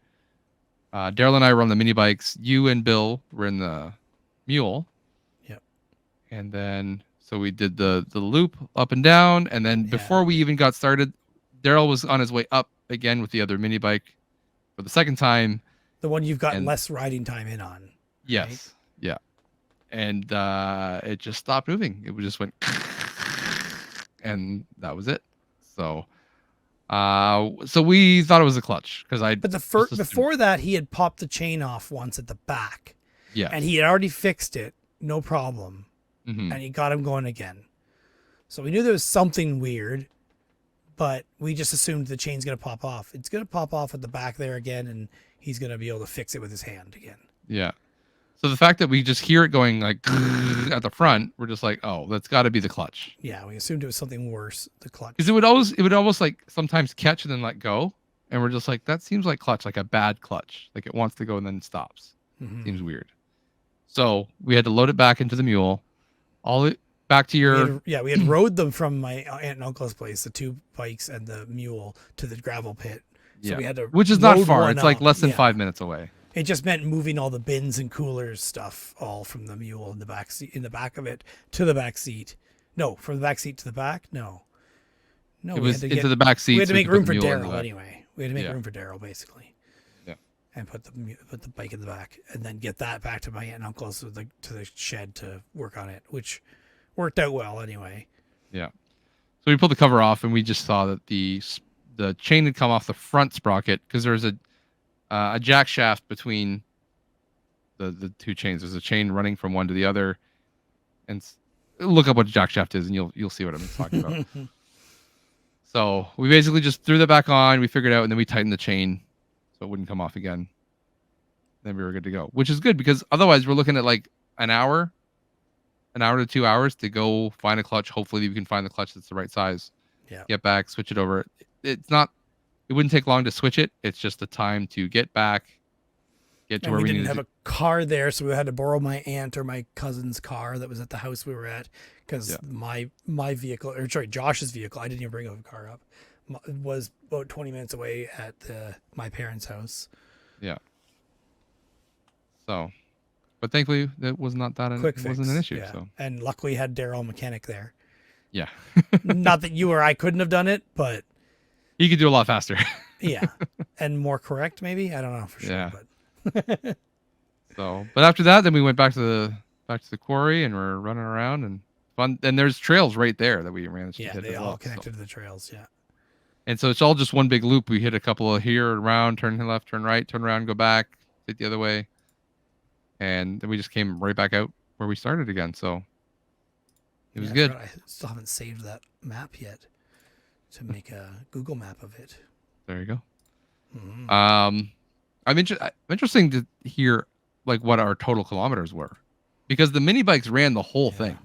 Daryl and I were on the mini bikes. You and Bill were in the mule. Yep. And then so we did the loop up and down. And then before we even got started, Daryl was on his way up again with the other mini bike for the second time. The one you've got less riding time in on. Yes. Right? Yeah. And it just stopped moving. It just went and that was it. So so we thought it was a clutch because But before that, he had popped the chain off once at the back. Yeah. And he had already fixed it, no problem. Mm-hmm. And he got him going again. So we knew there was something weird, but we just assumed the chain's going to pop off. It's going to pop off at the back there again, and he's going to be able to fix it with his hand again. Yeah. So the fact that we just hear it going like at the front, we're just like, oh, that's got to be the clutch. Yeah, we assumed it was something worse, the clutch. Because it would almost like sometimes catch and then let go, and we're just like, that seems like clutch, like a bad clutch, like it wants to go and then stops. Mm-hmm. Seems weird. So we had to load it back into the mule, back to your. We had rode them from my aunt and uncle's place, the 2 bikes and the mule, to the gravel pit. So we had to, which is not load far. one It's like up. less than 5 minutes away. It just meant moving all the bins and coolers stuff all from the mule in the back seat, in the back of it to the back seat. No, from the back seat to the back. No, it was into the back seat. We had to make room for Daryl anyway. We had to make room for Daryl basically. Yeah. And put the bike in the back, and then get that back to my aunt and uncle's to the shed to work on it, which worked out well anyway. Yeah. So we pulled the cover off, and we just saw that the chain had come off the front sprocket because there's a jack shaft between the 2 chains. There's a chain running from one to the other, and look up what a jack shaft is, and you'll see what I'm talking about. So we basically just threw that back on. We figured out, and then we tightened the chain so it wouldn't come off again. Then we were good to go, which is good because otherwise we're looking at like an hour to 2 hours to go find a clutch. Hopefully we can find the clutch that's the right size. Yeah. Get back, switch it over. It wouldn't take long to switch it. It's just the time to get back, get to And where we we didn't need have to. a car there, so we had to borrow my aunt or my cousin's car that was at the house we were at, because my vehicle, or sorry, Josh's vehicle, I didn't even bring a car up, was about 20 minutes away at my parents' house. Yeah. So, but thankfully that was not that. Quick It fix, wasn't an issue. yeah. So, And luckily had Daryl mechanic there. yeah. Not that you or I couldn't have done it, but He could do a lot faster. yeah, and more correct maybe. I don't know for sure. Yeah. But So, but after that, then we went back to the quarry and we're running around and fun. And there's trails right there that we managed to yeah, hit. they as all well, connected so. to the trails. Yeah. And so it's all just one big loop. We hit a couple of here, around, turn left, turn right, turn around, go back, hit the other way, and then we just came right back out where we started again. So it was good. I still haven't saved that map yet to make a Google map of it. There you go. Mm-hmm. I'm interesting to hear like what our total kilometers were, because the mini bikes ran the whole thing.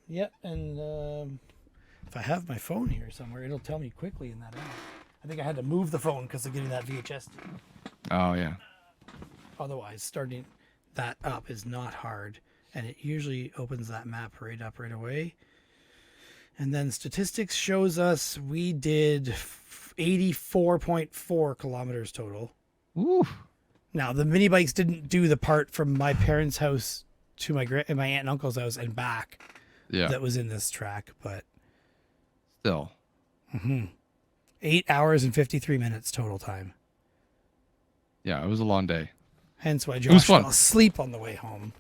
Yeah, and if I have my phone here somewhere, it'll tell me quickly in that app. I think I had to move the phone because of getting that VHS. Oh yeah. Otherwise, starting that up is not hard, and it usually opens that map right up right away. And then statistics shows us we did 84.4 kilometers total. Ooh. Now, the mini bikes didn't do the part from my parents' house to my aunt and uncle's house and back. Yeah. That was in this track, but Still. 8 hours and 53 minutes total time. Yeah, it was a long day. Hence why was Josh fun. fell asleep on the way home.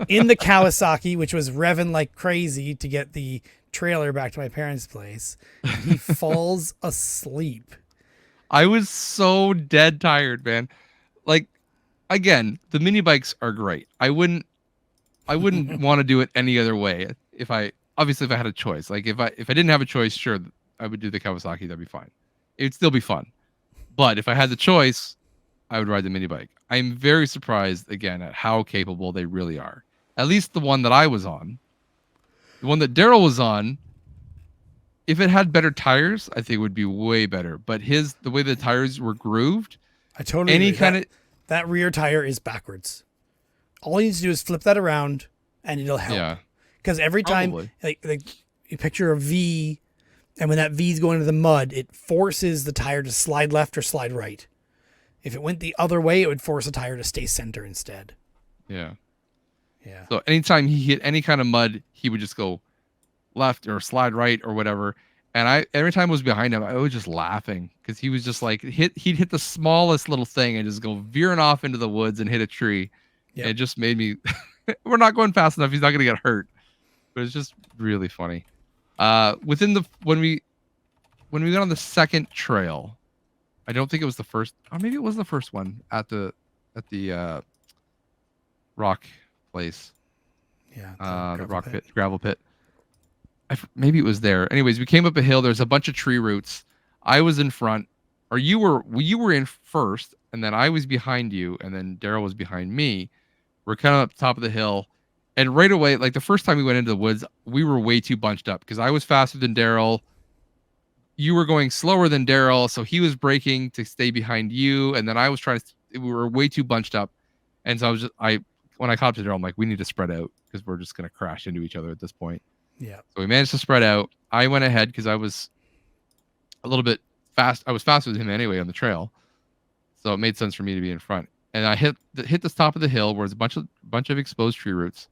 In the Kawasaki, which was revving like crazy to get the trailer back to my parents' place. He falls asleep. I was so dead tired, man. Like, again, the mini bikes are great. I wouldn't want to do it any other way. If I had a choice, like if I didn't have a choice, sure, I would do the Kawasaki. That'd be fine. It'd still be fun. But if I had the choice, I would ride the mini bike. I'm very surprised again at how capable they really are. At least the one that I was on, the one that Daryl was on. If it had better tires, I think it would be way better. But the way the tires were grooved, I totally agree. That rear tire is backwards. All you need to do is flip that around, and it'll help. Yeah. Because every time, like you picture a V, and when that V is going into the mud, it forces the tire to slide left or slide right. If it went the other way, it would force the tire to stay center instead. Yeah. Yeah. So anytime he hit any kind of mud, he would just go left or slide right or whatever. And every time I was behind him, I was just laughing because he was just like he'd hit the smallest little thing and just go veering off into the woods and hit a tree. Yeah. It just made me. We're not going fast enough. He's not going to get hurt. But it's just really funny. When we got on the second trail, I don't think it was the first, or maybe it was the first one at the rock place. Yeah. The rock pit, gravel pit. Maybe it was there. Anyways, we came up a hill. There's a bunch of tree roots. I was in front, or you were in first, and then I was behind you, and then Daryl was behind me. We're kind of up top of the hill, and right away, like the first time we went into the woods, we were way too bunched up because I was faster than Daryl. You were going slower than Daryl, so he was braking to stay behind you, and then I was trying to. We were way too bunched up, and so when I caught up to Daryl, I'm like, we need to spread out because we're just gonna crash into each other at this point. Yeah. So we managed to spread out. I went ahead because I was a little bit fast. I was faster than him anyway on the trail, so it made sense for me to be in front. And I hit the top of the hill where there's a bunch of exposed tree roots.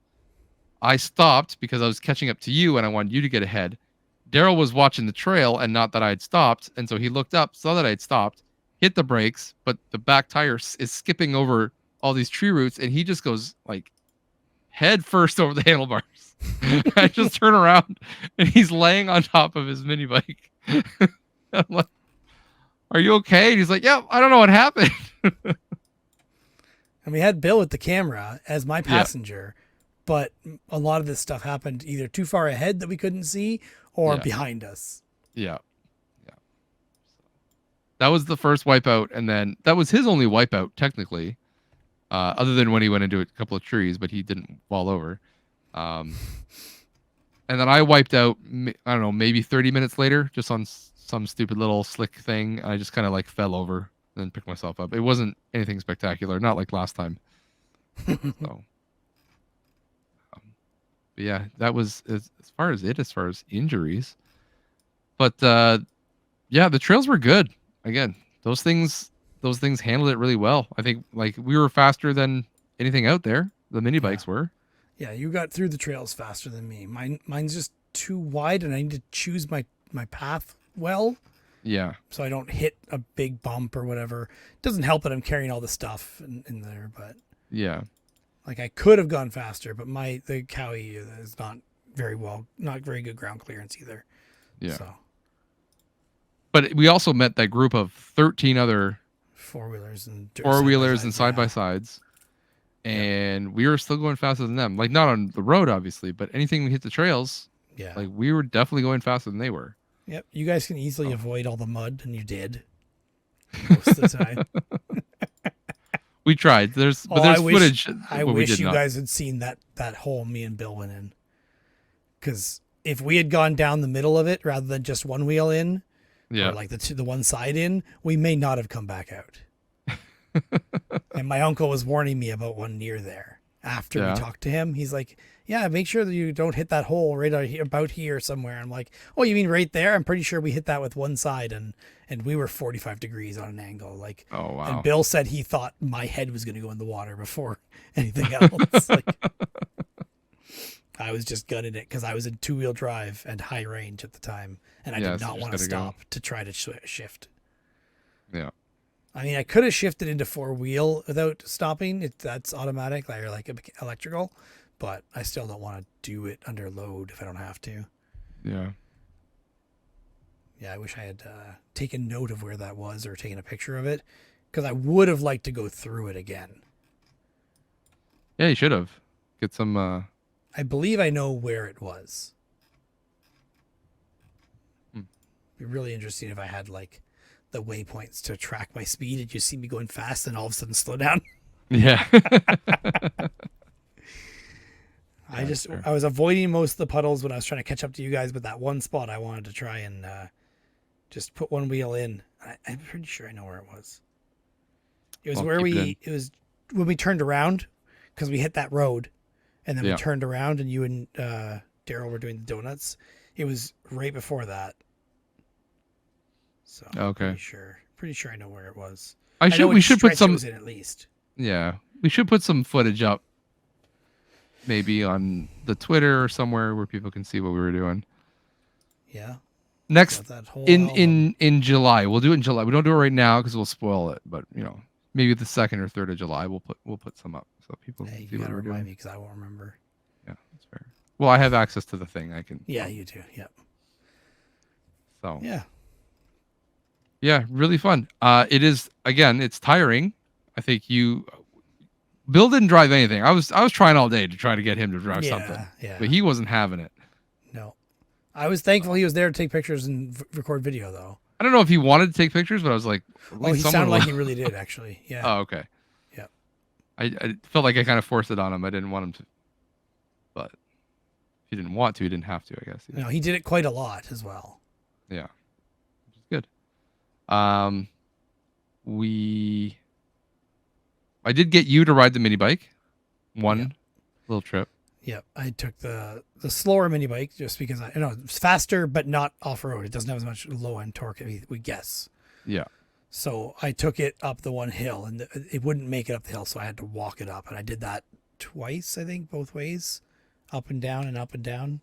I stopped because I was catching up to you and I wanted you to get ahead. Daryl was watching the trail and not that I had stopped, and so he looked up, saw that I had stopped, hit the brakes, but the back tire is skipping over all these tree roots, and he just goes like head first over the handlebars. I just turn around and he's laying on top of his mini bike. I'm like, "Are you okay?" And he's like, "Yeah, I don't know what happened." And we had Bill with the camera as my passenger, but a lot of this stuff happened either too far ahead that we couldn't see or behind us. Yeah. That was the first wipeout, and then that was his only wipeout technically. other than when he went into a couple of trees, but he didn't fall over. And then I wiped out, I don't know, maybe 30 minutes later, just on some stupid little slick thing. I just kind of like fell over and then picked myself up. It wasn't anything spectacular, not like last time. So, but yeah, that was as far as injuries. But yeah, the trails were good. Again, those things handled it really well. I think like we were faster than anything out there. The mini bikes were. Yeah, you got through the trails faster than me. Mine's just too wide, and I need to choose my path well. Yeah. So I don't hit a big bump or whatever. It doesn't help that I'm carrying all the stuff in there, but yeah. Like I could have gone faster, but the Cowie is not very good ground clearance either. Yeah. So. But we also met that group of 13 other four-wheelers and side-by-sides. And we were still going faster than them. Like not on the road, obviously, but anything we hit the trails, like we were definitely going faster than they were. Yep. You guys can easily avoid all the mud, and you did most of the time. We tried. There's footage. I wish you guys had seen that hole me and Bill went in. Because if we had gone down the middle of it rather than just one wheel in, or like the one side in, we may not have come back out. And my uncle was warning me about one near there. After we talked to him, he's like, "Yeah, make sure that you don't hit that hole right out here, about here somewhere." I'm like, "Oh, you mean right there?" I'm pretty sure we hit that with one side, and we were 45 degrees on an angle. Like, oh wow! And Bill said he thought my head was going to go in the water before anything else. Like, I was just gunning it because I was in 2-wheel drive and high range at the time, and I did not want to stop to try to shift. Yeah. I mean, I could have shifted into 4-wheel without stopping. That's automatic, like electrical, but I still don't want to do it under load if I don't have to. Yeah. Yeah, I wish I had taken note of where that was or taken a picture of it, because I would have liked to go through it again. Yeah, you should have. Get some... I believe I know where it was. Be really interesting if I had, like, the waypoints to track my speed and you see me going fast and all of a sudden slow down. Yeah. I was avoiding most of the puddles when I was trying to catch up to you guys, but that one spot I wanted to try and just put one wheel in. I'm pretty sure I know where it was. It was it was when we turned around, because we hit that road and then we turned around and you and Daryl were doing the donuts. It was right before that. So okay. Pretty sure I know where it was. We should put some in at least. Yeah. We should put some footage up maybe on the Twitter or somewhere where people can see what we were doing. Yeah. Next in July. We'll do it in July. We don't do it right now because we'll spoil it, but maybe the 2nd or 3rd of July we'll put some up so people can see what we're doing. Because I won't remember. Yeah, that's fair. Well, I have access to the thing. I can. Yeah, you do. Yep. So. Yeah. Yeah, really fun. It is, again, it's tiring. I think Bill didn't drive anything. I was trying all day to try to get him to drive something. Yeah. But he wasn't having it. No. I was thankful he was there to take pictures and record video, though. I don't know if he wanted to take pictures, but I was like, he sounded like he really did, actually. Yeah. Oh, okay. Yeah. I felt like I kind of forced it on him. I didn't want him to, but if he didn't want to, he didn't have to, I guess. No, he did it quite a lot as well. Yeah. Which is good. I did get you to ride the mini bike. One little trip. Yep. I took the slower mini bike just because it's faster, but not off road. It doesn't have as much low end torque, we guess. Yeah. So I took it up the one hill and it wouldn't make it up the hill. So I had to walk it up, and I did that twice, I think, both ways, up and down and up and down,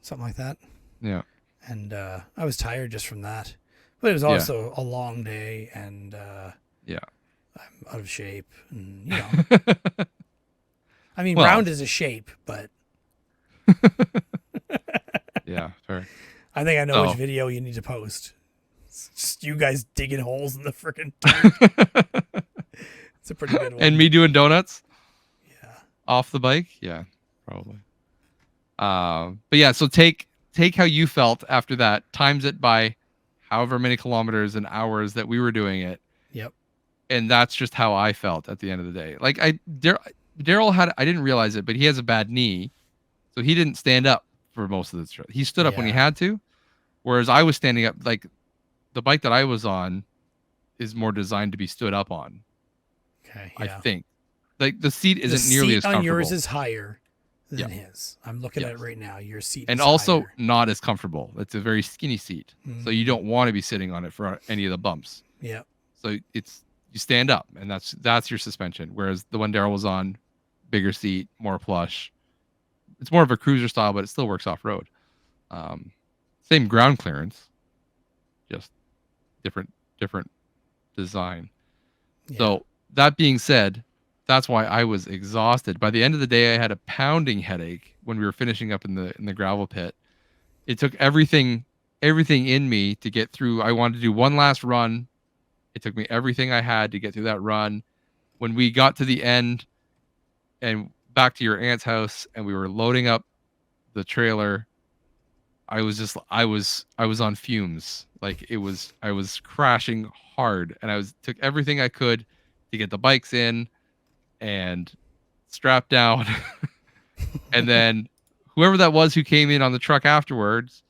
something like that. Yeah. And, I was tired just from that. But it was also a long day, and I'm out of shape. And, I mean, round is a shape, but yeah, fair. I think I know which video you need to post. It's just you guys digging holes in the freaking dirt. It's a pretty good one. And me doing donuts. Yeah. Off the bike. Yeah, probably. But yeah, so take how you felt after that, times it by however many kilometers and hours that we were doing it. Yep. And that's just how I felt at the end of the day. Like Daryl had, I didn't realize it, but he has a bad knee, so he didn't stand up for most of the trip. He stood up when he had to, whereas I was standing up. Like the bike that I was on is more designed to be stood up on. Okay, I think. Like the seat isn't nearly as comfortable. The seat on yours is higher than his. I'm looking at it right now. Your seat and is also higher. Not as comfortable. It's a very skinny seat, so you don't want to be sitting on it for any of the bumps. Yeah. So you stand up, and that's your suspension. Whereas the one Daryl was on, bigger seat, more plush. It's more of a cruiser style, but it still works off road. Same ground clearance, just different design. Yeah. So that being said, that's why I was exhausted. By the end of the day, I had a pounding headache when we were finishing up in the gravel pit. It took everything in me to get through. I wanted to do one last run. It took me everything I had to get through that run. When we got to the end and back to your aunt's house and we were loading up the trailer, I was on fumes. Like I was crashing hard, and took everything I could to get the bikes in and strapped down. And then whoever that was who came in on the truck afterwards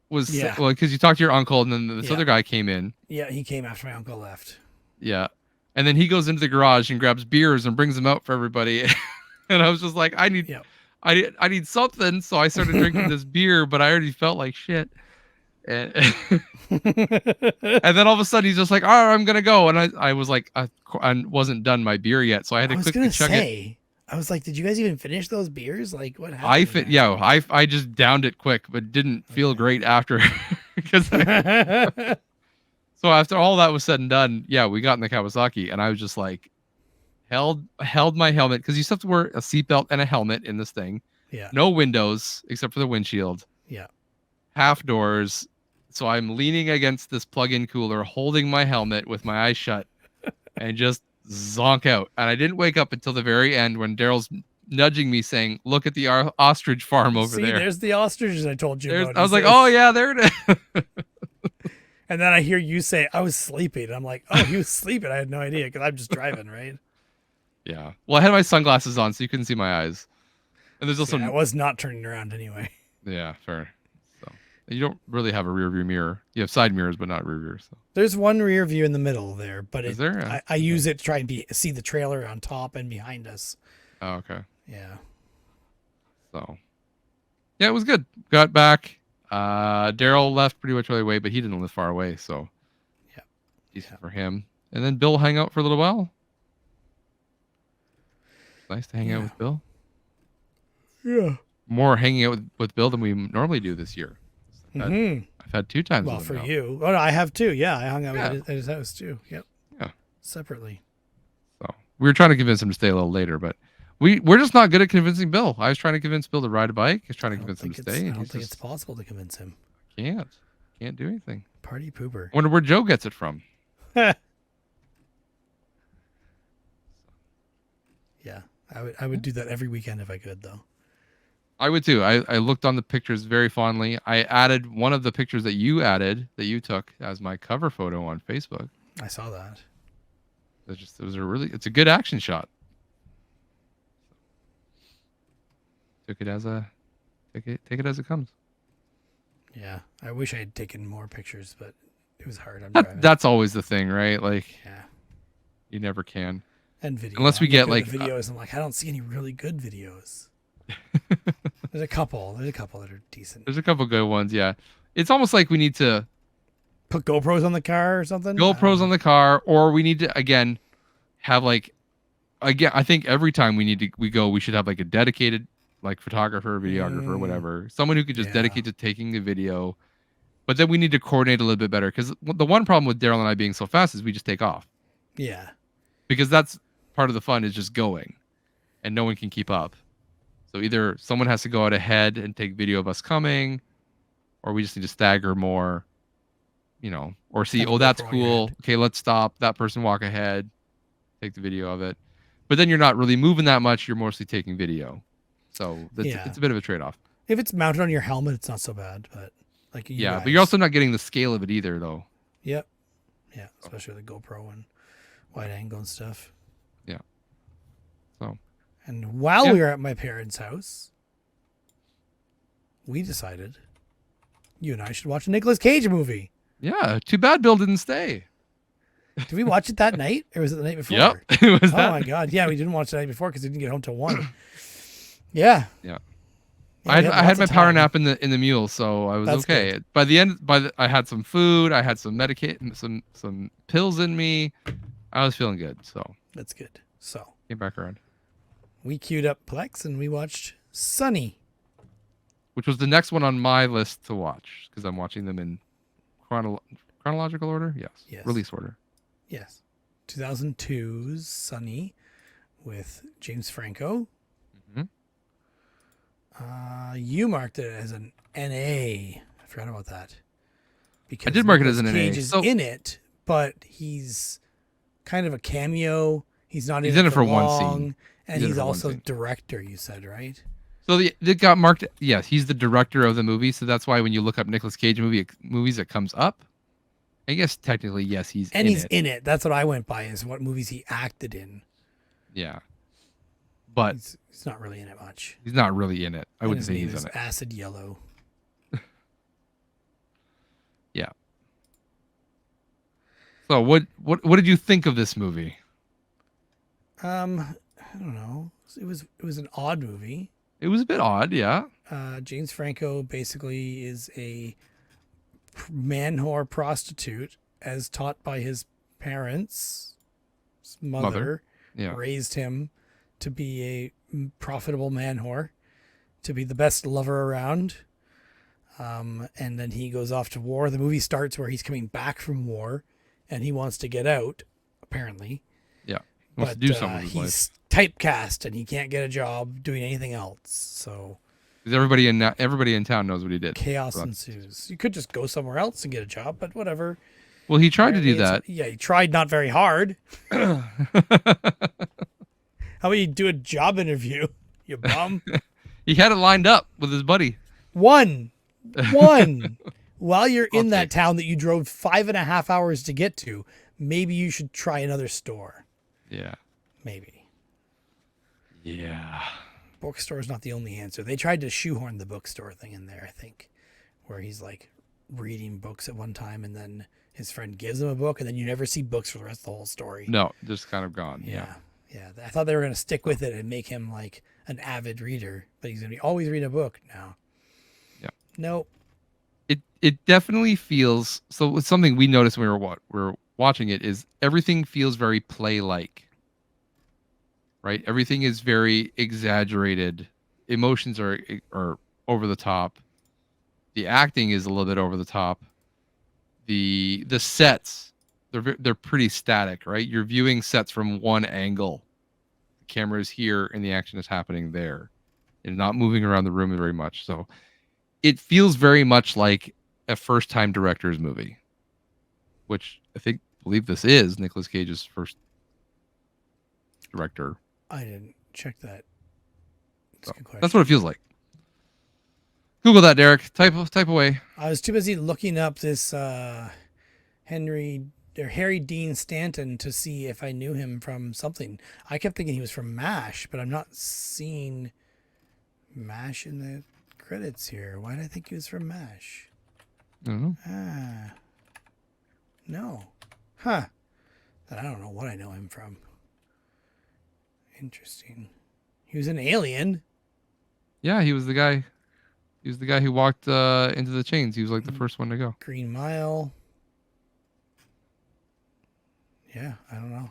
was because you talked to your uncle, and then this other guy came in. Yeah, he came after my uncle left. Yeah. And then he goes into the garage and grabs beers and brings them out for everybody. And I was just like, I need something. So I started drinking this beer, but I already felt like shit. And, and then all of a sudden he's just like, all right, I'm going to go. And I was like, I wasn't done my beer yet. So I had to quickly chug it. I was like, did you guys even finish those beers? Like, what happened? I just downed it quick, but didn't feel great after. So after all that was said and done, we got in the Kawasaki, and I was just like, held my helmet, because you still have to wear a seatbelt and a helmet in this thing. Yeah. No windows except for the windshield. Yeah. Half doors. So I'm leaning against this plug-in cooler, holding my helmet with my eyes shut, and just zonk out. And I didn't wake up until the very end when Daryl's nudging me saying, look at the ostrich farm over there. There's the ostriches I told you about. I was like, oh yeah, there it is. And then I hear you say, I was sleeping. And I'm like, oh, he was sleeping. I had no idea, because I'm just driving, right? Yeah. Well, I had my sunglasses on, so you couldn't see my eyes. And there's also... I was not turning around anyway. Yeah, fair. So you don't really have a rear view mirror. You have side mirrors, but not rear view. So there's one rear view in the middle there, but is there? I use it to try and see the trailer on top and behind us. Oh, okay. Yeah. So yeah, it was good. Got back. Daryl left pretty much right away, but he didn't live far away, so decent for him. And then Bill hung out for a little while. Nice to hang out with Bill. Yeah. More hanging out with Bill than we normally do this year. I've had 2 times. Well, with for him now. you. Oh, no, I have too. Yeah, I hung out at his house too. Yep. Yeah. Separately. So we were trying to convince him to stay a little later, but we're just not good at convincing Bill. I was trying to convince Bill to ride a bike. I was trying to convince him to stay. I don't think it's possible to convince him. Can't do anything. Party pooper. I wonder where Joe gets it from. Yeah, I would do that every weekend if I could, though. I would too. I looked on the pictures very fondly. I added one of the pictures that you took as my cover photo on Facebook. I saw that. It's a good action shot. Take it as it comes. Yeah, I wish I had taken more pictures, but it was hard. That's always the thing, right? Like, you never can. And video, unless we get like videos. I'm like, I don't see any really good videos. There's a couple that are decent. There's a couple good ones. Yeah, it's almost like we need to put GoPros on the car or something. GoPros on the car, or we need to again have like I think every time we should have like a dedicated like photographer, videographer, whatever, someone who could just dedicate to taking the video. But then we need to coordinate a little bit better, because the one problem with Daryl and I being so fast is we just take off. Yeah, because that's part of the fun, is just going, and no one can keep up. So either someone has to go out ahead and take video of us coming, or we just need to stagger more, or see, oh, that's cool. Okay, let's stop. That person walk ahead, take the video of it. But then you're not really moving that much. You're mostly taking video. So it's a bit of a trade-off. If it's mounted on your helmet, it's not so bad. But but you're also not getting the scale of it either, though. Yep. Yeah, especially with the GoPro and wide angle and stuff. Yeah. So. And while we were at my parents' house, we decided you and I should watch a Nicolas Cage movie. Yeah. Too bad Bill didn't stay. Did we watch it that night, or was it the night before? Yep. It was my God. Yeah, we didn't watch it the night before because we didn't get home till 1. Yeah. Yeah. Yeah, I had my power nap in the mule, so I was okay. Good. By the end, I had some food, I had some some pills in me. I was feeling good, so that's good. So came back around. We queued up Plex and we watched Sunny, which was the next one on my list to watch because I'm watching them in chronological order. Yes. Release order. Yes. 2002's Sunny with James Franco. Mm-hmm. You marked it as an NA. I forgot about that. Because I did mark it as an NA. Cage is in it, but he's kind of a cameo. He's not in it for long, one scene. And he's also director, you said, right? So it got marked. Yes, he's the director of the movie. So that's why when you look up Nicolas Cage movies, it comes up. I guess technically, yes, he's in it. That's what I went by, is what movies he acted in. Yeah. But he's not really in it much. He's not really in it. I wouldn't say he's in it. Acid Yellow. Yeah. So what did you think of this movie? I don't know. It was an odd movie. It was a bit odd, yeah. James Franco basically is a man whore prostitute, as taught by his parents. His mother raised him to be a profitable man whore, to be the best lover around. And then he goes off to war. The movie starts where he's coming back from war and he wants to get out, apparently. Yeah. He wants to do something with his he's typecast and he can't get a job doing anything else. So everybody in town knows what he did. Chaos ensues. You could just go somewhere else and get a job, but whatever. Well, he tried to do that. Yeah, he tried not very hard. How about you do a job interview, you bum? He had it lined up with his buddy. One. While you're in that town that you drove 5.5 hours to get to, maybe you should try another store. Yeah. Maybe. Yeah. Bookstore is not the only answer. They tried to shoehorn the bookstore thing in there, I think, where he's like reading books at one time and then his friend gives him a book and then you never see books for the rest of the whole story. No, just kind of gone. Yeah. I thought they were going to stick with it and make him like an avid reader, but he's going to be always reading a book now. Yeah. Nope. It definitely feels, so it's something we noticed when we were watching it, is everything feels very play-like. Right? Everything is very exaggerated. Emotions are over the top. The acting is a little bit over the top. The sets, they're pretty static, right? You're viewing sets from one angle. The camera is here and the action is happening there. It's not moving around the room very much. So it feels very much like a first-time director's movie, which I believe this is Nicolas Cage's first director. I didn't check that. That's a good question. That's what it feels like. Google that, Derek. Type away. I was too busy looking up this Harry Dean Stanton to see if I knew him from something. I kept thinking he was from MASH, but I'm not seeing MASH in the credits here. Why did I think he was from MASH? I don't know. No. Huh. Then I don't know what I know him from. Interesting. He was an Alien. Yeah, he was the guy. He was the guy who walked into the chains. He was like the first one to go. Green Mile. Yeah, I don't know.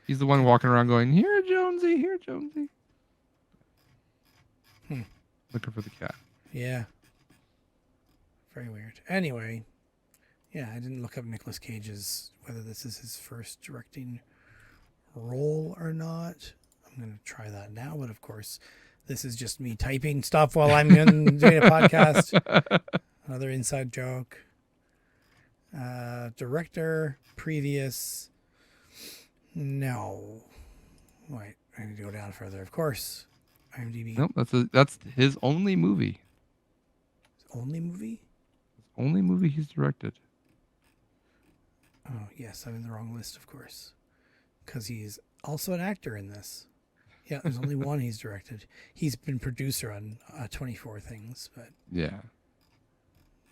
He's the one walking around going, "Here, Jonesy, here, Jonesy." Looking for the cat. Yeah. Very weird. Anyway, yeah, I didn't look up Nicolas Cage's, whether this is his first directing role or not. I'm going to try that now, but of course, this is just me typing stuff while I'm doing a podcast. Another inside joke. Director, previous. No. Wait, I need to go down further. Of course. IMDb. Nope, that's his only movie. His only movie? Only movie he's directed. Oh, yes, I'm in the wrong list, of course. Because he's also an actor in this. Yeah, there's only one he's directed. He's been producer on 24 things, but Yeah.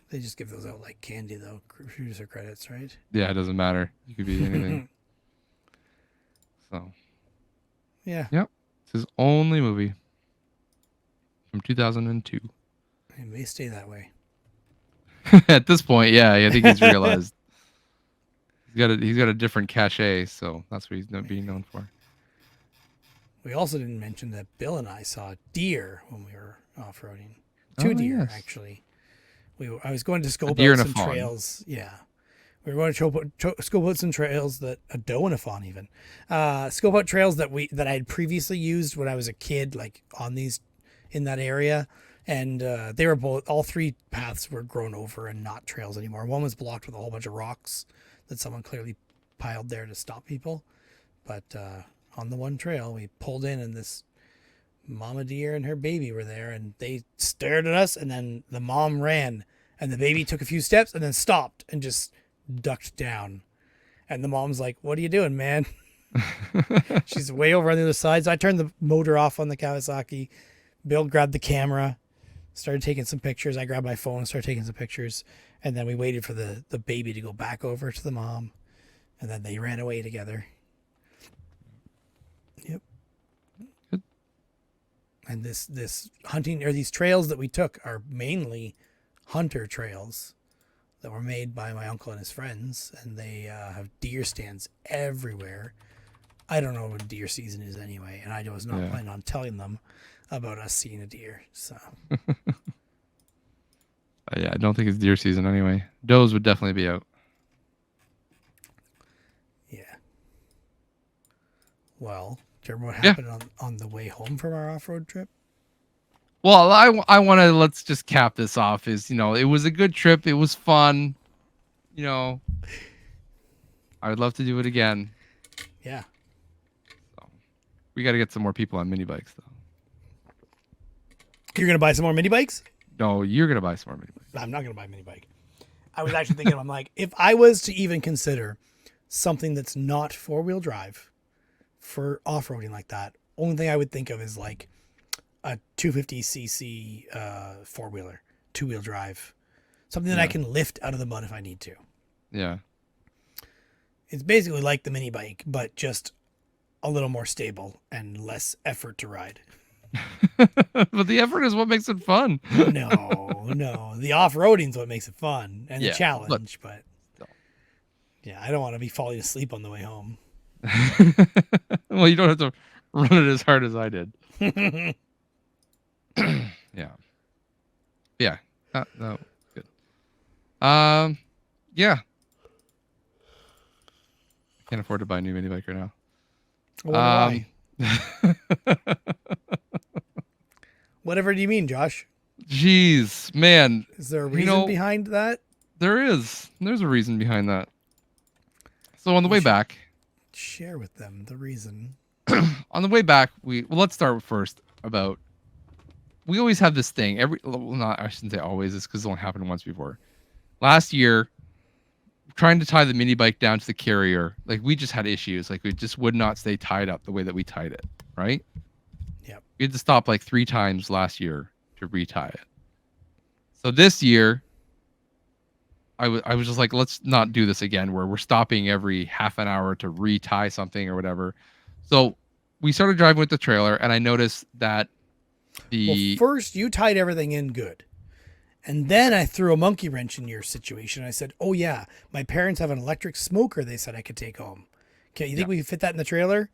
they just give those out like candy, though. Producer credits, right? Yeah, it doesn't matter. You could be anything. So. Yeah. Yep. It's his only movie from 2002. It may stay that way. At this point, yeah, I think he's realized he's got a different cachet, so that's what he's being known for. We also didn't mention that Bill and I saw deer when we were off-roading. Two deer, actually. I was going to scope out some trails. Yeah. We were going to scope out some trails that a doe and a fawn even. Scope out trails that I had previously used when I was a kid, like in that area. And they were all three paths were grown over and not trails anymore. One was blocked with a whole bunch of rocks that someone clearly piled there to stop people. But on the one trail, we pulled in and this mama deer and her baby were there, and they stared at us, and then the mom ran, and the baby took a few steps and then stopped and just ducked down. And the mom's like, "What are you doing, man?" She's way over on the other side. So I turned the motor off on the Kawasaki. Bill grabbed the camera, started taking some pictures. I grabbed my phone and started taking some pictures. And then we waited for the baby to go back over to the mom. And then they ran away together. Yep. Good. And this hunting, or these trails that we took, are mainly hunter trails that were made by my uncle and his friends. And they have deer stands everywhere. I don't know what deer season is anyway. And I was not planning on telling them about us seeing a deer. So yeah, I don't think it's deer season anyway. Does would definitely be out. Yeah. Well, do you remember what happened on the way home from our off-road trip? Well, I want to, let's just cap this off. Is, it was a good trip. It was fun. I would love to do it again. Yeah. So we got to get some more people on mini bikes, though. You're going to buy some more mini bikes? No, you're going to buy some more mini bikes. I'm not going to buy a mini bike. I was actually thinking, I'm like, if I was to even consider something that's not four-wheel drive for off-roading like that, only thing I would think of is like a 250cc four-wheeler, two-wheel drive. Something that I can lift out of the mud if I need to. Yeah. It's basically like the mini bike, but just a little more stable and less effort to ride. But the effort is what makes it fun. No. The off-roading is what makes it fun and the challenge. But yeah, I don't want to be falling asleep on the way home. Well, you don't have to run it as hard as I did. Yeah. Yeah. No. Good. Yeah. I can't afford to buy a new mini bike right now. Why? Whatever do you mean, Josh? Jeez, man. Is there a reason behind that? There is. There's a reason behind that. So on the way back, share with them the reason. On the way back, let's start first about. We always have this thing. I shouldn't say always. It's because it only happened once before. Last year, trying to tie the mini bike down to the carrier, like we just had issues. Like we just would not stay tied up the way that we tied it. Right. Yep. We had to stop like 3 times last year to retie it. So this year, I was just like, let's not do this again, where we're stopping every half an hour to retie something or whatever. So we started driving with the trailer, and I noticed that first you tied everything in good. And then I threw a monkey wrench in your situation. I said, oh yeah, my parents have an electric smoker they said I could take home. Okay, you think we could fit that in the trailer?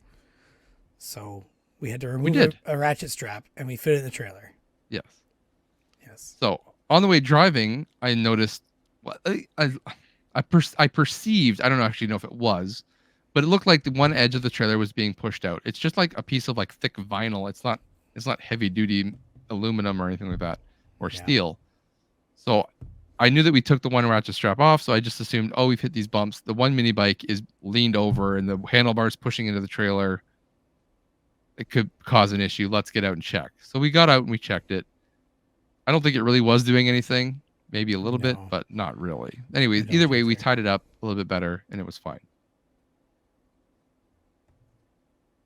So we had to remove a ratchet strap, and we fit it in the trailer. Yes. Yes. So on the way driving, I noticed, I perceived, I don't actually know if it was, but it looked like the one edge of the trailer was being pushed out. It's just like a piece of like thick vinyl. It's not heavy duty aluminum or anything like that, or steel. So I knew that we took the one ratchet strap off, so I just assumed, we've hit these bumps. The one mini bike is leaned over and the handlebars pushing into the trailer. It could cause an issue. Let's get out and check. So we got out and we checked it. I don't think it really was doing anything, maybe a little bit, No. but not really. Anyway, I don't either way, think we they're- tied it up a little bit better, and it was fine.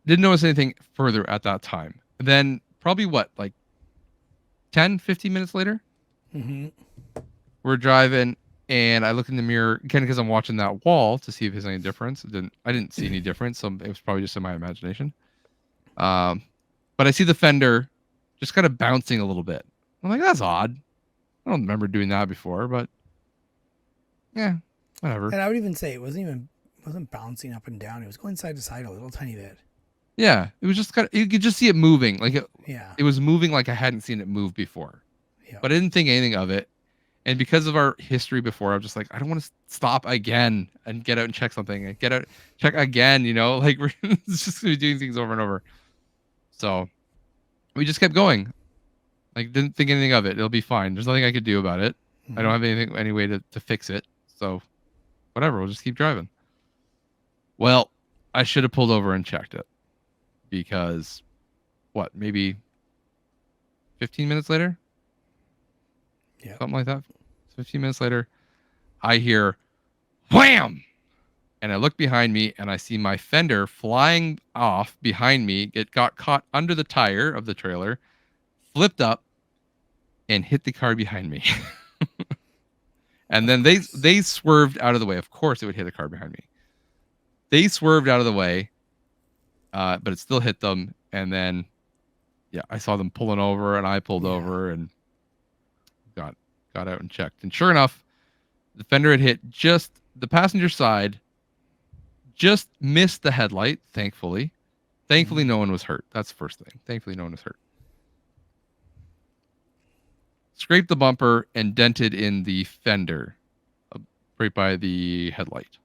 Didn't notice anything further at that time. Then probably what, like 10, 15 minutes later, Mhm. we're driving, and I look in the mirror again because I'm watching that wall to see if there's any difference. I didn't see any difference, so it was probably just in my imagination. But I see the fender just kind of bouncing a little bit. I'm like, that's odd. I don't remember doing that before, but yeah, whatever. And I would even say it wasn't bouncing up and down. It was going side to side a little tiny bit. Yeah, it was just kind of, you could just see it moving. Like Yeah. it was moving like I hadn't seen it move before. Yeah. But I didn't think anything of it. And because of our history before, I'm just like, I don't want to stop again and get out and check something and get out, check again, you know, like we're just going to be doing things over and over. So we just kept going. Like, didn't think anything of it. It'll be fine. There's nothing I could do about it. I don't have any way to fix it. So whatever, we'll just keep driving. Well, I should have pulled over and checked it because what, maybe 15 minutes later? Yeah. Something like that. 15 minutes later, I hear wham! And I look behind me and I see my fender flying off behind me. It got caught under the tire of the trailer, flipped up, and hit the car behind me. And then they swerved out of the way. Of course it would hit a car behind me. They swerved out of the way, but it still hit them. And then, yeah, I saw them pulling over and I pulled over and got out and checked. And sure enough, the fender had hit just the passenger side, just missed the headlight, thankfully. Thankfully, no one was hurt. That's the first thing. Thankfully, no one was hurt. Scraped the bumper and dented in the fender right by the headlight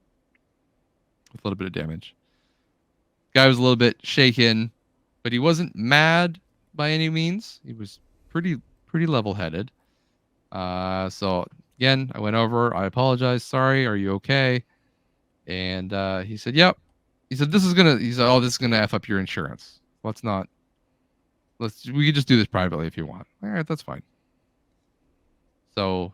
with a little bit of damage. Guy was a little bit shaken, but he wasn't mad by any means. He was pretty level-headed. So again, I went over. I apologized. Sorry. Are you okay? And he said, "Yep." He said, "This is gonna." He said, "Oh, this is gonna f up your insurance. We could just do this privately if you want." All right, that's fine. So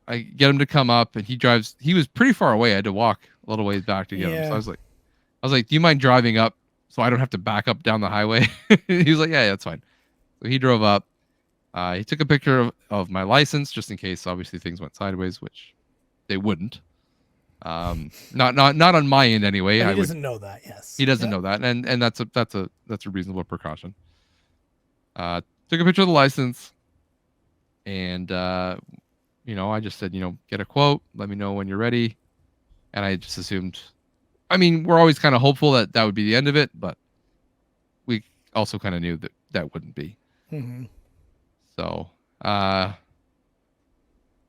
I get him to come up, and he drives. He was pretty far away. I had to walk a little ways back to get him. So I was like, "Do you mind driving up so I don't have to back up down the highway?" He was like, "Yeah, that's fine." So he drove up. He took a picture of my license just in case, obviously, things went sideways, which they wouldn't. Not on my end anyway. But he doesn't know that. Yes, he doesn't know that, and that's a reasonable precaution. Took a picture of the license, and I just said, get a quote. Let me know when you're ready. And I just assumed. I mean, we're always kind of hopeful that would be the end of it, but we also kind of knew that wouldn't be. Mm-hmm. So,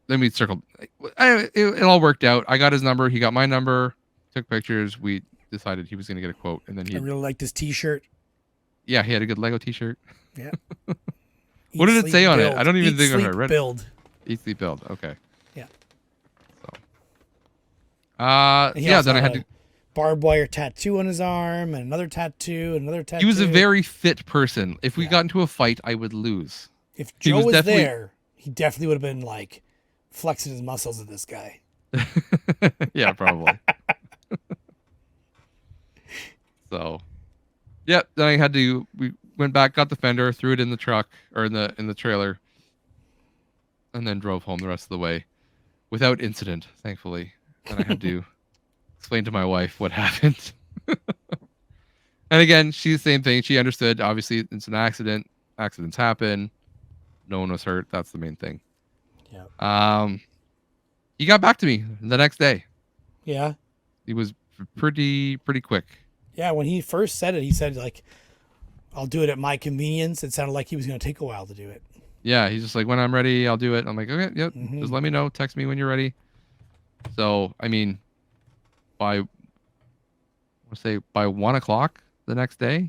then we circled. It all worked out. I got his number. He got my number. Took pictures. We decided he was going to get a quote, and then I really liked his T-shirt. Yeah, he had a good Lego T-shirt. Yeah. What did it say on it? I don't even think I read it. Build. Eat, sleep, build. Okay. Yeah. So. Yeah. Then I had to. Barbed wire tattoo on his arm, and another tattoo, and another tattoo. He was a very fit person. If we got into a fight, I would lose. If Joe was there, he definitely would have been like flexing his muscles at this guy. Yeah, probably. So, yeah. Then we went back, got the fender, threw it in the truck or in the trailer, and then drove home the rest of the way without incident, thankfully. And I had to explain to my wife what happened. And again, she's the same thing. She understood. Obviously, it's an accident. Accidents happen. No one was hurt. That's the main thing. Yeah. He got back to me the next day. Yeah. He was pretty quick. Yeah. When he first said it, he said like, "I'll do it at my convenience." It sounded like he was going to take a while to do it. Yeah. He's just like, "When I'm ready, I'll do it." I'm like, "Okay, yep. Mm-hmm. Just let me know. Text me when you're ready." So, I mean, by 1:00 the next day,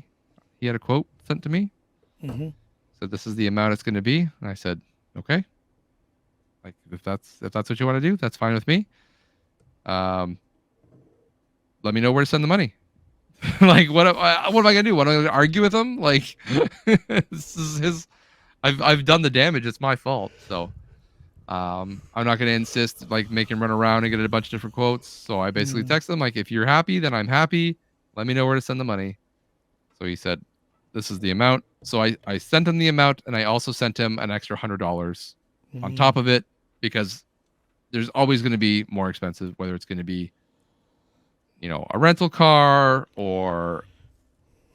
he had a quote sent to me. Mm-hmm. Said, "This is the amount it's going to be." And I said, "Okay. Like if that's what you want to do, that's fine with me. Let me know where to send the money." Like what am I going to do? What am I going to argue with him? Like this is his. I've done the damage. It's my fault. So I'm not going to insist, like, make him run around and get a bunch of different quotes. So I basically texted him, like, if you're happy, then I'm happy. Let me know where to send the money. So he said, this is the amount. So I sent him the amount, and I also sent him an extra $100 on top of it, because there's always going to be more expensive, whether it's going to be, you know, a rental car, or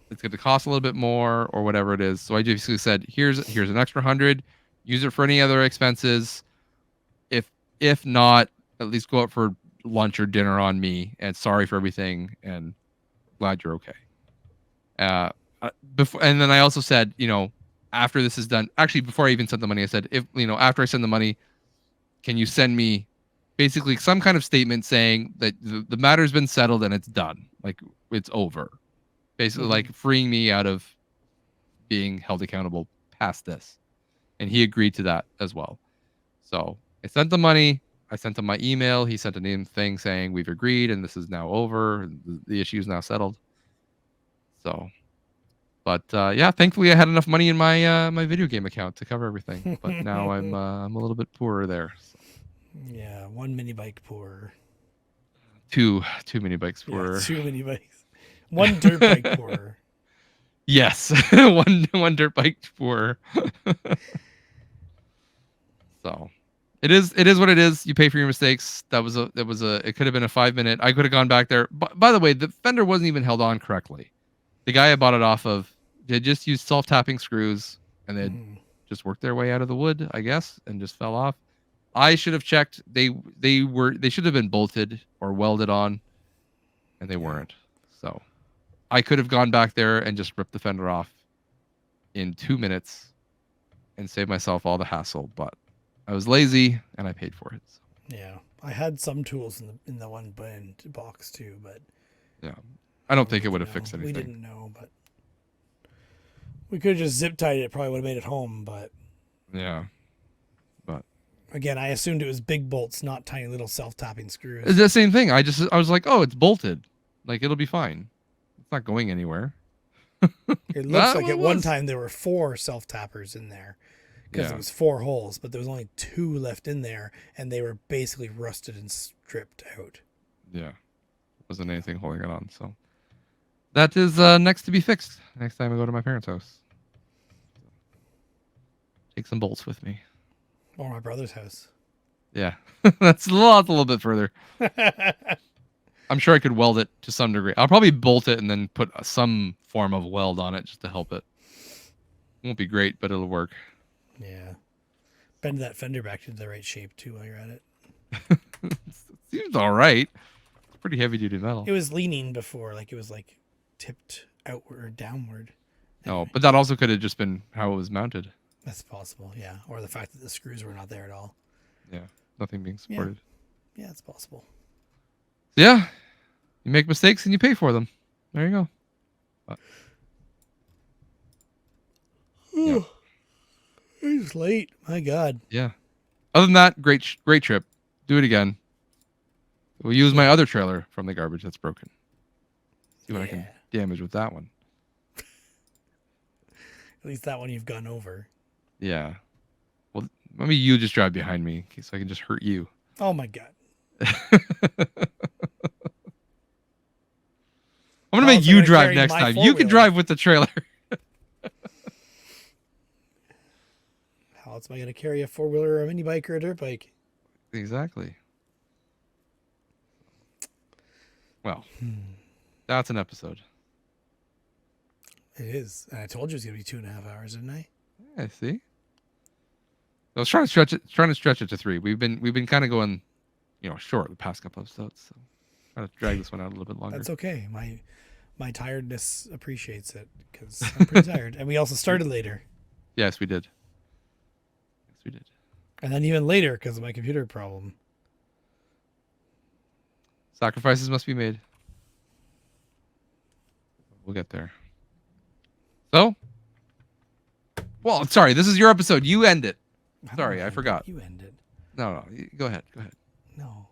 it's going to cost a little bit more, or whatever it is. So I basically said, here's an extra 100. Use it for any other expenses. If not, at least go out for lunch or dinner on me. And sorry for everything, and glad you're okay. Before, and then I also said, you know, after this is done, actually before I even sent the money, I said, if, you know, after I send the money, can you send me basically some kind of statement saying that the matter's been settled and it's done, like it's over, basically, like freeing me out of being held accountable past this. And he agreed to that as well. So I sent the money. I sent him my email. He sent a name thing saying we've agreed and this is now over. The issue is now settled. So, but yeah, thankfully I had enough money in my my video game account to cover everything. But now I'm a little bit poorer there. So. Yeah, one mini bike poorer. Two mini bikes poorer. Yeah, 2 mini bikes. One dirt bike poorer. Yes, one dirt bike poorer. So, it is what it is. You pay for your mistakes. It could have been a 5-minute. I could have gone back there. By the way, the fender wasn't even held on correctly. The guy I bought it off of, they just used self-tapping screws, and they just worked their way out of the wood, I guess, and just fell off. I should have checked. They should have been bolted or welded on, and they weren't. So I could have gone back there and just ripped the fender off in 2 minutes and saved myself all the hassle, but I was lazy and I paid for it. So. Yeah, I had some tools in the one box too, but yeah, I don't think it would have fixed anything. We didn't know, but we could have just zip tied it. Probably would have made it home, but yeah, but again, I assumed it was big bolts, not tiny little self-tapping screws. It's the same thing. I was like, oh, it's bolted, like it'll be fine. It's not going anywhere. It looks like at one time there were 4 self-tappers in there. Because it was 4 holes, but there was only 2 left in there, and they were basically rusted and stripped out. Yeah, wasn't anything holding it on. So that is next to be fixed. Next time I go to my parents' house, take some bolts with me. Or my brother's house. Yeah, that's a little bit further. I'm sure I could weld it to some degree. I'll probably bolt it and then put some form of weld on it just to help it. Won't be great, but it'll work. Yeah. Bend that fender back to the right shape too while you're at it. Seems all right. It's pretty heavy duty metal. It was leaning before, like it was like tipped outward or downward. Anyway. Oh, but that also could have just been how it was mounted. That's possible, yeah. Or the fact that the screws were not there at all. Yeah, nothing being supported. Yeah, it's possible. Yeah, you make mistakes and you pay for them. There you go. But, yeah. It's late. My God. Yeah. Other than that, great trip. Do it again. We'll use my other trailer from the garbage that's broken. See what I can damage with that one. At least that one you've gone over. Yeah. Well, maybe you just drive behind me so I can just hurt you. Oh my God. I'm going to make you drive next time. You can drive with the trailer. How else am I going to carry a 4-wheeler or a mini bike or a dirt bike? Exactly. Well, that's an episode. It is. And I told you it was going to be 2.5 hours, didn't I? Yeah, see? I was trying to stretch it to 3. We've been kind of going, short the past couple episodes. So trying to drag this one out a little bit longer. That's okay. My tiredness appreciates it because I'm pretty tired. And we also started later. Yes, we did. And then even later because of my computer problem. Sacrifices must be made. We'll get there. So, well, sorry, this is your episode. You end it. Sorry, I forgot. You end it. No, go ahead. No,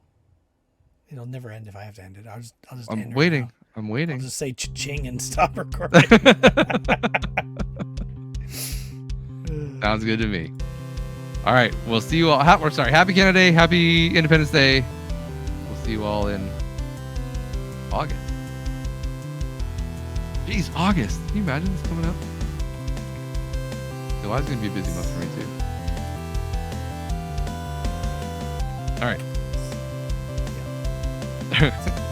it'll never end if I have to end it. I'll just. I'm waiting. I'm waiting. I'll just say cha-ching and stop recording. Sounds good to me. All right. We'll see you all. Happy Canada Day. Happy Independence Day. We'll see you all in August. Jeez, August. Can you imagine this coming up? July's going to be a busy month for me, too. All right.